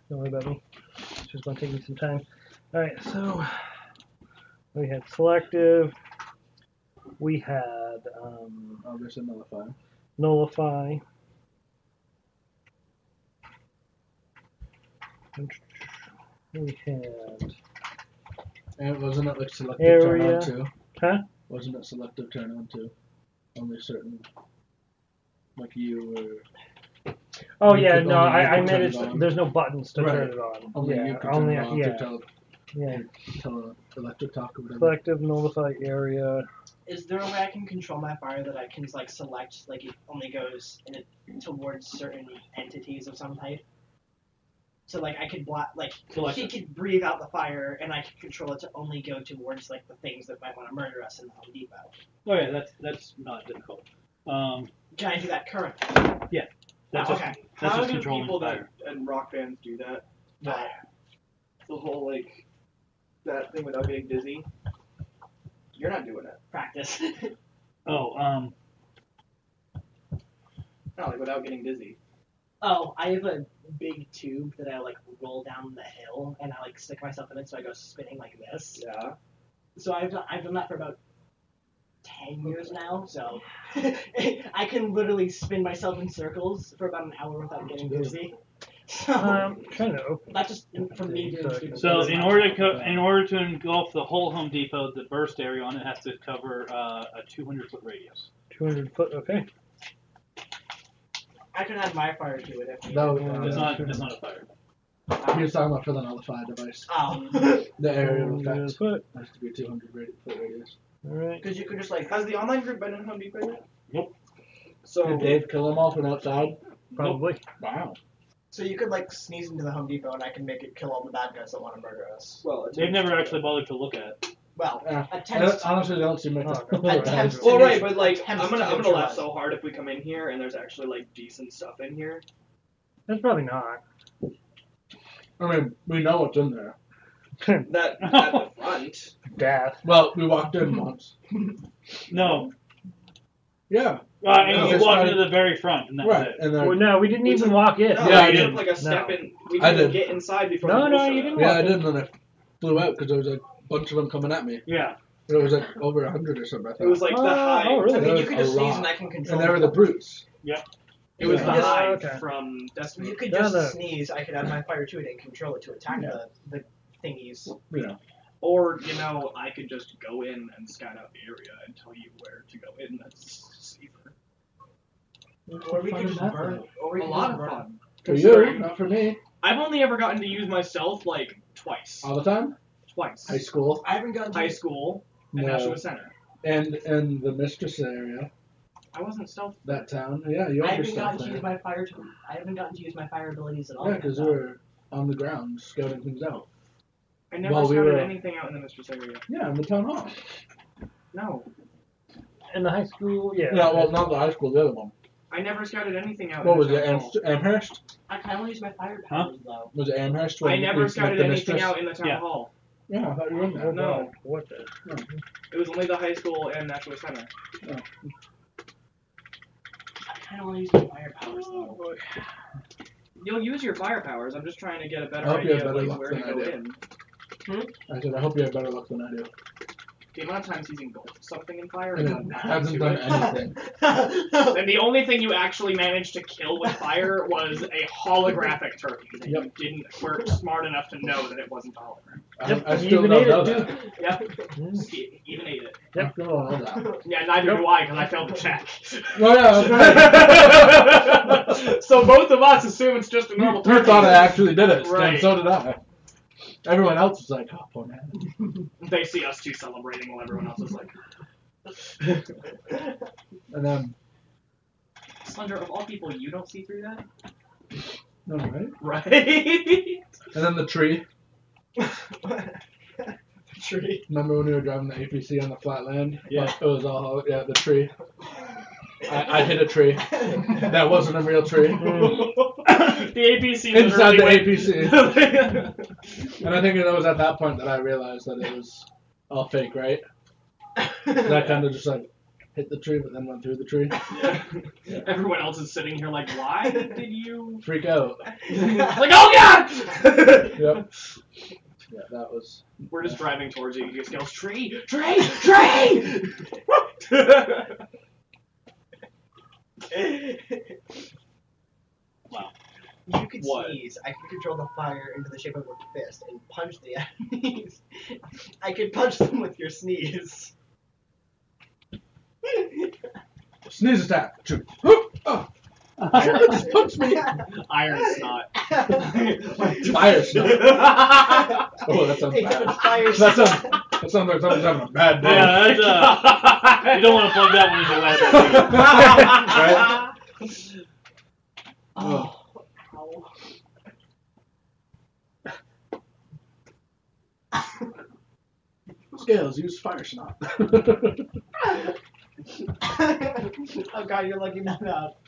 Don't worry about me. It's just going to take me some time. All right, so we had selective. We had Oh, there's another file. nullify. We had And wasn't it like selective turn Area. on too? Huh? Wasn't it selective turn on too? Only certain, like you or Oh You yeah, could no, only I make it meant turn it's it on. there's no buttons to Right. turn it on. only yeah, you could only turn it on yeah, to tell yeah. electric talk or whatever. Selective nullify area. Is there a way I can control my fire that I can like select like it only goes towards certain entities of some type? So like I could block like Select he it. could breathe out the fire and I could control it to only go towards like the things that might want to murder us in the Home Depot. Oh yeah, that's not difficult. Can I do that currently? That's Okay. just that's How just do controlling people fire. that and rock bands do that? But The whole like that thing without getting dizzy. You're not doing it. practice. Oh, No, like without getting dizzy. Oh, I have a big tube that I like roll down the hill and I like stick myself in it so I go spinning like this. Yeah. So I've done that for about 10 years now, so I can literally spin myself in circles for about an hour without getting dizzy. So Trying to open. not just from me doing stupid so things. in order to engulf the whole Home Depot, the burst area on it has to cover a 200-foot radius. 200 foot. Okay. I can add my fire to it if you That was, It's not a fire. he was talking about for the nullify device. Oh. The area of 200 effect foot. has to be 200 foot radius. All right. Because you could just like Has the online group been in Home Depot yet? Nope. So Did Dave kill them all from outside? Probably. Wow. so you could like sneeze into the Home Depot and I can make it kill all the bad guys that want to murder us. well, They've never actually bothered to look at it. Well, Yeah. attempts to Honestly, they don't seem like Attempts to Well, right, but like attempts I'm gonna to laugh neutralize. so hard if we come in here and there's actually like decent stuff in here. That's probably not. I mean, we know what's in there. That at the front. Death. Well, we walked in once. No. Yeah. And No, you it's walk not- into the very front, and that's Right. it. And then, Well, no, we didn't We even took- walk in. No, Yeah, I we did. took like a step No. in. We I didn't did. get inside before. No, the no, bull you showed didn't up. yeah, I did, and then it flew out because there was a bunch of them coming at me. Yeah. It was like over 100 or something. I It thought. was like the Oh, hive. oh, really? I mean, There you was could a just sneeze lot. and I can control And they were it. the brutes. It was Yeah. the hive Okay. from Destiny. You could No, just no. sneeze. I could add my fire to it and control it to attack Yeah. the thingies. Yeah. Or, you know, I could just go in and scout out the area and tell you where to go in. That's safer. Or we fun could is just that, burn. though? Or we A could lot just of burn. fun. For you, Considering not for me. I've only ever gotten to use myself like twice. All the time. Twice. High school. I haven't gotten to High school and Nashua No. Center. And the mistress area. I wasn't stealth. That town. Yeah, you I had your haven't stuff gotten to there. use my fire. I haven't gotten to use my fire abilities at all. Yeah, yet, because though. we were on the ground scouting things out. I never Well, we scouted were- anything out in the mistress area. Yeah, in the town hall. No. In the high school, yeah. Yeah, well, not the high school, the other one. I never scouted anything out What in was the it, town hall. Amherst? I kind of want to use my fire powers though. Was it Amherst? I when never you scouted met the anything mistress? out in the town Yeah. hall. Yeah, I thought you were in there. Oh, No. God. What the? It was only the high school and National Center. I kind of want to use my fire powers though. You'll use your fire powers. I'm just trying to get a better I hope you idea have of better like, luck where to than I go do. in. I said, I hope you have better luck than I do. The amount of times he's engulfed something in fire And and it not hasn't to done it. anything. And the only thing you actually managed to kill with fire was a holographic turkey that you weren't smart enough to know that it wasn't a hologram. I You still even don't ate know it, that. Yep. Even ate it. I still don't know that. Yeah, neither do I, because I failed the check. Oh, yeah, that's right. So both of us assume it's just a normal You turkey. thought I actually did it, Right. and so did I. Everyone else was like, oh, poor man. They see us two celebrating while everyone else is like, And then, Slender, of all people, you don't see through that? no, right? Right? And then the tree. Tree. Remember when we were driving the APC on the flat land? Yeah. It was all, the tree. I hit a tree. That wasn't a real tree. The APC Inside the literally APC. went- And I think it was at that point that I realized that it was all fake, right? And I kind of just like hit the tree, but then went through the tree. Everyone else is sitting here like, why did you... Freak out. Like, oh god! Yep. Yeah, that was. We're just driving towards you. You just yell, tree! Tree! Tree! Wow. You could What? sneeze. I could control the fire into the shape of a fist and punch the enemies. I could punch them with your sneeze. Sneeze attack. Shoot. Oh. Just punch me. Iron snot. Fire snot. Oh, that sounds It could bad. fire That sounds like someone's having a bad day. Yeah, that's, you don't want to plug that one into that. Right? Oh. Scales, use fire snot. Oh god, you're looking that up.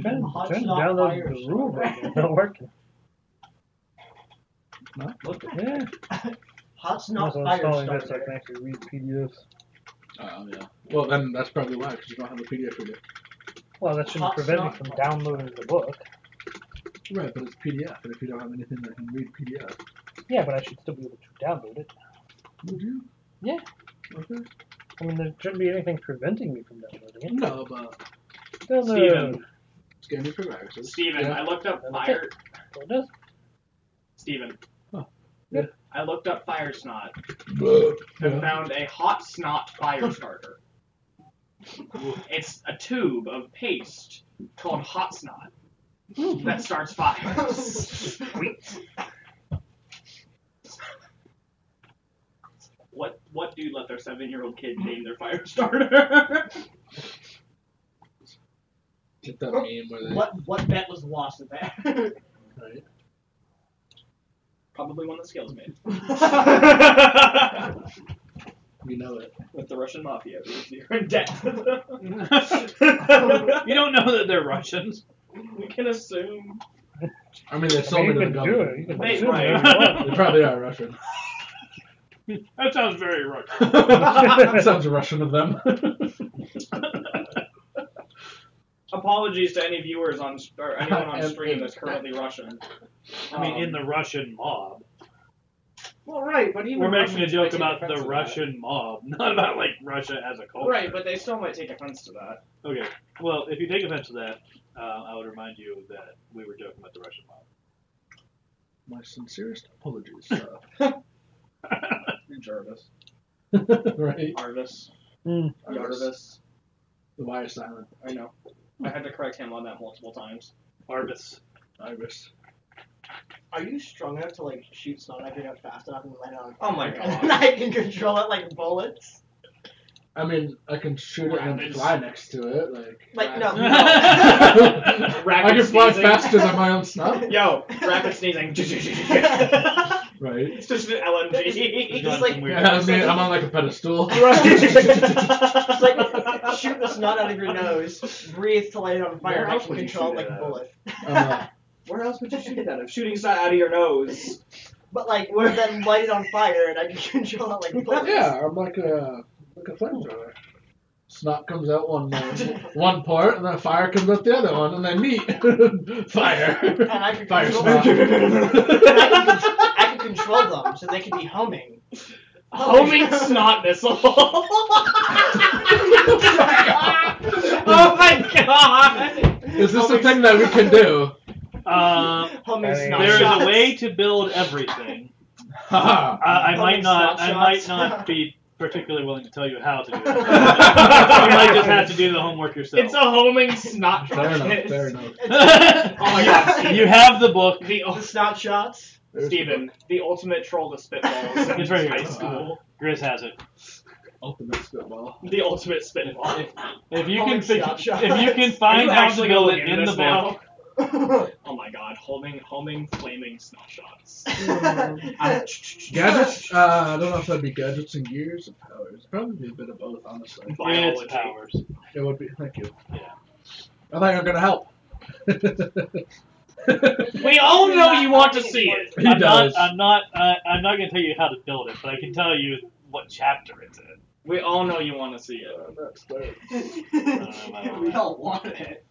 Trying Hot to snot download fire the rule book. It's not working. Not looking. Yeah. Hot snot Also fire installing this so I starter. can actually read PDFs. Oh, yeah. Well, then that's probably why, because you don't have a PDF reader. Well, that shouldn't Hot prevent me snot from fire. downloading the book. Right, but it's PDF, and if you don't have anything that can read PDF, Yeah, but I should still be able to download it. would you? Yeah. Okay. I mean, there shouldn't be anything preventing me from downloading it. No, but Download. Steven. scanning for viruses. Steven, Yeah. I looked up That's fire... So it does. Steven. Oh. Yeah. I looked up fire snot and Yeah. found a hot snot fire starter. It's a tube of paste called hot snot that starts fires. What dude let their 7-year-old kid name their fire starter? Get that meme where they. What bet was lost with that? Right. Probably one that Scales made. You know it. With the Russian mafia, because you're in debt. You don't know that they're Russians. We can assume. I mean, they I sold mean, me you to the can do government. it. You can Wait, assume right. whatever you want. They probably are Russian. That sounds very Russian. Sounds Russian of them. Apologies to any viewers on or anyone on And- stream that's currently Russian. I mean, in the Russian mob. Well, right, but even We're making a Russians joke might take about offense the to that. Russian mob, not about, like, Russia as a culture. Right, but they still might take offense to that. Okay. Well, if you take offense to that, I would remind you that we were joking about the Russian mob. My sincerest apologies. Jarvis. Right? Arvis. Mm. Yarvis. The Y is silent. I know. I had to correct him on that multiple times. Arvis. Iris. Are you strong enough to like shoot snot at out fast enough and land it on? Oh my and god. then I can control it like bullets. I mean, I can shoot it and Rapids. fly next to it. Like, no. I Rapid can fly sneezing. faster than my own snuff. Yo, rapid sneezing. Right. It's just an LMG. Just like, Yeah, I mean, I'm on like a pedestal. just like shoot the snot out of your nose, breathe to light it on fire, Where and I else can would you control it shoot like it a at? bullet. Where else would you shoot it out of? Shooting snot out of your nose. But like, we're then light it on fire and I can control it like bullets. Yeah, I'm like a flamethrower. Snot comes out one part, and then fire comes out the other one, and they meet. Fire. And I can Fire control snot. I can control them so they can be homing. Homing snot missile. Oh my god! Is this a thing that we can do? Homing snot There is shots. a way to build everything. Haha. I Homing snot might shots. not be particularly willing to tell you how to do it. You might just have to do the homework yourself. It's a homing snot Fair enough. rocket. Fair enough. Oh my god, Steven. You have the book. The snot shots. Steven, the ultimate troll to spitballs. It's right here. High school. Grizz has it. Ultimate spitball. The ultimate spitball. If you Homing can snot shots. if you can Are find you how to actually build gonna it look in into the this now? book, Oh my god, homing flaming snot shots. Gadgets? I don't know if that'd be gadgets and gears or powers. Probably a bit of both, honestly. Biology. it's powers. It would be. Thank you. Yeah. I thought you were gonna help. We all know you want to see it. He does. I'm not going to tell you how to build it, but I can tell you what chapter it's in. We all know you want to see it. That's third. We all want it.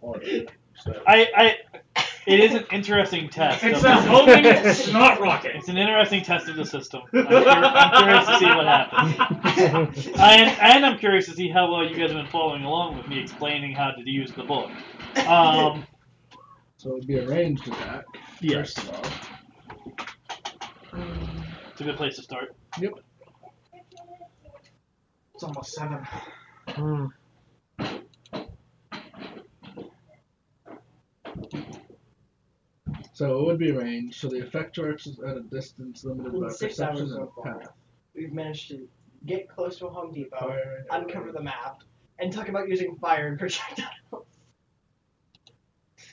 It is an interesting test. It's of a the homing system. snot rocket. It's an interesting test of the system. I'm curious to see what happens. And I'm curious to see how well you guys have been following along with me explaining how to use the book. So it would be a ranged attack. Yes. First of all. It's a good place to start. Yep. It's almost 7. So it would be ranged. So the effect works at a distance limited In by 6 hours perception so and far, path. we've managed to get close to a Home Depot, Fire, uncover the map, and talk about using fire and projectiles.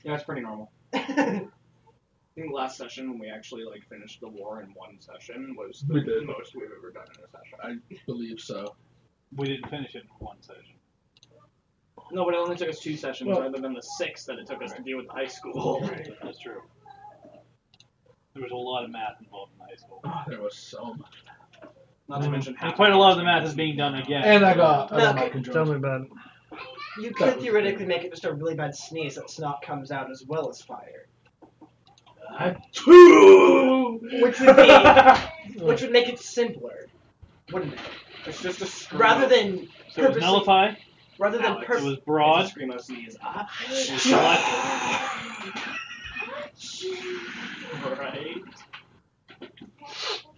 Yeah, it's pretty normal. I think last session when we actually finished the war in one session was We the did. most we've ever done in a session. I believe so. We didn't finish it in one session. No, but it only took us 2 sessions Well- rather than the 6 that it took us to deal with the high school. That's true. There was a lot of math involved in high school. There was so much. Not to mention And quite a lot of the math is being done again. And I got my Tell me controls. about it. You That could was theoretically make it just a really bad sneeze that snot comes out as well as fire. Which would make it simpler, wouldn't it? It's just a scream. Rather than So it was nullify. rather than Alex, It was It's a broad. screamo sneeze. Right.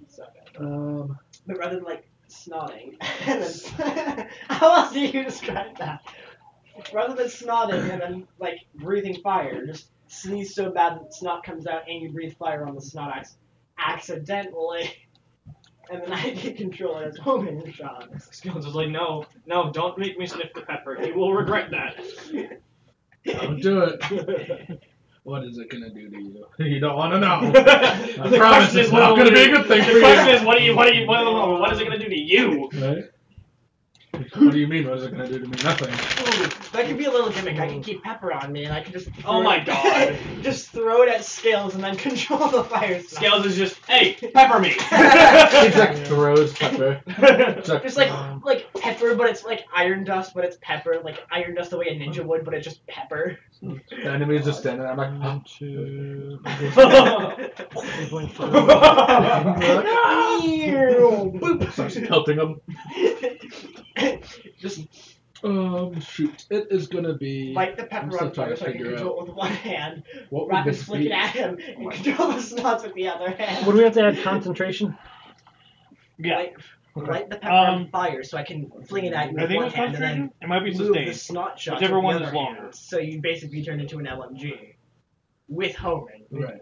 So bad. but rather than snotting, and then how else do you describe that? Rather than snotting and then breathing fire, just sneeze so bad that snot comes out and you breathe fire on the snot accidentally, and then I get control as homing shots. Skills is like, no, don't make me sniff the pepper. You will regret that. Don't do it. What is it gonna do to you? You don't want to know. The I promise question it's is, not gonna be a good thing for The question you. is, what is it gonna do to you? Right? What do you mean? What is it gonna do to me? Nothing. Ooh, that could be a little gimmick. I can keep pepper on me, and I can just Oh my god. just throw it at Scales and then control the fire. snot. Scales is just, hey, pepper me. He just throws pepper. Just like pepper, but it's like iron dust, but it's pepper. Like iron dust the way a ninja would, but it's just pepper. The enemy's just standing there. I'm like, Boop. starts pelting them. Just Shoot. It is gonna be. light the I'm pepper still on trying fire to so I can figure control it with one hand. What would Rapid this flick be? it at him and control the snots with the other hand. Would we have to add concentration? Yeah. Light the pepper on fire so I can fling it at you I with think one it's hand and then concentration. It might be move the sustained. snot shots Whichever with the one other is longer. hand. So you basically turn into an LMG with homing. Right.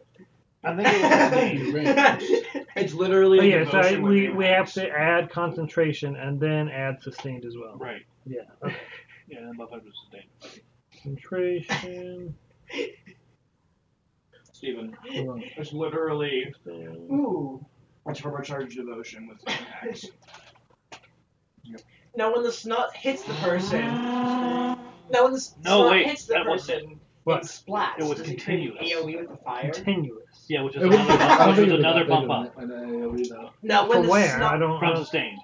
I think it was sustained. It's literally. Oh, yeah, so devotion with we the have max. to add concentration and then add sustained as well. Right. Yeah. Okay. Yeah, that motherfucker was sustained. Concentration. Steven. Hold on. It's literally Ooh. a turbocharged devotion with max. Now when the snot hits the person. Now when the No, snot wait, hits the that wasn't person, What? it splats. It was Does it create continuous. AoE with the fire? Continuous. Yeah, which is It was- another I don't bump, which think was it was another that bump big up an AoE though. Now when From the where? snot I don't. from sustained.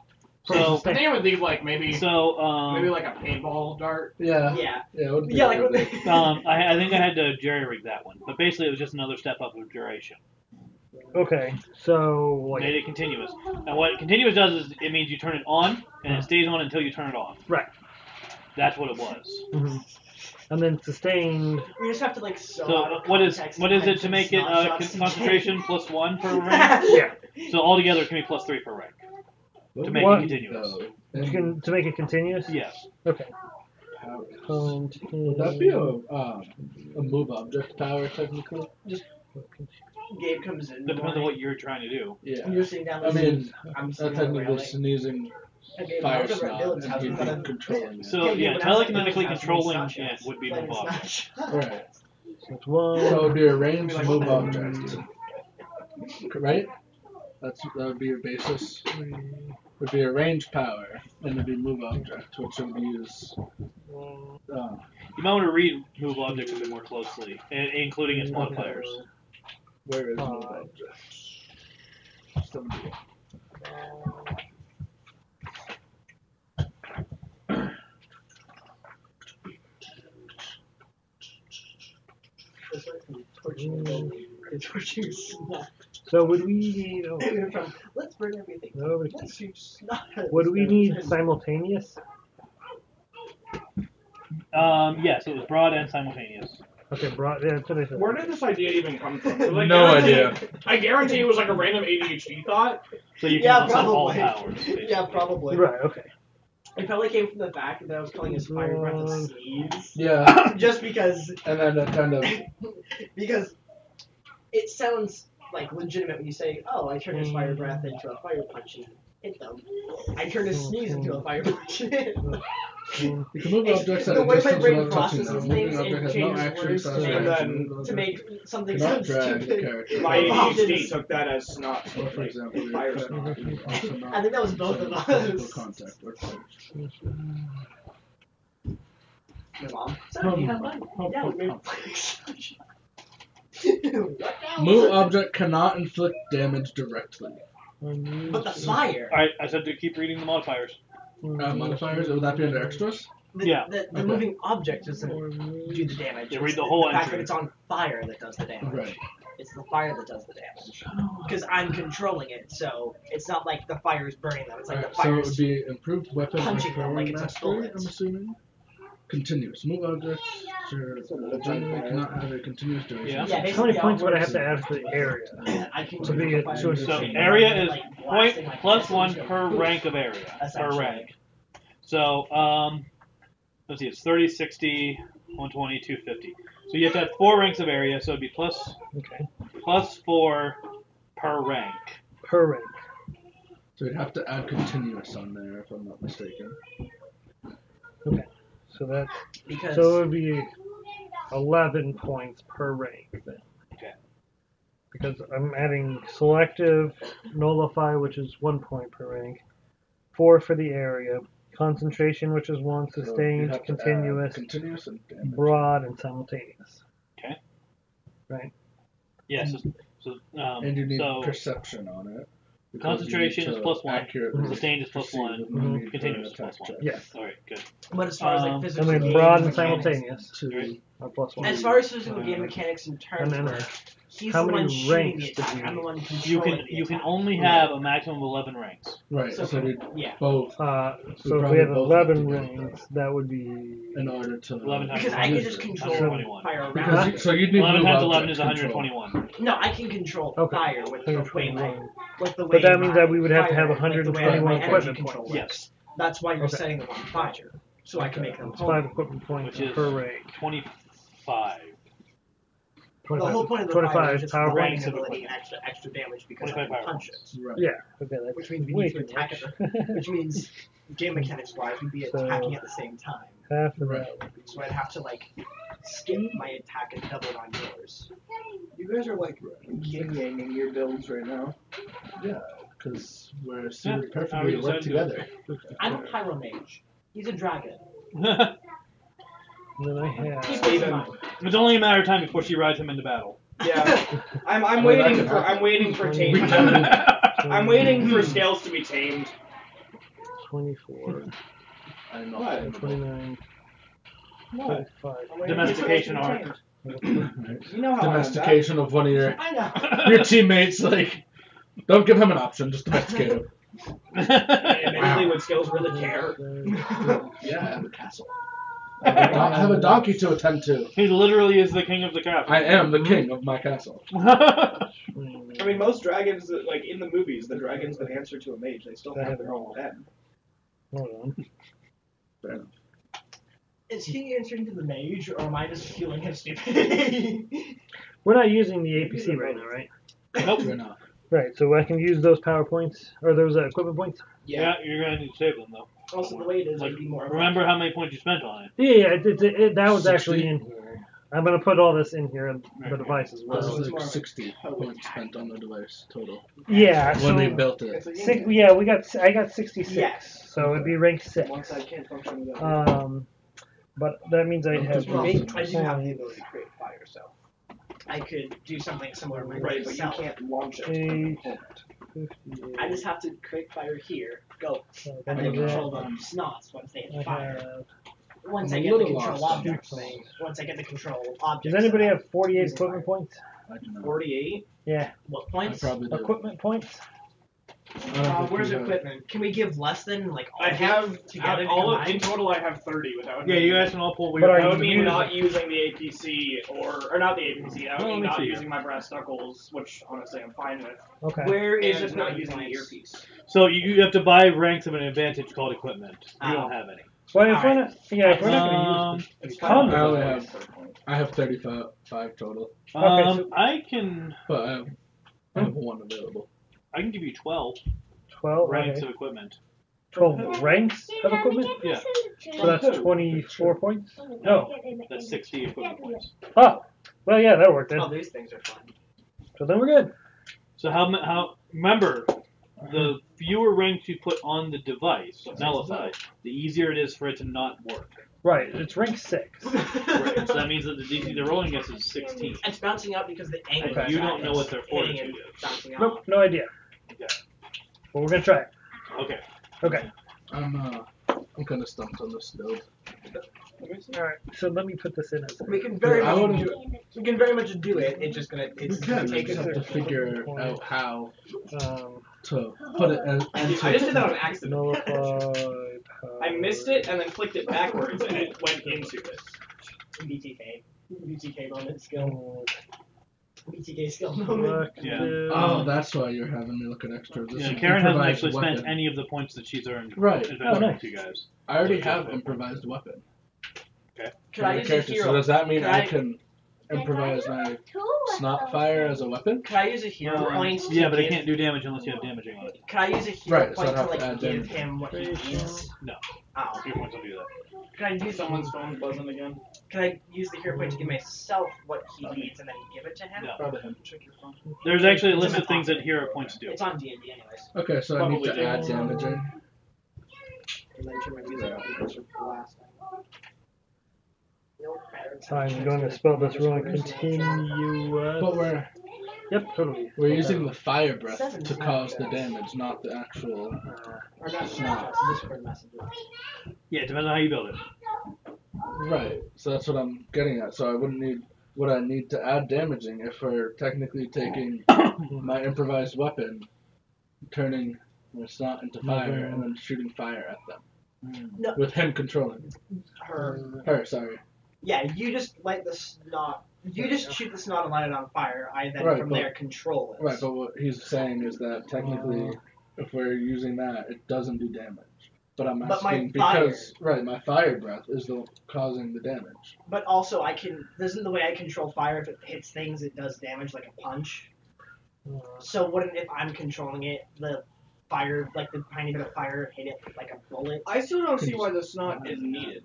From So, I sustained. think it would leave like maybe maybe like a paintball dart. Yeah. Yeah. Yeah. It would be Yeah, like really when big. they, I think I had to jerry rig that one, but basically it was just another step up of duration. Okay, so like Made it continuous. Now what continuous does is it means you turn it on and it stays on until you turn it off. right, That's what it was. and then sustained. we just have to like So what is what is it to make it concentration +1 per rank? Yeah, So altogether it can be +3 per rank to make What? it continuous. to make it continuous. Yes. Okay. Would that be a move object power technically? Gabe comes in. Depends on what you're trying to do. Yeah. You're sitting down. I mean, I'm that's sitting on the technically railing. sneezing Okay, fire when I was over at snot Dylan's and house, we he'd got be a controlling it. So yeah, when I was at Dylan's telekinetically house, we controlling snot it shots. would be Playing move snot object. shots. Right. So it's one. So it would be a ranged Like- move object. Right? That would be your basis. Would be a range power, and it'd be move object, which would use. You might want to read move objects a bit more closely, including its modifiers. Where is move object? Somebody. So would we need? Oh, Let's burn everything. nobody. Let's shoot snot. Would we need simultaneous? Yes, it was broad and simultaneous. Okay, broad. Yeah, that's what I said. Where did this idea even come from? 'Cause No idea. I guarantee it was like a random ADHD thought. So you can Yeah, offset all probably. powers. basically. Yeah, probably. Right. Okay. It probably came from the fact that I was calling his fire breath a sneeze. Yeah, Just because and then it kind of. because it sounds like legitimate when you say, "Oh, I turned his fire breath into a fire punch and hit them." I turned his sneeze into a fire punch and hit them. You can move It's- objects at the a way my distance brain without touching processes them. things, Moving it object has no changes action, words slash to make- reaction. to make something Cannot sound drag the stupid. character. My Often- ADHD took that as snot. Or, for example, fire your snot. is also not I think that was both of physical us. contact or touch. My mom. Son, you have money. Yeah, we made Move object cannot inflict damage directly. But the fire. Alright, I said to keep reading the modifiers. Modifiers, would that be under extras? Yeah. The Okay. moving object doesn't do the damage. Yeah, read It's the whole fact entry. that it's on fire that does the damage. Right. It's the fire that does the damage. Because I'm controlling it, so it's not like the fire is burning them. It's like Alright, the so fire it would is be improved weapon punching them like referring it's a mastery, bullet. I'm assuming. Continuous. Move objects generally cannot have a continuous duration. Yeah. Yeah, How many basically points would I all have to add for the area? I can To be control a- fire so with So the same area weapon, is like, point blasting like plus this, one it's gonna per poof. rank of area, per Essentially. rank. So, let's see, it's 30, 60, 120, 250. So you have to have 4 ranks of area, so it'd be plus Okay. 4 per rank. Per rank. So you'd have to add continuous on there if I'm not mistaken. Okay. So that's Because so it would be 11 points per rank then. Okay. Because I'm adding selective, nullify, which is 1 point per rank, 4 for the area, concentration, which is 1, So you'd sustained, have to add continuous, continuous and damage. broad, and simultaneous. Okay. Right. Yeah, And you need so perception on it. because you concentration need is to plus 1, accurately sustained is plus perceive 1, if you need continuous is for an plus attack 1. check. Yes. Alright, good. but as far as like And physical then game broad and mechanics, simultaneous To are plus 1. as far as physical game mechanics and And turns then work, he's how the many one shooting ranks the do attack. we I'm the need? one You controlling can the you can attack. only have a maximum of 11 ranks. right, So so we Yeah. both So if probably we have both have 11 to get ranks, that would be in order to 11 times Because I can use just it. control 121. fire around. Because it. you, so you'd need 11 move times 11 object is control. 121. No, I can control Okay. fire with the way my 121. with the way But that means my that we would have to have fire, like the way 121 my energy equipment control points. works. Yes, That's why you're Okay. setting them on fire, so I can make them it's hold. 5 equipment points which is per rank. 25. The whole point of the 25 fire is just power running points. ability and extra damage because I 25 can power punch points. it. Right. Yeah. Okay, that's Which means we way need to too attack much. it. Which means game mechanics wise, we'd be So- attacking at the same time. Half of Right. that would be. So I'd have to like skip my attack and double it on yours. You guys are like yin-yanging your builds right now. Yeah, because we're suited Yeah, perfectly to how work you together. I'm a pyro mage. He's a dragon. And then I have. Keep this in mind. It's only a matter of time before she rides him into battle. Yeah, I'm Well, that waiting could for happen. taming. I'm waiting for scales to be tamed. 24, I'm not What? tameable. 29, What? 35. Domestication arc. You know how Domestication of one of your I know. your teammates. Like, don't give him an option. Just domesticate him. Admittedly, would scales really care? Yeah, I have a castle. I have a donkey to attend to. He literally is the king of the castle. I am the king of my castle. I mean, most dragons, like in the movies, the dragons that answer to a mage, they still have their own den. Hold on. Fair enough. Is he answering to the mage, or am I just fueling his stupidity? We're not using the APC right now, right? Nope, we're not. Right, so I can use those power points, or those equipment points? Yeah, you're gonna need to save them though. Also, the way it is, Like, I'd be more. remember how many points you spent on it. Yeah, that was 60? actually in here. I'm going to put all this in here on the device as This well. is like 60 points spent on the device total. Yeah, When they so built it. I got 66. Yes. So it'd be rank 6. One side can't function without But that means I have Well, 8 I do have the points. ability to create fire, so I could do something similar right, but you myself. can't launch it. Eight. from the opponent. 58. I just have to create fire here, go, So and I then have control the snots once they hit fire. Once I I'm a get the little control lost. objects. Once I get the control objects. Does anybody set up. have 48 Using equipment fire. points? I do not. 48? Yeah. What I points? probably do. Equipment points? I don't think Where's you have- equipment? Can we give less than like all I of it have together all of, in combined? total. I have 30 without. Yeah, you guys can all pull But are That you would mean using- not using the APC or not the APC. That would Well, mean let me not see using my brass knuckles, which honestly I'm fine with. Okay. Where is And not equipment using the points? earpiece. So you have to buy ranks of an advantage called equipment. You don't have any. Well, if we're Alright. not, if we're not going to use It's Come. fine. I only I have 35 total, Okay, so- I can but I have one available. give you 12 12, ranks okay. of equipment. 12 ranks of equipment? Yeah. So that's 24 points? No. That's 60 equipment points. Oh, well, yeah, that'll work then. Oh, these things are fun. So then we're good. So how remember, the fewer ranks you put on the device, so nullify, the easier it is for it to not work. Right, it's rank 6. Right. So that means that the DC they're rolling against is 16. It's bouncing out because the angle. And you don't know what their hitting fortitude and is. bouncing out. Nope, no idea. Okay. But we're going to try it. Okay. Okay. I'm kind of stumped on this build. Alright, so let me put this in as We can very I much wouldn't- do it. We can very much do it. It's just gonna. It's Again, gonna I take just us. have to figure out how um, to put it in. I just did that on accident. nullify I missed it and then clicked it backwards and it went into it. BTK moment skill. power, BTK skill moment. selective, Oh, that's why you're having me look at extras. This Yeah, is Karen hasn't improvised actually spent weapon. any of the points that she's earned Right. adventuring nice. with you guys. I already have improvised weapon. Could I use a character, hero? So does that mean Could I I- can improvise my snot fire as a weapon? Could I use a hero point? To Yeah, but it give, can't do damage unless you have damaging on it. Could I use a hero Right, so point I'd to have to like add give damage. him what he needs? No. Oh. Your points don't do that. Could I use Someone's phone's buzzing again. Could I use the hero point to give myself what he needs and then give it to him? No. Probably him. Check your phone. There's actually a list of things that hero points do. It's on D&D anyways. Okay, so I need to Probably add do. damaging. And then turn my music off because it's blasting. I'm going to spell this wrong. Continuous. But we're Yep, totally. we're using the fire breath to cause the damage, not the actual. Or not Snot. Discord messages. Yeah, it depends on how you build it. Right. So that's what I'm getting at. So I wouldn't need. Would I need to add damaging if we're technically taking my improvised weapon, turning my snot into fire, and then shooting fire at them? No. With him controlling. Her, sorry. Yeah, you just light the snot. You just shoot the snot and light it on fire. I then Right, from but- there control it. Right, but what he's saying is that technically, if we're using that, it doesn't do damage. But I'm But my asking because my fire breath is the causing the damage. But also, isn't the way I control fire, if it hits things, it does damage like a punch. So wouldn't, if I'm controlling it, the fire, like the tiny bit of fire, hit it like a bullet? I still don't see why the snot is needed.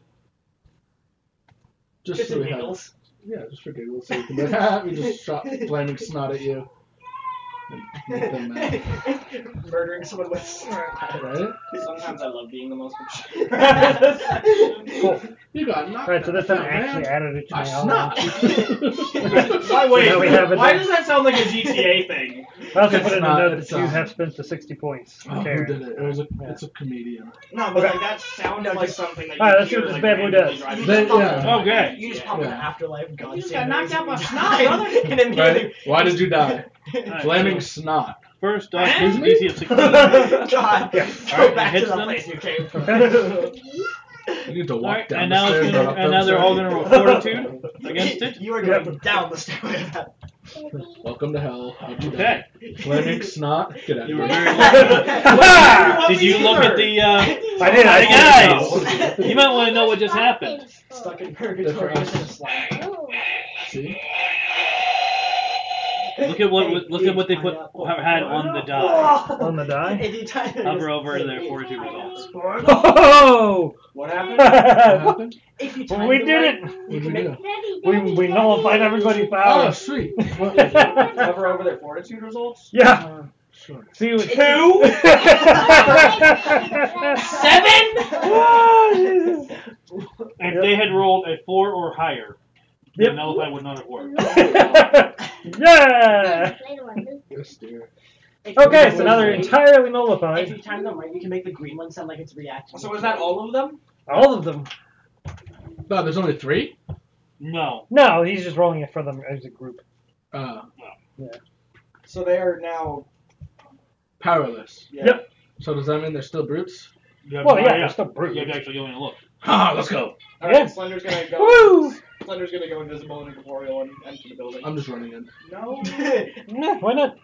Just so we have, giggles. yeah, just for giggles. So you can be like, we just shot flaming snot at you. And make them mad. Murdering someone with snot. Right? Sometimes I love being the most Cool. You got knocked Alright, so this time I out, actually man. added it to My my snot. Why wait? So now we have it Why then. does that sound like a GTA thing? I also It's put in a not, note it's that you not. have spent the 60 points. Oh, Okay. who did it? It's a comedian. No, but Okay. like that sounds No, like just- something that you Alright, let's see hear, what this like, bad boy randomly does. driving They- down. yeah. Okay. You just pop in the Yeah. afterlife. God just save got knocked those out by who snot, died. brother. And immediately, Right? Why did you die? Alright, Flaming so snot. first off, Excuse me? DC of 16. God, Yeah. go Alright, back to hits the them. place you came from. You need to walk Alright, down and the now stairs. it's gonna, not up and now them they're all stairs. gonna roll fortitude against it. You are going down the stairway. Welcome to hell. How'd you Okay. die? Flaming snot. Get out of You here. were very Ah! Did you look at the? I did. Hey I guys, you might want to know what just happened. Stuck in purgatory in a slide. See? Look at what they had on the die. On the die? Hover over their fortitude results. Oh! What happened? What happened? If you Well, time we it did right, it! you What can did make you do? We nullified everybody's Oh, power. sweet. Hover over their fortitude results? Yeah. Sure. See what? 2? 7? If they had rolled a 4 or higher, the Yep. nullify would not have worked. Yeah! Yes, dear. Okay, so now they're entirely If you nullified. time them right, you can make the green one sound like it's reacting. So is that all of them? All of them. No, there's only 3? No. No, he's just rolling it for them as a group. So they are now. Powerless. Yeah. Yep. So does that mean they're still brutes? Well, yeah, they're still You brutes. have to actually go in and look. Ha! Let's go. Alright, Yeah. Slender's gonna go. Woo! Slender's gonna go invisible and incorporeal and enter the building. I'm just running in. No. Nah, why not?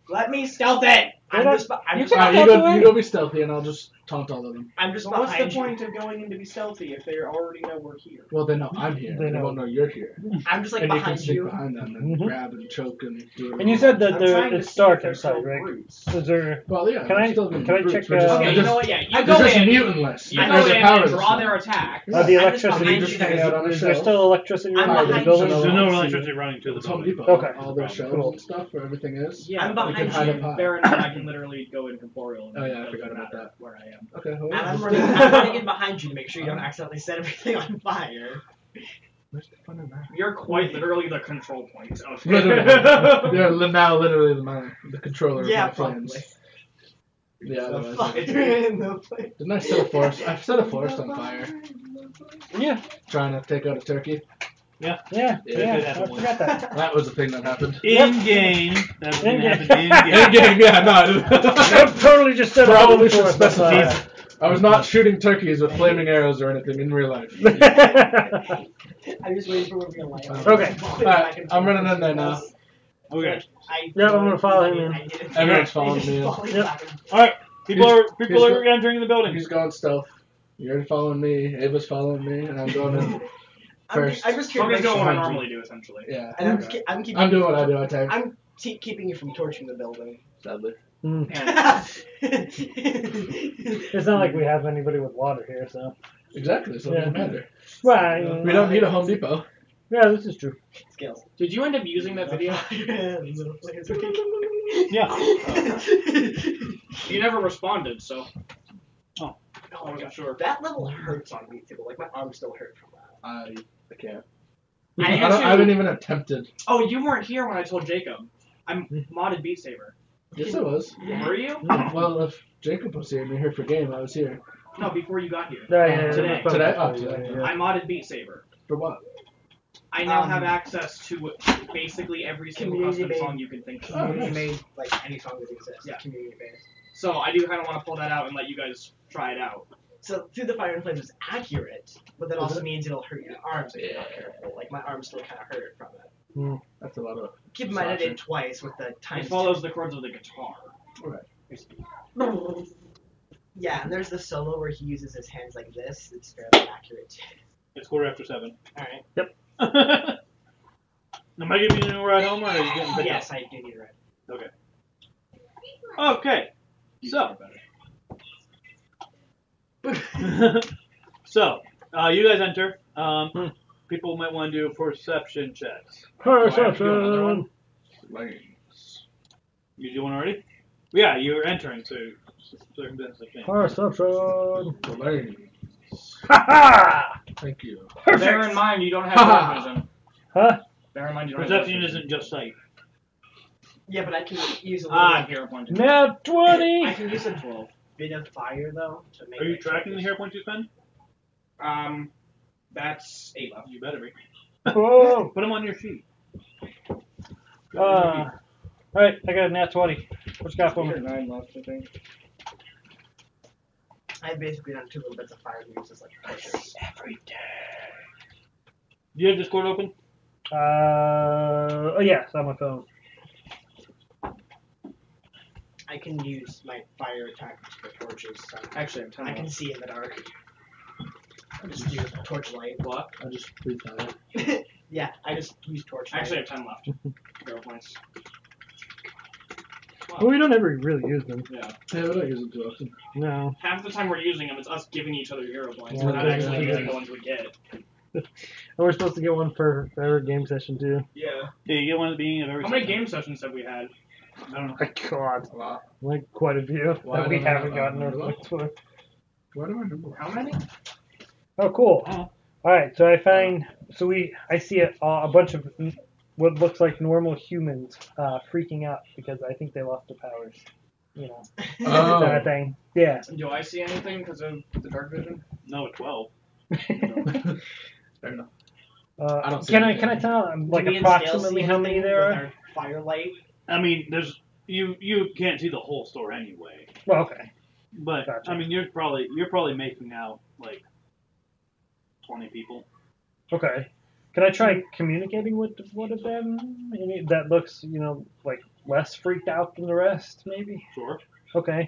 Let me stealth it! I'm Why just, I'm You just, can- Alright, you go be stealthy and I'll just taunt all of them. I'm just So what's the behind you. point of going in to be stealthy if they already know we're here? Well, they know I'm here. They They know. won't know you're here. I'm just like And you can behind sneak you. behind them and Mhm. grab and choke and do it. And you said that I'm trying to it's see if dark they're outside, still right? brutes. Is there? Well, yeah. Can they're I- still gonna can be I brutes. check, We're just, Okay, they're you just, know what? Yeah, you they're go just in. mutinless. You I go know in they're and powerless draw now. their attack. The I'm just electricity. behind just you. hang out on a Is there shelf. still electricity I'm running in the behind building? you. There's no electricity running to the It's Home building. Depot. Okay. All their shelves Cool. and stuff where everything is. Yeah, I'm but behind hide you. up high. bear in mind I can literally go incorporeal. Oh, yeah, I it forgot doesn't about matter that. Where I am. Okay, hold And on. I'm running in behind you to make sure you don't accidentally set everything on fire. Where's the fun in that? You're quite literally the control point of Literally. You're now literally the controller Yeah, of my flames. probably. Yeah, The otherwise. fuck in the place. Didn't I set a forest? I've set a forest on fire. Yeah, Trying to take out a turkey. yeah, Yeah, yeah. it I happened once. forgot that. That was the thing that happened. In game, that was going to In-game. happen in In game. game, yeah, no. I totally just said Probably should for specify. I was not shooting turkeys with flaming arrows or anything in real life. I'm just waiting for when we're gonna light Okay. Alright, I'm running in there now. Okay. Yeah, I'm gonna follow him in. Everyone's following me in. Alright. People are entering the building. He's going stealth. You're following me. Ava's following me, and I'm going in first. I'm just I'm curious. just doing what I behind you. normally do, essentially. Yeah. And I'm keeping. I'm doing what I do. I tank. I'm keeping you from torching the building. Sadly. Mm. And It's not like we have anybody with water here, so. Exactly. So it doesn't Yeah. matter. Right. We don't need a Home Depot. Yeah, this is true. Skills. did you end up using that video? Yeah. You never responded, so. Oh. I wasn't sure. That level hurts on me too. Like my arm still hurt from that. I can't. I I haven't even attempted. Oh, you weren't here when I told Jacob. I'm modded Beat Saber. Yes, I was. Were you? Well, if Jacob was here and you're here for game, I was here. No, before you got here. Yeah, Today. Today? Oh, today. I modded Beat Saber. For what? I now have access to basically every single Community custom made- song you can think of. Oh, Community nice. made like any song that exists. Yeah. Community based. So I do kind of want to pull that out and let you guys try it out. So Through the Fire and Flames is accurate, but that Is also it? means it'll hurt your arms if you're not careful. Like my arm still kind of hurt from it. That's a lot of. Keep in mind I Slashing. did twice with the It times. follows the chords of the guitar. Right. Yeah, and there's the solo where he uses his hands like this. It's fairly accurate. It's 7:15. Alright. Am I giving you a ride home, or are you getting picked Yes, I do need a ride. up? Okay. So. So, you guys enter. People might want to do perception checks. Perception. Lanes. You do one already? Yeah, you're entering, so circumstance the thing. Perception. Lanes. Ha Thank you. Bear in mind, you don't have dark vision. Huh? Bear in mind, you don't Perception have dark isn't just sight. Yeah, but I can use a little hero point. Nat I 20. can use a bit of fire though to make. Are you my tracking the focus. hero points you spend? That's 8 left. You better be. Whoa. Put them on your sheet. Alright, I got a nat 20. What you got for me? 9 left, I think. I've basically done 2 little bits of fire to use as like torches. Every day. Do you have Discord open? Oh yeah, it's on my phone. I can use my fire attack for torches. So Actually, I'm 10 I can left. see in the dark. Just use torchlight. What? I just breathe out. Yeah, I just use torchlight. Actually, I have 10 left. Hero points. Well, we don't ever really use them. Yeah. Yeah, we don't use them too often. No. Half the time we're using them, it's us giving each other hero points. Yeah, We're not yeah, actually yeah. using the ones we get. And we're supposed to get one for every game session too. Yeah. Yeah, you get one at the beginning of every How many session. game sessions have we had? I don't know. My God, A lot. like quite a few Why that we don't I haven't have gotten that? our points for. Why do I remember? How many? Oh, cool. Oh. All right, so I find I see a bunch of what looks like normal humans freaking out because I think they lost their powers. You know, Oh. kind of thing. Yeah. Do I see anything because of the dark vision? No, at 12. Fair enough. I don't see can I anything. tell like Do me and Scale approximately see how many anything there with are? our firelight. I mean, there's you can't see the whole store anyway. Well, okay. But Gotcha. I mean, you're probably making out like 20 people. Okay. Can I try communicating with one of them? Any that looks, like less freaked out than the rest, maybe? Sure. Okay.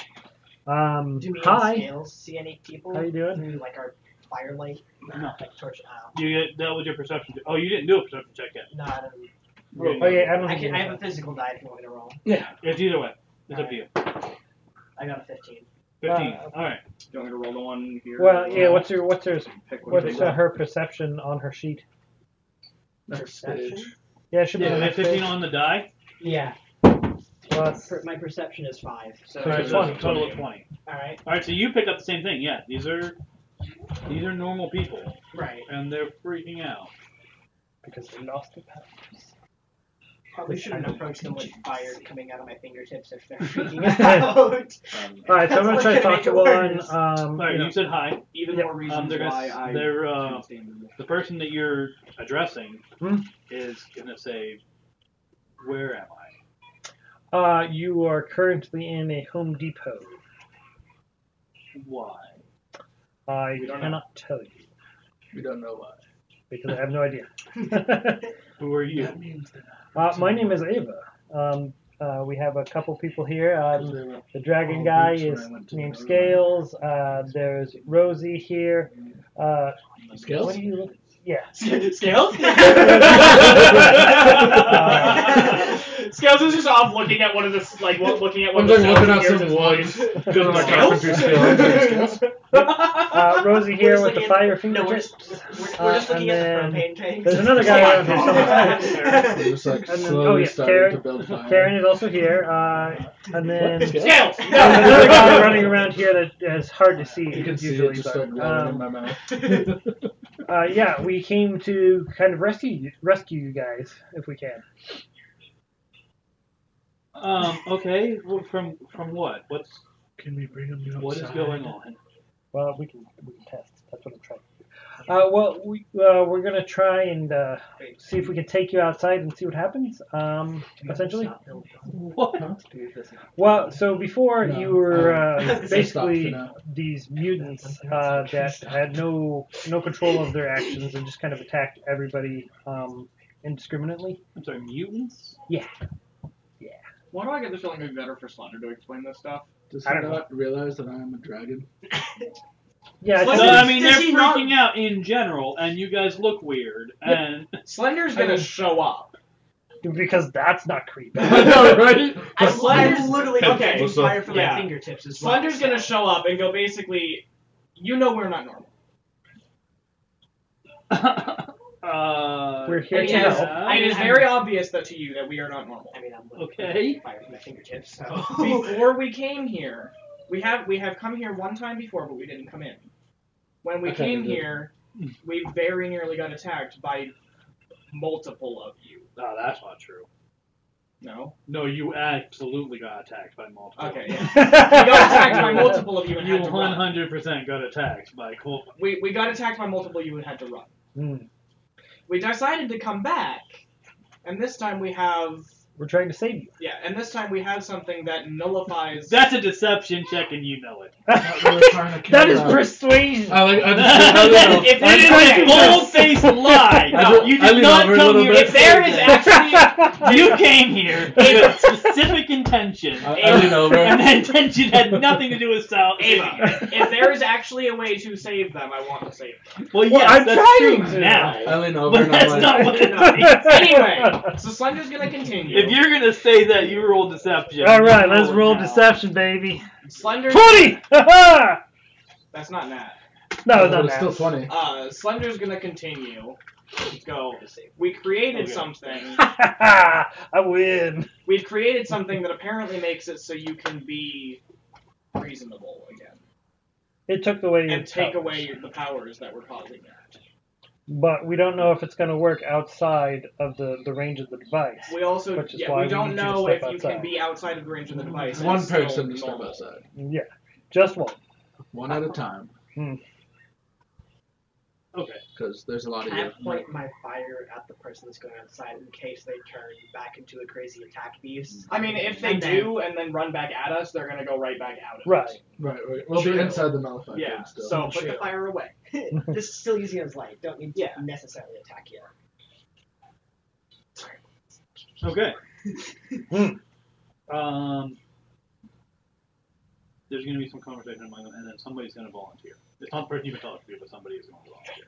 Do me and Hi. Scales see any people? How you doing? Through like our firelight. No. Like torch. That was your perception. Oh, you didn't do a perception check yet. No, I don't. Oh yeah, I don't I think have a physical die if you want me to roll. It's either way. It's up to you. I got a 15. 15. All right. Do you want me to roll the one here? Well, yeah. What's her Pick one. her perception on her sheet? Next stage. Yeah, it should be Yeah, on you that have 15 page. on the die. Yeah. Plus, My perception is 5. So. So All right, it's so 20. that's a total of 20. All right. All right, so you picked up the same thing. Yeah, these are normal people, Right. and they're freaking out. because they lost their powers. Probably Which shouldn't I- approach them with fire coming out of my fingertips if they're freaking out. All right, so I'm gonna That's try to gonna talk make to it one. worse. All right, you said hi. Even Yep. more reasons They're gonna, why I they're shouldn't stand in this. the person that you're addressing Hmm? is gonna say, "Where am I? You are currently in a Home Depot. Why?" I We don't cannot tell you We don't know why. because I have no idea. Who are you? That means that. My name is Ava. We have a couple people here. They were The dragon all guy groups when is I went to named the- Scales. There's Rosie here. Scales? What do you look? Yeah. Scales? Scales is just off looking at one of the looking at one I'm of the like looking at cells some and wood. hears his Doing my voice. carpentry skills. Rosie We're here just with the looking fire at, no, we're fingertips. just, we're just looking and at the then propane tank. there's another guy around here somewhere. We're just like And then, slowly starting Karen, to build fire. Karen is also here. And then Scales! there's another guy running around here that is hard to see. You can see usually, it just but, like glowing in my mouth. yeah, we came to kind of rescue you guys if we can. Okay. Well, from what? Can we bring him outside? What is going on? Well, we can test. That's what I'm trying to do. We're gonna try and see if we can take you outside and see what happens. Essentially. What? Well, so before No, you were stop for basically now. these mutants that had no control of their actions and just kind of attacked everybody indiscriminately. I'm sorry, mutants? Yeah. Why do I get the feeling it'd be better for Slender to explain this stuff? Does I he don't know. not realize that I am a dragon? Yeah, What So, does- I mean, they're does he not- freaking out in general, and you guys look weird, and... Slender's gonna show up. because that's not creepy. I know, right? I'm literally Okay, catching fire from yeah. my fingertips as well. Slender's gonna show up and go basically, you know we're not normal. We're here It to is, help. it is very obvious that to you that we are not normal. I mean, I'm literally Okay. catching fire from my fingertips, so. Before we came here, we have come here one time before, but we didn't come in. When we Okay, came good. here, we very nearly got attacked by multiple of you. No, that's not true. No? No, you absolutely got attacked by multiple. Okay, yeah. We got attacked by multiple of you and You had to run. 100% got attacked by Colt. We got attacked by multiple of you and had to run. Hmm. We decided to come back, and this time we have... We're trying to save you. Yeah, and this time we have something that nullifies... That's a deception check, and you know it. That is persuasion. I just If That is a bold-faced lie. No, You I did lean not over a come little here. bit. If there is actually... You came here with specific intention, I lean over. and that intention had nothing to do with South. Ava, if there is actually a way to save them, I want to save them. Well, Well, yes, I'm that's trying true to. now. I lean over But and that's I'm not like, what it means. Anyway, so Slender's gonna continue. If you're gonna say that you rolled deception, All right, you let's it roll now. deception, baby. Slender's... 20! That's not Nat. No, but no, it's still 20. Slender's gonna continue. Let's go. We created Okay. something. I win. We've created something that apparently makes it so you can be reasonable again. It took away your And take powers. away the powers that were causing that. But we don't know if it's going to work outside of the range of the device. We also, Which is yeah, why we we don't need you to know step if you can outside. be outside of the range of the device. and One still person to step normal. outside. Yeah, just one. One at a time. Okay. Because there's a lot of Can I you. point my fire at the person that's going outside in case they turn back into a crazy attack beast? I mean, if they And then- do and then run back at us, they're gonna go right back out of Right. it. Right. We'll be True. inside the nullified Yeah, code still. so Put the fire away. This is still using as light. Don't need to Yeah. necessarily attack you. Okay. There's going to be some conversation among them, and then somebody's going to volunteer. It's not pretty even talk to you, but somebody is going to volunteer.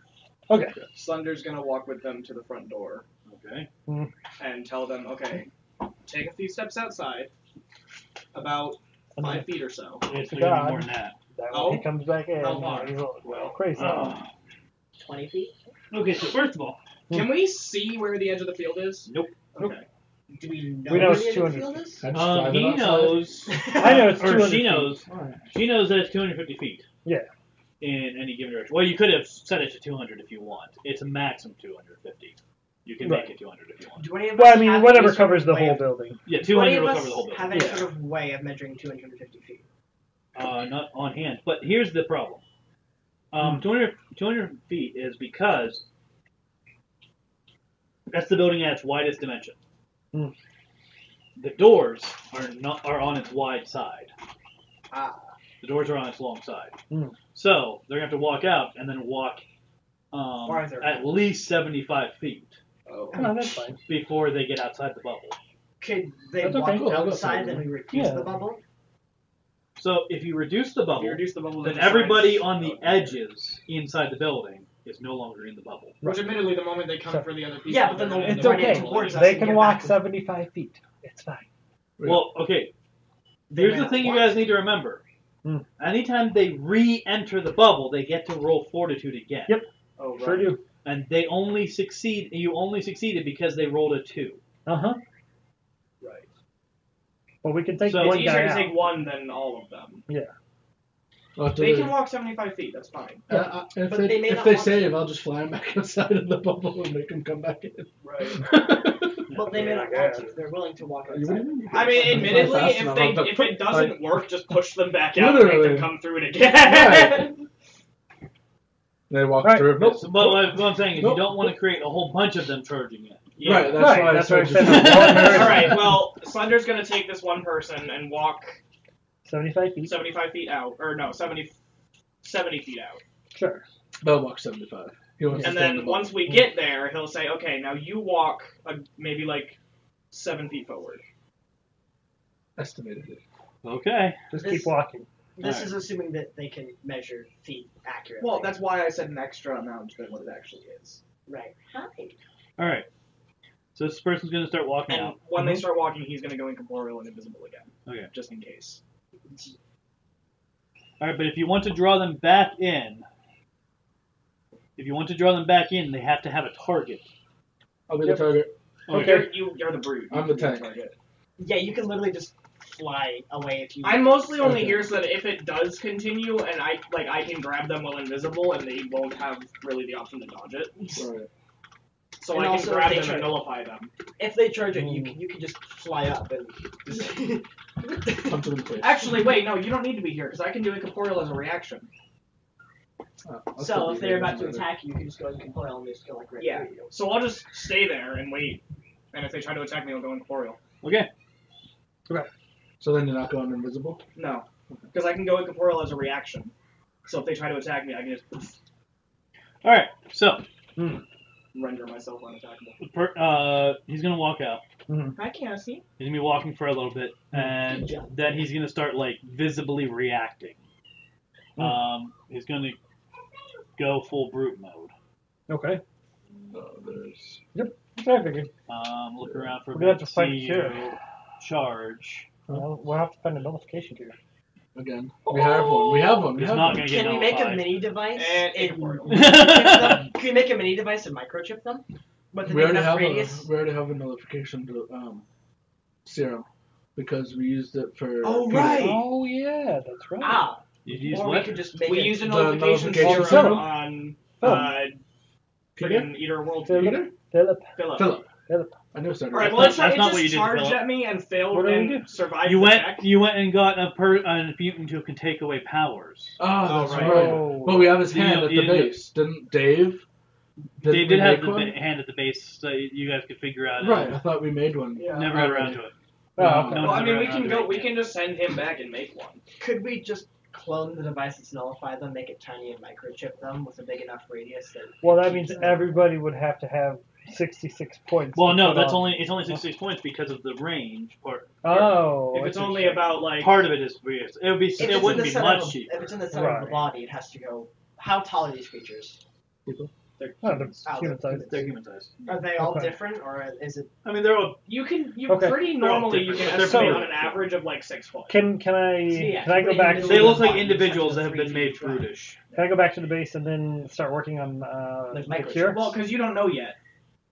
Okay. Slender's gonna walk with them to the front door Okay. and tell them, okay, take a few steps outside, about 5 feet or so. It's to going to God. be more than that. That Oh. way he comes back in. How far? He's all, well, crazy. 20 feet? Okay, so first of all, Can we see where the edge of the field is? Nope. Okay. Do we know We know where it's the edge of the 200 field feet. is? I just drive it he outside. knows, I know it's or 200 she feet. knows, she knows that it's 250 feet. Yeah. In any given direction. Well, you could have set it to 200 if you want. It's a maximum 250. You can Right. make it 200 if you want. Do any of Well, us I mean, have whatever any sort covers of the way whole of- building. Yeah, Do any 200 of will us cover the whole building. have any Yeah. sort of way of measuring 250 feet? Not on hand. But here's the problem. 200 feet is because that's the building at its widest dimension. Hmm. The doors are on its wide side. Ah. The doors are on its long side. Hmm. So they're going to have to walk out and then walk Farther. at least 75 feet Oh. No, that's fine. before they get outside the bubble. Could they That's walk okay. Cool, I'll go outside outside. and we reduce Yeah. the bubble? So if you reduce the If bubble, you reduce the bubble, then the everybody size- on the edges inside the building is no longer in the bubble. Which, admittedly, the moment they come So- for the other people, Yeah, but then they're they'll gonna It's end up okay. running towards us They and can get walk back. 75 feet. It's fine. Well, okay. They Here's may the not thing you want guys to. need to remember. Hmm. Anytime they re-enter the bubble, they get to roll fortitude again. Yep. Oh, right. Sure do. And they only succeed. You only succeeded because they rolled a 2. Uh-huh. Right. Well, we can take So- It's one easier guy to out. take one than all of them. Well, if They they, can walk 75 feet, that's fine. if But they, they may if not they want save, I'll just fly them back outside of the bubble and make them come back in. Right. But they may Yeah, not I want guess. to. If they're willing to walk What do outside. you mean? I mean, admittedly, Fast if enough, they I'll if it like- doesn't work, just push them back out and make Literally. them come through it again. They walk Right. through. Nope. But what I'm saying is Nope. you don't want to create a whole bunch of them charging in. Yeah. Right. That's Right, why. that's I why I said said just- one person. All right. Well, Slender's gonna take this one person and walk 75 feet. 75 feet out, or no, 70 feet out. Sure. They'll walk 75. He wants And to stay in the then bubble. once we get there, he'll say, "Okay, now you walk maybe like 7 feet forward." Estimated it. Okay. Just This- keep walking. This Alright. is assuming that they can measure feet accurately. Well, that's why I said an extra amount than what it actually is. right. Hi. All right. So this person's gonna start walking And out. when they start walking, he's going to go incorporeal and invisible again. Okay. Just in case. All right, but if you want to draw them back in, they have to have a target. I'll be the target. Okay. You're the brute. I'm You the can tank. target. Yeah, you can literally just fly away if you. I'm mostly only Okay. here so that if it does continue and I can grab them while invisible and they won't have really the option to dodge it. Right. So And I can also grab if they them try- and nullify them. If they charge it, you can just fly up and. Punch him in the face. Actually, wait, no, you don't need to be here because I can do incorporeal as a reaction. I'll so still if be they're there, about to doesn't attack you, you can just go incorporeal and just go like right Yeah. through you. So I'll just stay there and wait. And if they try to attack me, I'll go incorporeal. Okay. So then you're not going invisible? No. Because I can go incorporeal as a reaction. So if they try to attack me, I can just All right. So render myself unattackable. he's gonna walk out. Hi, Cassie. He's gonna be walking for a little bit, and Good job. then he's gonna start like visibly reacting. He's gonna go full brute mode. Okay. There's... That's what I figured. Look around for a We're gonna have minute to fight see Kira. you charge. Well, we'll have to find a nullification here. Again. We have one. We have one. We He's have not one. gonna get Can we make a nullified. mini device? And and incorporeal. microchip them? Can we make a mini device and microchip them? With We already enough have radius? we already have a nullification to serum because we used it for. Oh, Peter. right. Oh yeah, that's right. Ah. You use Or we what? could just make We it. used a The nullification nullification serum serum. on Philip. friggin' Eater World Philip. Peter? Philip. Philip. Philip. I knew it started. Alright, with well, That's not it what just you did, charged Philip. at me and failed What did we and survived You the went. check. You went and got a mutant who can take away powers. Oh, that's right. right. Oh. But we have his You hand know- at the you know- base. Didn't Dave? They we did have make the one? hand at the base, so you guys could figure out. Right, I thought we made one. Yeah. Never got around to it. Oh, okay. No, Well, I mean, we no, can no, go. no. We can just send him back and make one. Could we just clone the devices, nullify them, make it tiny, and microchip them with a big enough radius that? Well, that it means keeps them- everybody would have to have 66 points. Well, to no, put that's on. it's only 66 points because of the range part. Oh. If it's I see only what you're about like Part of it is weird. It would be. If It it's in wouldn't the be center much of a- cheaper. If it's in the center of the Right. body, it has to go. How tall are these creatures? they're Oh, they're humans. human size. They're human sized. Are they all Okay. different, or is it? I mean, they're all. You Okay. pretty normally you different, can but they're estimate so- on an average of like 6 foot. Can I Yeah, can I go but back? in To They the look like body, individuals that it's have been 3 made feet wide. brutish. Can I go back to the base and then start working on Like the microchips? cure? Well, because you don't know yet.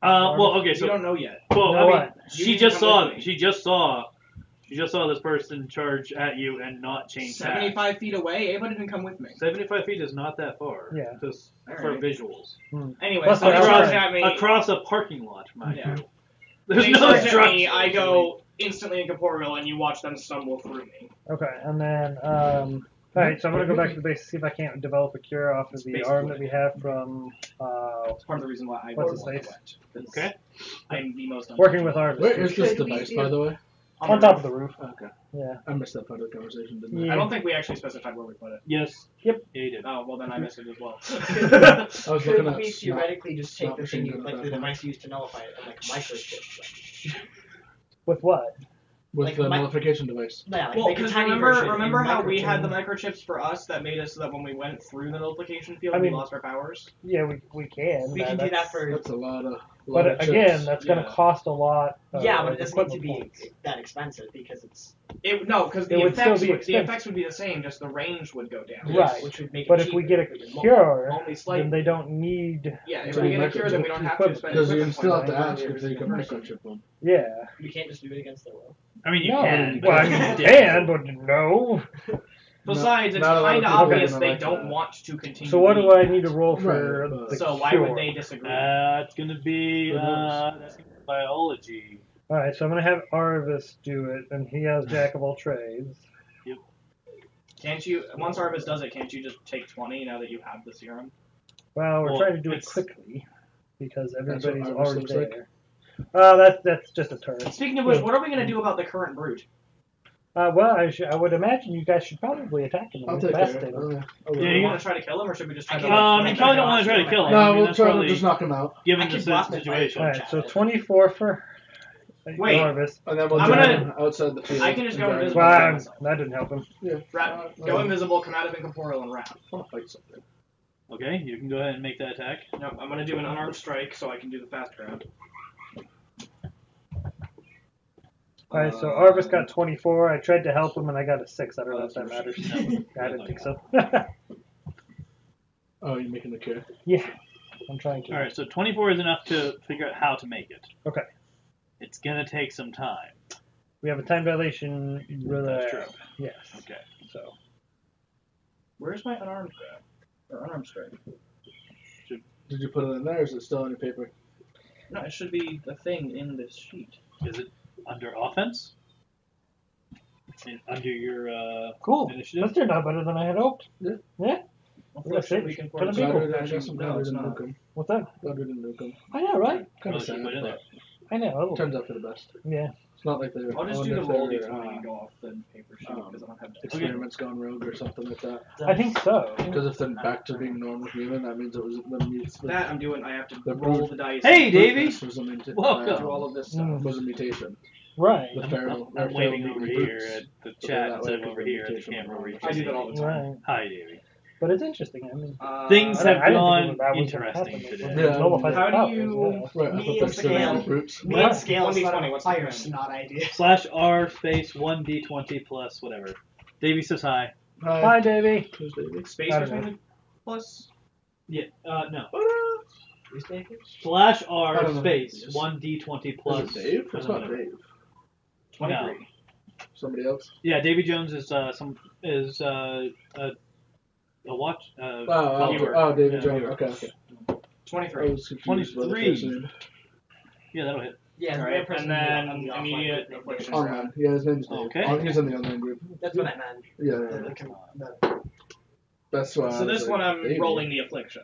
Well, okay, You so don't know yet. well, You I know mean, what? You she need to just come saw. with me. She just saw this person charge at you and not change tack. 75 feet away. Ava didn't come with me. 75 feet is not that far. Yeah. Just for Alright. visuals. Anyway, Plus so they're they charge outside. at me. Across a parking lot, mind Yeah. you. There's They no charge at structure. me. I go instantly incorporeal, and you watch them stumble through me. Okay, and then alright, so I'm gonna go back to the base to see if I can't develop a cure off of the Space arm Boy. that we have from It's part of the reason why I What's his went. face? Okay. I'm the most working with Arvis. Where is this Could we device, do- by the way? On top of the roof. Okay. Yeah. I missed that part of the conversation, didn't Yeah. I don't think we actually specified where we put it. Yes. Yep. Yeah, you did. Oh, well then I missed it as well. I was looking Could at we snot. theoretically just take snot the machine thing, gun like at the that point. device used to nullify it, and like microchip? With what? With like the my- nullification device. Yeah, like Well, make a because tiny remember, version remember and how we had the microchip. microchips for us that made it so that when we went through the nullification field, I we mean- lost our powers? Yeah, we can. We can do that for. That's a lot of. But lot of again, chips. that's gonna Yeah. cost a lot. Yeah, but it doesn't need to equipment be points. that expensive because it's No, because It the would still effects be the expensive. effects would be the same, just the range would go down. Right. which would make it But if we cheaper get a if we cure, Only slightly. then they don't need. Yeah, if So we get a micro- cure, then we don't have to spend Because you equipment still have points to on ask every if they single can person. microchip them. Yeah. We can't just do it against their will. I mean, you No, can. Well, I but mean, it's you different. can, but no. Besides, it's Not a lot of kind of people obvious are they like don't that. want to continue. So what do being- I need to roll for Right, the So why cure? would they disagree? It's gonna be that's gonna be biology. All right, so I'm gonna have Arvis do it, and he has Jack of all trades. Can't you? Once Arvis does it, can't you just take 20 now that you have the serum? Well, we're Well, trying to do it it's- quickly because what everybody's Arvis already looks like. there. That's just a turn. Speaking of which, what are we gonna do about the current brute? Well, I would imagine you guys should probably attack him I'll and take best care him. of it. Do Yeah, we you- want to try to kill him, or should we just try to? You I probably can don't want to try to kill him. I No, mean, we'll that's try to probably just knock him out. given I can the block my situation. All right, so 24 for Wait. Orvis. And then we'll I'm drag gonna- him outside the field. I can just go and drag him invisible. back. Well, myself. that didn't help him. Go invisible, come out of incorporeal, and wrap. I want to fight something. Okay, you can go ahead and make that attack. No, I'm gonna do an unarmed strike so I can do the fast grab. Alright, so Orvis got 24. I tried to help him and I got a 6. I don't know if that matters. I didn't think so. Oh, you're making the cure. Yeah, I'm trying to. Alright, so 24 is enough to figure out how to make it. Okay. It's gonna take some time. We have a time dilation. That's true. Yes. Okay. So. Where's my unarmed grab? Or unarmed strike? Did you put it in there, or is it still on your paper? No, it should be the thing in this sheet. Is it under offense? Under your Cool. initiative? That turned out better than I had hoped. Yeah. Yeah. Affliction, we can Gonna be Glad cool. we didn't- I guess I'm glad No, we it's didn't not. nuke him. What's that? Glad we didn't nuke him. I know, right? Kind of Well, you sad, put it in but I know. turns out for the best. Yeah. It's not like they're. I'll just I do the wonder if roll they're, before you go off the paper sheet because I don't have experiments gone rogue or something like that. I think so. Because if they're back to being normal human, that means it was the mutes. That I'm doing. I have to The roll brute. the dice. Hey, Davey! Was a muta- Welcome. Do all of this stuff. Mm. was a mutation. Right. The I'm, feral. I'm they're waving feral over mutant here brutes. at the So chat that instead way of over people here at the mutation camera will where you I do that all the time. Right. Hi, Davey. But it's interesting. I mean, Things I have didn't gone think that was gonna interesting happen. today. Yeah. Nullifies How the do powers, you- yeah. Right, I Me thought and that's the scale. brutes. Me Right. and scale is 1d20, not a what's the fire command? snot idea. /R space 1d20 plus whatever. Davey says hi. Hi, Davey. Who's Davey? Space I don't between the plus. Yeah, no. Newspapers? I /R don't know who space he is. 1d20 plus. Is it Dave? It's not whatever. Dave. 23. Somebody else? Yeah, Davy Jones is a watch. Follower. Oh, David Yeah, Jones. viewer. Okay. I 23. was confused by the 23. first name. Yeah, that'll hit. Yeah, the Alright, person and on then the offline immediate group, affliction. Online. Yeah, his name's Dave. Okay. Oh, he's in the online group. That's what I meant. Yeah, The- yeah, yeah. the- That's why. I So was this like, one I'm Davey. rolling the affliction.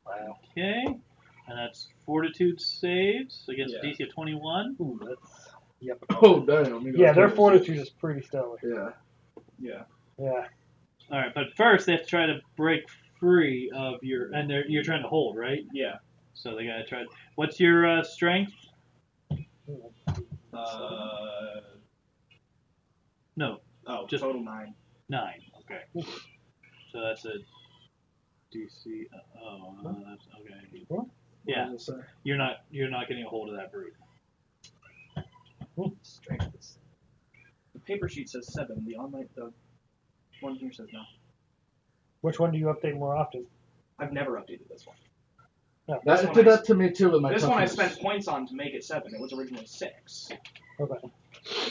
Wow. Okay, and that's Fortitude saves against Yeah. DC of 21. Ooh, that's. Yep. Oh, damn. you Yeah, got their 26. fortitude is pretty stellar. Yeah. Yeah. Yeah. All right, but first they have to try to break free of your, and you're trying to hold, right? Yeah. So they gotta try. What's your strength? No, Oh, Just- total 9. 9. Okay. So that's a DC. That's okay. What? Yeah, What does it say? you're not getting a hold of that brute. Strength is- The paper sheet says 7. The one here says no. Which one do you update more often? I've never updated this one. No. This That one did I- that to me too with my This one I toughness. spent points on to make it 7. It was originally 6. Okay.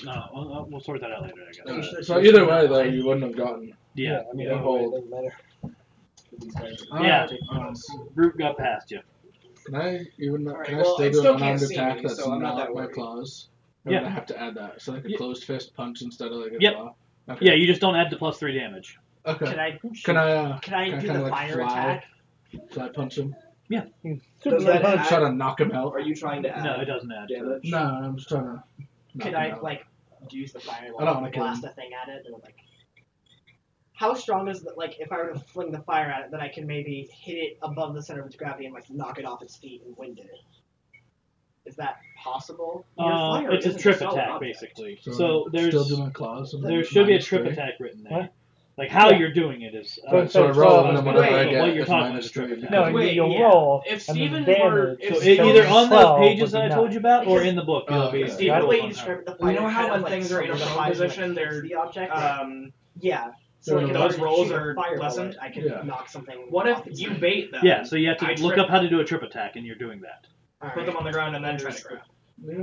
No, we'll sort that out later, I guess. So either way, though, you wouldn't have gotten. Yeah, I mean, Yeah, either way, hold. it doesn't matter. These guys Yeah. are brute got past you. Can I even? Alright, Can well, I still it do still an can't unarmed see attack me, that's so I'm not not that my worried. claws? Or Yeah. would I have to add that? So like a Yeah. closed fist punch instead of like a Yep. claw? Okay. Yeah, you just don't add the +3 damage. Okay. Can I Can I? can I can I do kinda, the like, fire fly? attack? Fly punch him? He's Does super that punch. add- Try to knock him out. Are you trying to add No, it doesn't add to it. damage? No, I'm just trying to. knock Could him I out. like use the fire I don't wanna kill blast him. a thing at it or like? How strong is that? Like, if I were to fling the fire at it, that I can maybe hit it above the center of its gravity and like knock it off its feet and wind it. Is that possible? Your fire It's a isn't trip solid attack, object. basically. So, So there's still do my claws. and there should be a trip -3. attack written there. What? Like how Yeah. you're doing it is. Right, so I So roll it's and then all- whatever I Wait, get what you're is talking minus about is 3. trip No, attack. Wait, you'll yeah. roll. If and Steven then were- damage. if So is Steven- either on those 12 pages would that I be told you about, or in the book, it'll be. okay. Steve, Yeah. the way you on described the You fire, know how kind when of, like, things are in a prone solidifies position, what they're, is the object. Yeah. So like, if I those were to rolls shoot a are fire lessened? bullet, I could Yeah. knock something. What off if its you feet. bait them? Yeah, so you have to I look trip- up how to do a trip attack, and you're doing that. Alright. Put them on the ground and then try to grab.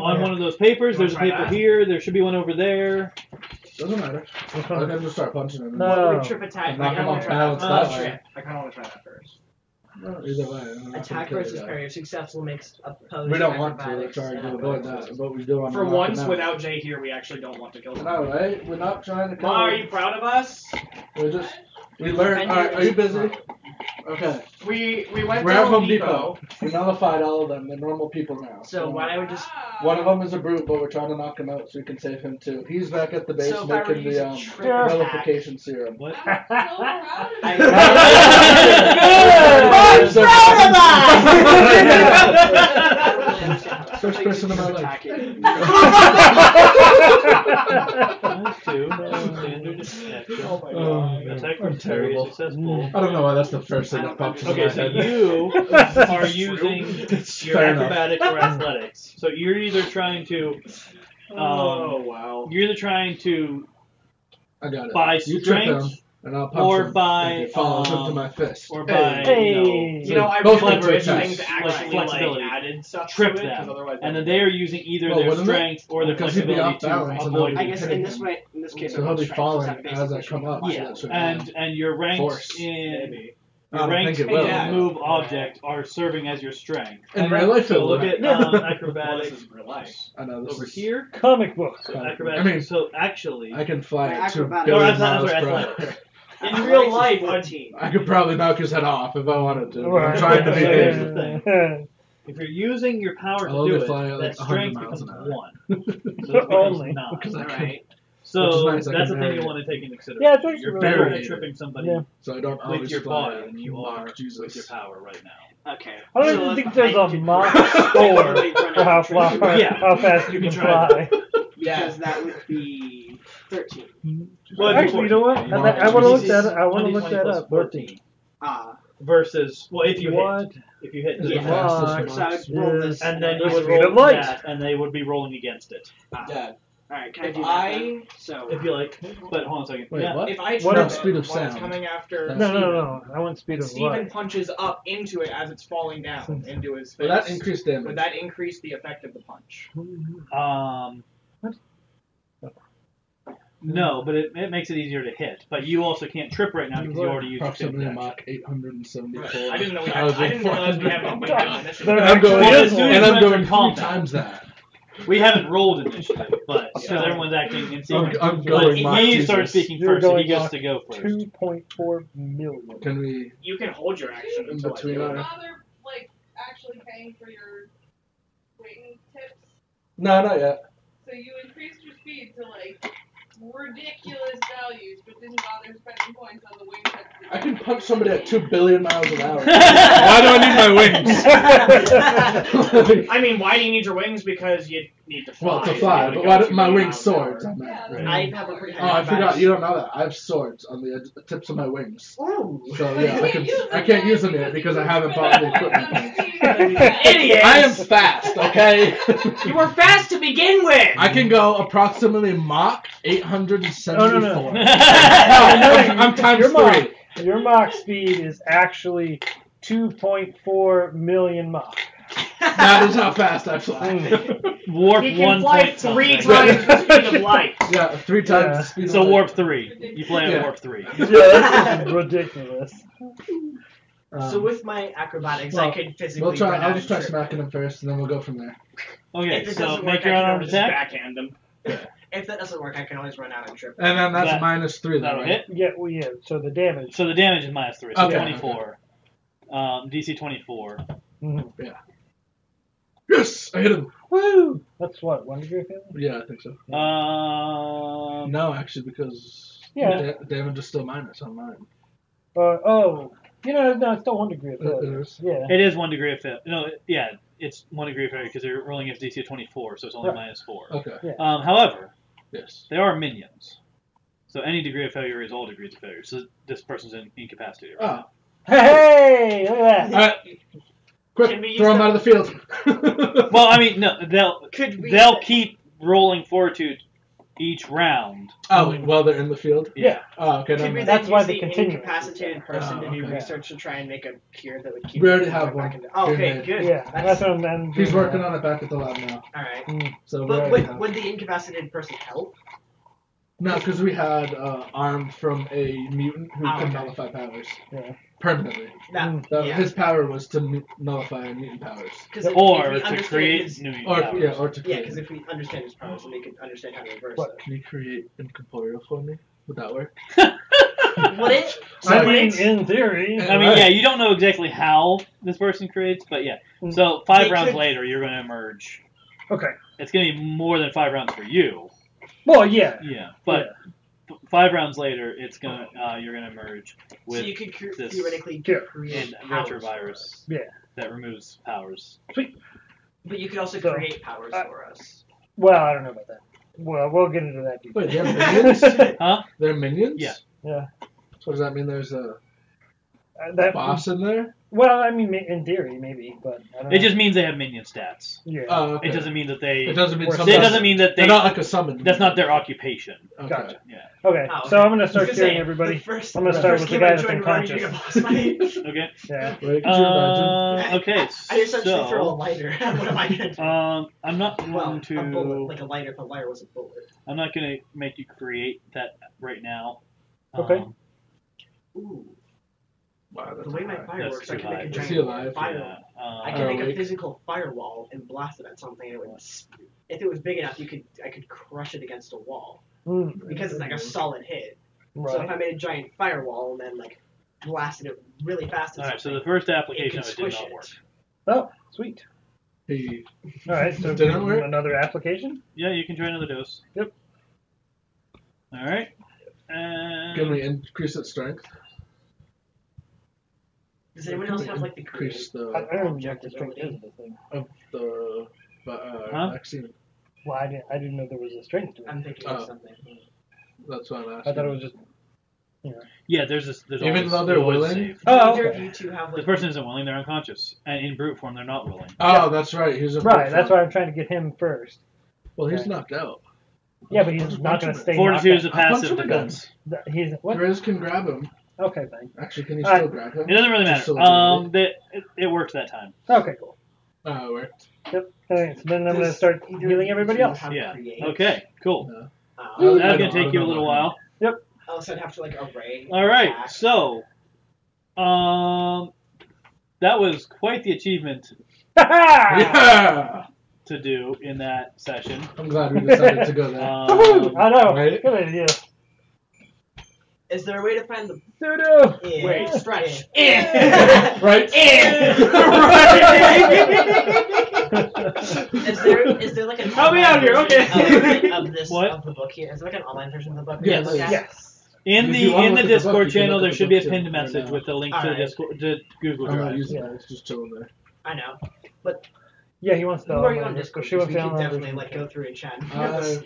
On one of those papers, You there's a wanna try paper that? here. There should be one over there. Doesn't matter. Which I one? can just start punching him. No. What would trip attack? And knock I him kinda off wanna try balance that. that Oh, way. shit. I kind of want to try that first. No, either way. I'm not Attack gonna versus kill the guy. parry. Successful makes opposed. We don't want to. We're acrobatics trying to and avoid athletics. that, but we do want to For knock once, him out. without Jay here, we actually don't want to kill him. No, right? We're not trying to kill Ma, are him. you proud of us? We're just. We learned. Defend Alright, your- are you busy? Okay. We went We're to at Home Depot. We nullified all of them. They're normal people now. So what I would just One of them is a brute, but we're trying to knock him out so we can save him too. He's back at the base So if I were to making use the a trick attack- nullification serum. What? First person in my life. Minus 2. Standard detection. Oh my god. Attack I'm was very terrible. successful. I don't know why that's the first thing that pops into Okay, my so head. you are using your Fair enough. acrobatics or athletics. So you're either trying to Oh wow. you're either trying to I got it. by You trip him, strength and I'll punch or him. by, and it follows into my fist. or by Hey. You know, I Both really of wish them things attacks. actually Flexibility. added stuff Trip to it, them. because otherwise And then they are using either Well, their wouldn't it? strength or their Because he'd be flexibility off to balance and avoid I then guess hitting in this him. way, in this case, So he'll be strength, falling so that as I basically come up. should- So that should and your ranks Force. in maybe. I your don't ranks think in it will. Yeah. move object are serving as your strength. In real life, it So will. look at Well, this acrobatics is real life. I know this over is, here. Comic book. So I acrobatics. mean- so actually, I can fly Wait, at 2 acrobatics. billion No, that's miles per athletics. hour. In real life, 14. I could probably knock his head off if I wanted to. Right. I'm trying to be Here's big. the thing. if you're using your power to I'll do only it, fly at, like, that strength 100 miles becomes an hour. 1. So it becomes Only. 9. Because I can, Alright. So Which is nice, I that's the can thing vary you it. want to take into consideration. Yeah, it's actually You're really better good. at tripping somebody Yeah. so I don't with always your fly body than you mock are with Jesus. your power right now. Okay. I don't So even if think there's I a could- mock I score literally run for out how of trick. far, Yeah. how fast you You can can try. fly. Because that would be 13. Well, Actually, you know what? Yeah. I want to look that. I want to 1d20 look that plus up. 14 Versus if you What? hit, if you hit, Is it Yeah. fastest So I marks? would roll Yes. this, and then The you would speed of roll light. that, and they would be rolling against it. Dad. Alright, can I If do that I- then? So, If you like, but hold on a second. Wait, yeah. what? If I What trip is it speed of when it's sound? coming after No, No. I want speed of Steven light. punches up into it as it's falling down into his face. Will that increase damage? Would that increase the effect of the punch? No, but it makes it easier to hit. But you also can't trip right now because you already used your Approximately action. Mach 874. I didn't know we had. I didn't realize we had an initiative. They're And I'm going, Well, as soon as and you I'm enter going 3 combat. times that. We haven't rolled initiative, but because Yeah. everyone's acting in sequence. I'm But going Mach he Jesus. started speaking You're first, so he going gets Mach to go first. 2.4 million. Can we? You can hold your action In until I between do our- it. Bother, like, actually paying for your wing tips. No, not yet. So you increased your speed to, like, ridiculous values, but didn't bother spending points on the wing tips. I can punch somebody at 2 billion miles an hour. Why do I need my wings? I mean, why do you need your wings? Because you need to fly. Well, to You fly, gotta but go why do 2 my miles wings an hour. swords? I meant. Yeah. Right. I have a pretty Oh, I forgot. You don't know that. I have swords on the tips of my wings. Ooh. So yeah, I can't use them yet because I haven't bought the equipment. Idiot! I am fast, okay? You were fast to begin with! I can go approximately Mach 874. No. No, I'm times Your Mach, 3. your Mach speed is actually 2.4 million Mach. That is how fast I fly. Warp He 1 can fly point 3 something. times the speed of light. Yeah, 3 times the speed of So light. warp 3. You play at Yeah. warp 3. Yeah, this is ridiculous. So with my acrobatics, well, I could physically We'll try. run I'll out just and try trip. smacking him first, and then we'll go from there. Okay, If it so doesn't make work, your I can unarmed Just attack. backhand him. If that doesn't work, I can always run out and trip. And then that's That- -3. Then, That'll right? hit. Yeah, well, yeah. So the damage. So the damage is -3, so Okay. 24. DC 24. Mhm. Yes, I hit him. Woo! That's what, 1 degree of failure? Yeah, I think so. No. No, actually, because Yeah. damage is still minus on mine. Oh, no, it's still 1 degree of It failure. is. Yeah. It is 1 degree of failure. No, yeah, it's 1 degree of failure because they're rolling against DC 24, so it's only Right. -4. Okay. However, Yes. they are minions. So any degree of failure is all degrees of failure. So this person's incapacitated. Right? Ah. Hey, look at that. Alright. Quick, Can we use throw him the- out of the field. Well, I mean, no, Could we? they'll keep rolling fortitude each round. Oh, while they're in the field? Yeah. Oh, okay. Could Never we mind. then That's why use they the continue. incapacitated person to do okay. research to try and make a cure that would keep? We already them have back one. into- Oh, okay, Good. good. Yeah, that's what I'm He's working on it back at the lab now. All right. So we But already would, have. would the incapacitated person help? No, because we had armed from a mutant who Oh, can okay. nullify powers. Yeah. Permanently. That, So yeah. his power was to nullify mutant powers. 'Cause if Or we to understand create his- new Or powers. yeah, or to Yeah, create. because if we understand his powers, then we can understand how to reverse What? it. Can you create incorporeal for me? Would that work? Would it? I Would mean, it? in theory. I mean, yeah, you don't know exactly how this person creates, but yeah. So 5 They rounds could- later, you're going to emerge. Okay. It's going to be more than 5 rounds for you. Well, yeah. Yeah, but 5 rounds later, it's gonna you're gonna merge with So you could this theoretically Yeah. create and powers. retrovirus. Yeah. That removes powers. But you could also So, create powers for us. Well, I don't know about that. Well, we'll get into that deeper. Wait, they have minions? Huh? They're minions? Yeah. Yeah. So does that mean there's a That, boss in there? well, I mean, in theory, maybe, but I don't It know. just means they have minion stats. Yeah. Oh, okay. It doesn't mean that they. It doesn't mean It It something. doesn't mean that They're they. not like a summon. That's not their occupation. Okay. Gotcha. Yeah. Okay, Oh, so okay. I'm gonna start I was killing gonna say, everybody. the first- I'm gonna the start first with the game I guy that's joined, we're already doing a boss unconscious. fight. Okay. Yeah. Wait, could you imagine? Okay. I essentially throw a So. lighter. What am I gonna do? I'm not Well, going a bullet, to. like a lighter. If a lighter was a bullet. I'm not going to make you create that right now. Okay. Ooh. Wow, that's The way my high. fire That's works, I too can make high. a Is giant he alive? fire. Yeah. I can make a awake. physical firewall and blast it at something. And it would, if it was big enough, I could crush it against a wall because it's like a solid hit. So if Right. I made a giant firewall and then like blasted it really fast, at All right. So something, the first application it of could it did squish not it. work. Oh, sweet. He All right, so Didn't work? another application? Yeah, you can try another dose. Yep. All right. And can we increase its strength? Does anyone else have like the Increase creative? I the don't know what the strength is of this thing. of the Huh? vaccine. Well, I didn't know there was a strength to it. I'm thinking Oh. of something. That's what I'm asking. I thought it was just. yeah, there's this. There's Even always, though they're there's always willing? save. Oh, Either okay. of you two have The like person isn't willing; they're unconscious, and in brute form, they're not willing. Oh, that's right. He's a Right, that's why I'm trying to get him first. Well, he's Right. knocked out. Yeah, but he's not going to stay. Fortitude is a knocked passive punch him again. defense. out. He's what? Grizz can grab him. Okay, fine. Actually, can he Alright. still grab him? It doesn't really Just matter. so It works that time. Okay, cool. Oh, it worked. Yep. Okay, so then I'm going to Does start either healing of everybody you else. have Yeah. create? Okay. Cool. I That's don't gonna know, take you a I little don't while. Else I'd have to like array. All right. attack. So, that was quite the achievement Yeah! to do in that session. I'm glad we decided to go there. I know. Right? Good idea. Is there a way to find the Doo-doo. Wait, stretch. Right? Is there like an Help me online out here, version okay. of this What? of the book here? Is there like an online version of the book? Yes. we can look at? Yes. In If you the wanna in look the at the book, Discord you can channel, look there at should the be a book pinned too, message right with the link to the Alright. Discord, to Google I'm not Drive. using Yeah. that. It's just chilling there. I know. Yeah, he wants to. Who are you on Discord? She wants we to can download definitely it. like go through and chat.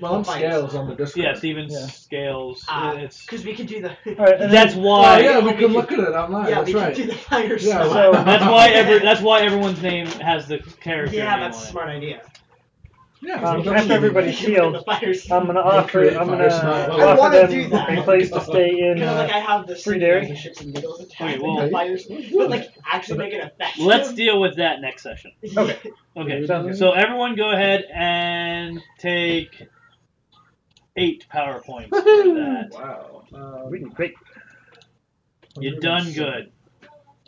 Well, I'm Scales on the Discord. Yeah, Steven Yeah. Scales. It's Because we could do the. Alright, and that's then- Oh, why. yeah, we can look at it online. Yeah, That's we right. could do the fire Yeah, stuff. So- That's why everyone's name has the character Yeah, name that's a on it. smart idea. Yeah, Um, so after everybody's We can do healed, the fire stuff. I'm gonna offer. create I'm fire gonna smell. I offer wanna them do that. a place to stay in. Kind of like I have the free dairy? shits and needles attack Wait, and well- the fires, but like actually make an effect. Let's deal with that next session. Okay. Okay. Sounds good. So everyone, go ahead and take 8 power points for that. Wow. Really great. You done good.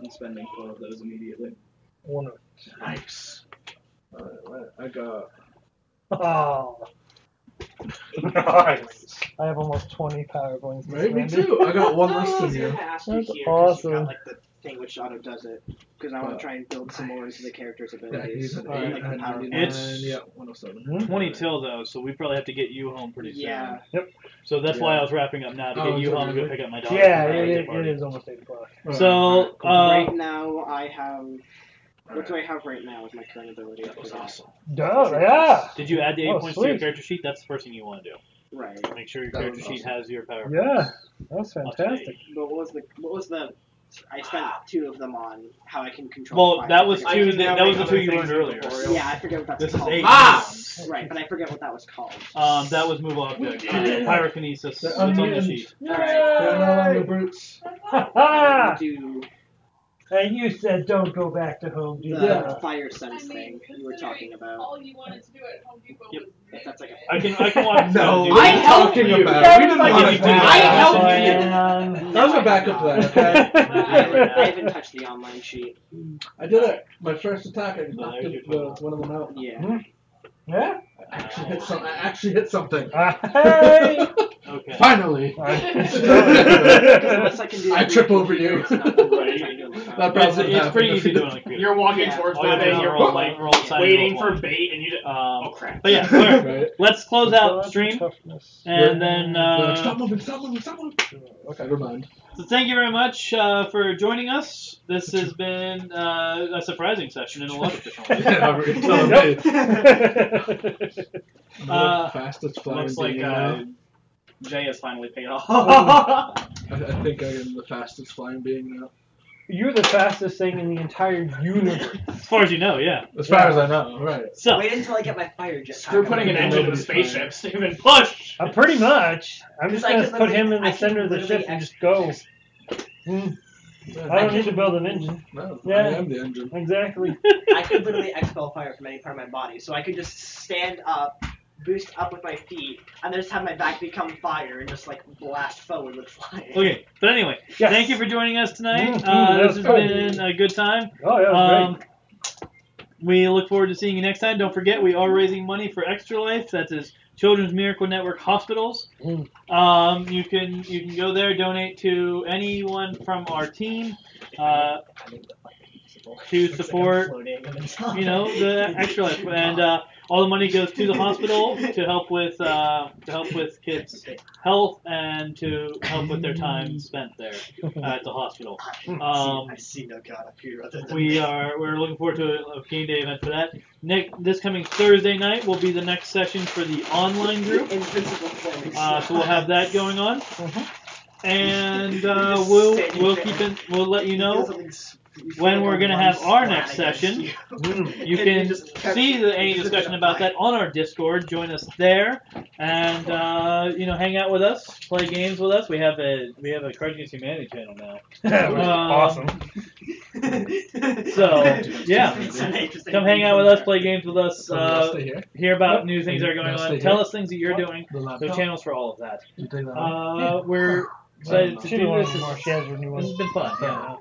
I'm spending 4 of those immediately. One of. Nice. I got. Oh. Nice. I have almost 20 power points. to Right, me spend. too. I got one Oh, less I than was you. gonna ask you That's here, 'cause you awesome. got like the thing which auto does it, because I want to try and build some more into the character's Yeah, abilities. he's So that they, like the power. 99. It's- Yeah, 107. Hmm? 20 till though, so we probably have to get you home pretty soon. Yeah. So that's why Yeah. I was wrapping up now to Oh, get you is it home and go really? pick up my daughter. Yeah, from the birthday it party. is almost 8 o'clock. So, Right now, I have. What do I have right now with my current ability? That was awesome. Duh, yeah. did you add the 8 Oh, points to your sweet. character sheet? That's the first thing you want to do. Right. Make sure your That character was sheet awesome. has your power Yeah, points. that's Up to fantastic. date. But what was the? I spent 2 of them on how I can control. Well, fire. that was I two. forget- That was the other 2 you things learned in earlier. tutorial. Yeah, I forget what that's This is called. 8. Right, but I forget what that was called. That was move object. Yeah. Pyrokinesis. The It's on the onions. sheet. They're no longer brutes. Ha I ha! do And you said don't go back to home, the dude. Yeah. fire sense thing you were talking about. All you wanted to do at Home Depot Yep. was If that's like a. I can watch. No, do what that. are you talking about? That We was didn't like want a to do bad I that. helped man. That was a backup plan, okay? I haven't touched the online sheet. I did it. My first attack, I knocked there's it, your total. one of them out. Yeah. Hmm. Yeah. I actually hit something. Hey. Okay. Finally. Unless I can do I it trip through over you. it's not good. That probably It's pretty happened. easy doing on a computer. You're walking Yeah. towards All you that have to do and is you're roll, like, roll side waiting roll for one. bait, and you just, oh crap. But yeah, alright, Right. let's close out Dodge, stream, toughness. and then You're like, stop moving, stop moving, stop moving. Okay, never mind. so thank you very much for joining us. This has been a surprising session in a lot of different ways. I'm the fastest flying Looks like being now. Jay has finally paid off. I think I am the fastest flying being now. You're the fastest thing in the entire universe. As far as you know, yeah. As far as I know, right. So, Wait until I get my fire jet. Screw putting an engine in the Nobody's spaceship. Steven, push! Pretty much. I'm just I gonna could put him literally- in the center of the ship and just go. I don't need to build an engine. No, Yeah. I am the engine. Exactly. I could literally expel fire from any part of my body, so I could just stand up, boost up with my feet, and then just have my back become fire and just like blast forward with fire. okay. But anyway, Yes. thank you for joining us tonight. That This was has fun. been a good time. Oh, yeah, that was We look forward to seeing you next time. Don't forget, we are raising money for Extra Life. That's his Children's Miracle Network hospitals. You can go there, donate to anyone from our team to support the Extra Life, and all the money goes to the hospital to help with kids' health and to help with their time spent there at the hospital. I see no god up here other than We're looking forward to a game day event for that. This coming Thursday night will be the next session for the online group. Invincible flames. So we'll have that going on, and we'll let you know when we're gonna have our next session. You can see any discussion about that on our Discord. Join us there, and hang out with us, play games with us. We have a Cards Against Humanity channel now. awesome. So yeah, come hang out with us, play games with us, Stay here. hear about new things that are going Stay on, tell here. us things that you're doing. The laptop. There's channels for all of that. You take that one? We're excited to She do wanted this. more. She has her new This one. has been fun. Yeah.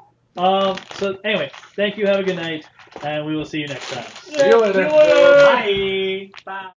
So anyway, thank you. Have a good night, and we will see you next time. See you later. Bye. Bye.